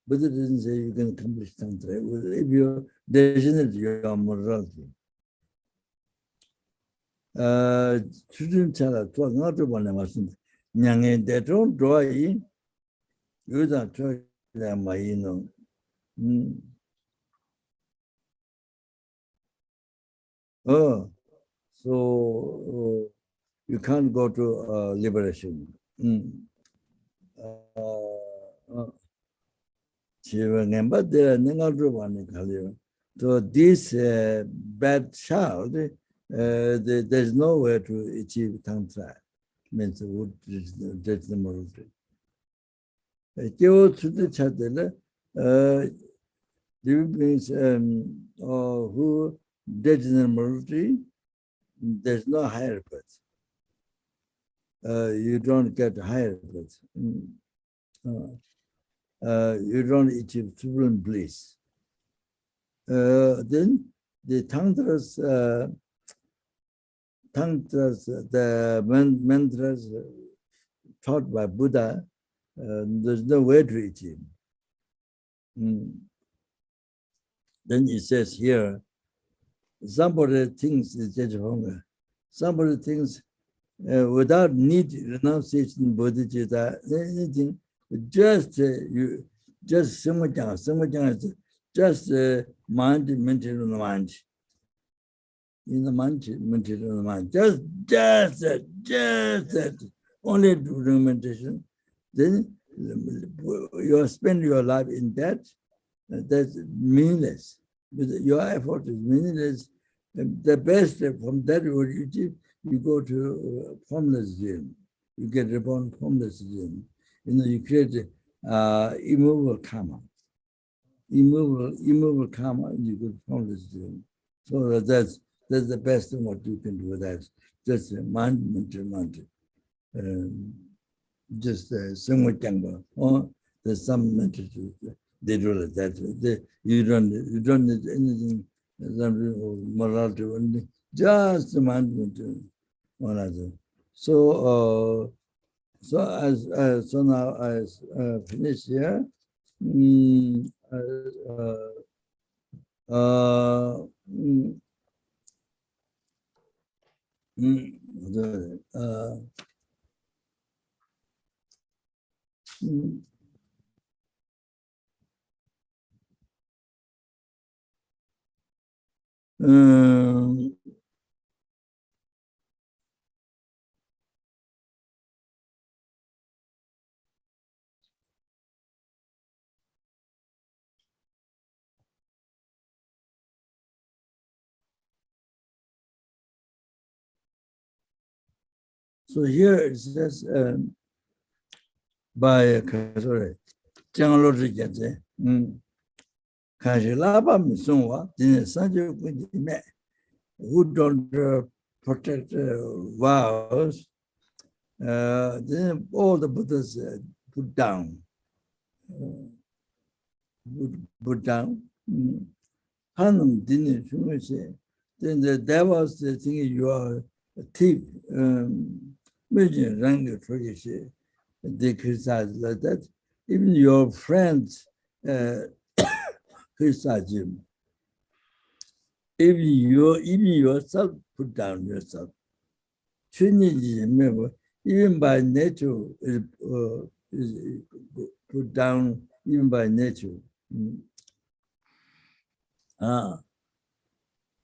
Buddha didn't say you can accomplish Tantra. If you degenerate your morality. Children tell us, not to one of us, Yang, they don't draw in, you don't try them, you know. So you can't go to liberation. But there are no one. So this bad child, there's no way to achieve Tantra. Means would judge the morality. Means who judge the morality, there's no higher path. You don't get higher path. You don't achieve supreme bliss. Then the Tantras, the mantras taught by Buddha, there's no way to achieve. Then it says here, somebody thinks it's just hunger. Somebody thinks without need renunciation, bodhicitta, anything, just just mind, mental mind. In the mind, mental mind. Just that. Only doing meditation. Then you spend your life in that. That's meaningless. Your effort is meaningless. The best from that you go to formless zone. You get reborn formless zone. You create immovable karma. Immovable karma, and you go formless zone. So that's the best thing what you can do with that. Just mind, mental. Just somewhat younger. Or there's some mental. They do like that. You don't need anything, morality, only just the mind, one other. So so now I finish here. So here it says by sorry, Jangalori Jate, Kajilaba Misungwa, didn't Sanjo me who don't protect vows, then all the Buddhas put down. Put down. Hanam didn't say. Then the devils they think you are a thief. Rang tradition. They criticize like that. Even your friends criticize you. Even yourself put down yourself. Remember, even by nature is put down. Even by nature.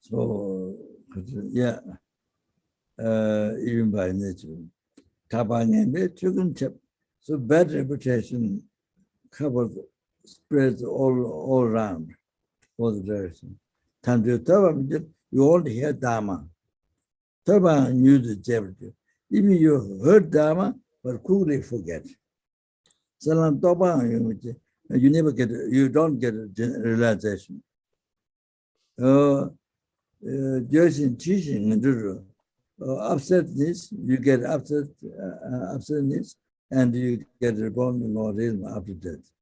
So yeah, even by nature. So bad reputation covers spreads all around, all the direction. You only hear Dharma. Taba knew the jeopardy. Even you heard Dharma, but quickly forget. Salam Toba, you never get, you don't get a realization. Just in teaching, upsetness, you get upsetness, and you get reborn in Lordism after death.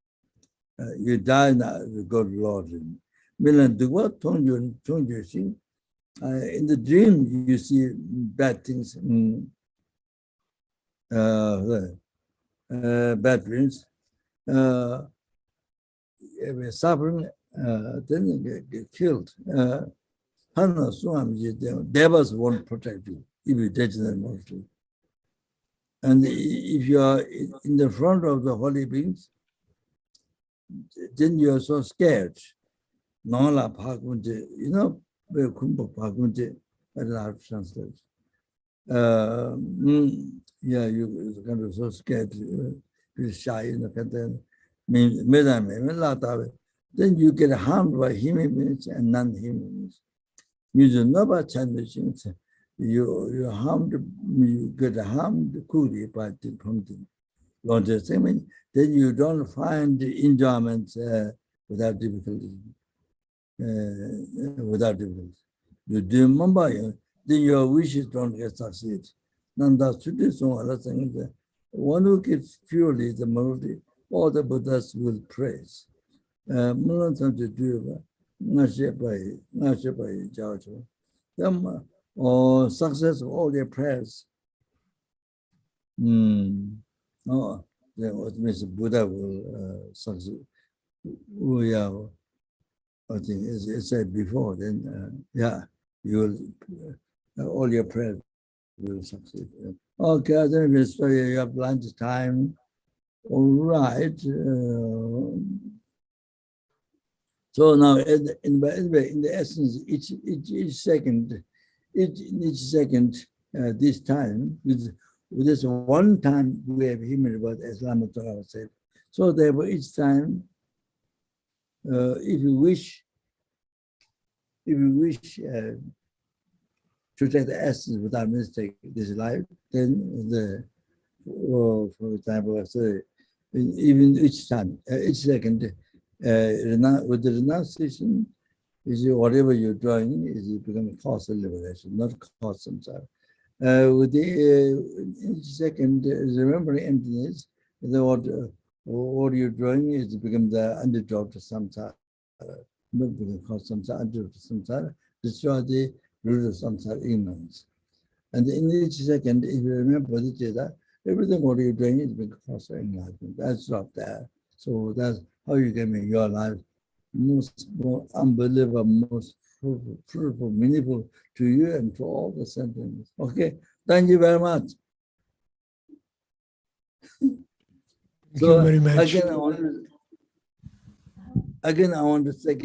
You die now, you go to Lordism. In the dream, you see bad things, bad dreams, suffering, then you get killed. Devils won't protect you if you touch them mostly. And if you are in the front of the holy beings, then you are so scared. You know, I don't know how to translate. Yeah, you're kind of so scared, feel shy, then you get harmed by human beings and non-human beings. You get harmed quickly by the prompting. Then you don't find enjoyment without difficulty. You do remember, then your wishes don't get succeed. One who keeps purely the melody, all the Buddhas will praise. Or success of all their prayers. Oh, then what means Buddha will succeed. Oh, yeah. I think it's said before, then, yeah, you will, all your prayers will succeed. Okay, I think we'll show you have lunch time. All right. So now, in the essence, each second, this time, with this one time, we have human about as Lama Tzong Khapa said. So therefore, each time, if you wish to take the essence without mistake this life, then for example, I say, even each time, each second, with the renunciation, is whatever you're doing is becoming cause of liberation, not cause samsara. With the each second, remembering emptiness, what you're doing is become the underdog to samsara. Not become cause samsara, underdog to samsara, destroy the root of samsara ignorance. And in each second, if you remember the everything what you're doing is become cause of enlightenment. That's not there. So that's how you can make your life more unbelievable, most fruitful, meaningful to you and to all the sentiments. Okay, thank you very much. Thank you very much. Again, I want to say,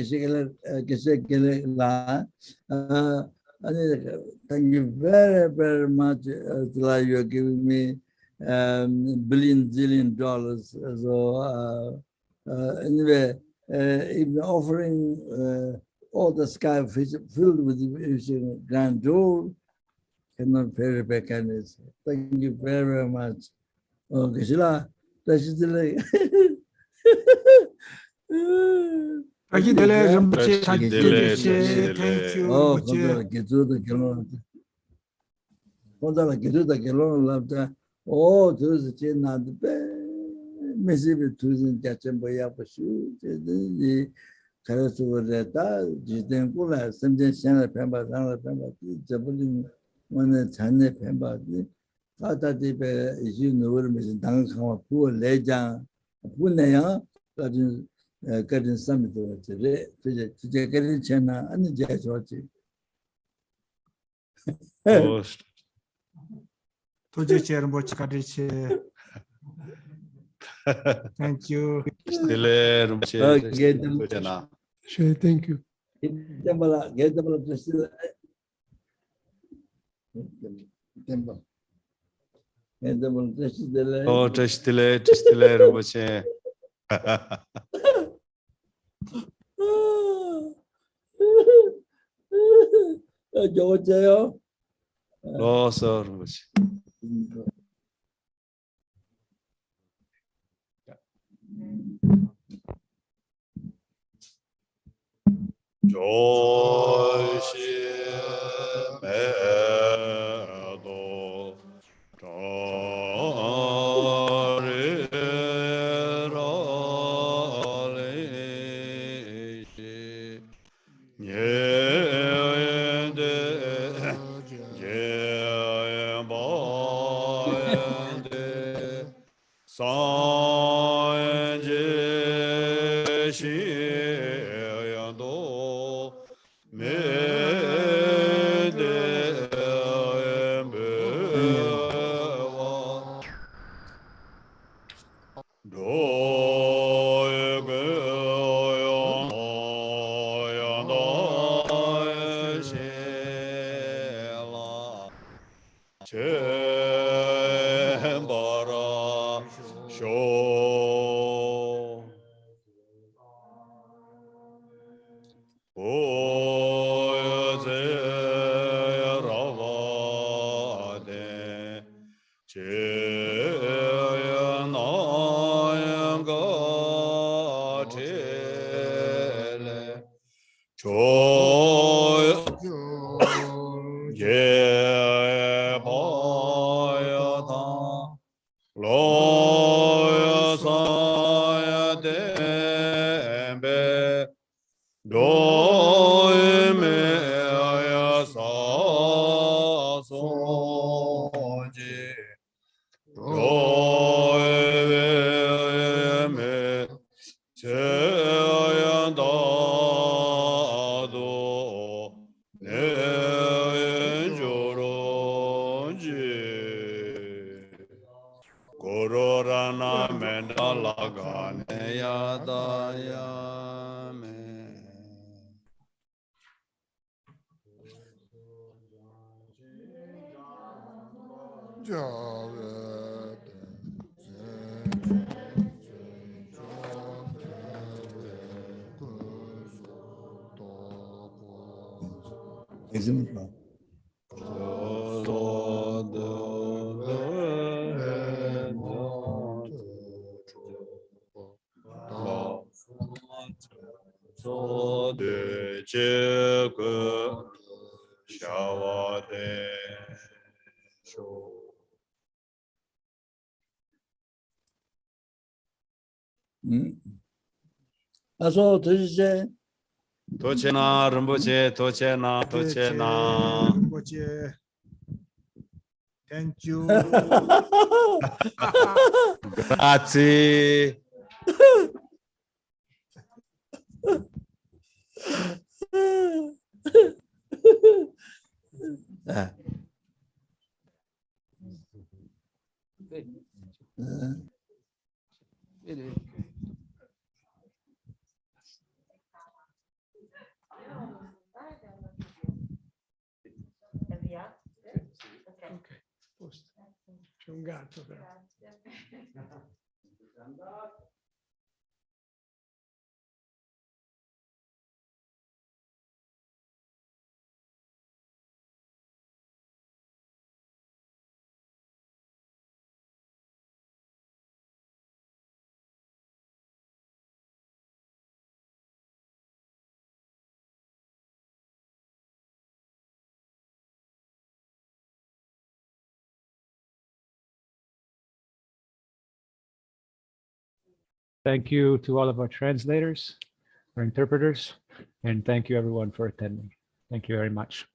thank you very, very much. You are giving me zillion dollars. So anyway, even offering all the sky filled with grand jewel, cannot pay back kindness. Thank you very, very much. Oh, Kishila, that's just like. Thank you, Dele Rinpoche. Thank you, Thank you, Oh, Rinpoche. get to the kilon. Get to the kilon, loved. Oh, to the chin, not the best. Mississippi, Tuesday, Jachambaya, for sure. The Karasuata, Jitangula, something Shanna Pemba, Jabalin, one at Tane Pemba. Tata Deep is you know, Mrs. Dangkama, poor Leja, Punaya, getting summit today, to get in China and the Jazz watching. 도저히 Rinpoche Kadiche. Thank you. Sure, thank you. Get the Oh, just delay, Rinpoche. Jojo. Oh, sir, Rinpoche. That's all to say. Tochena, Rinpoche, Tochena. Rinpoche. Thank you. Grazie. C'è un gatto però. Thank you to all of our translators, our interpreters, and thank you everyone for attending. Thank you very much.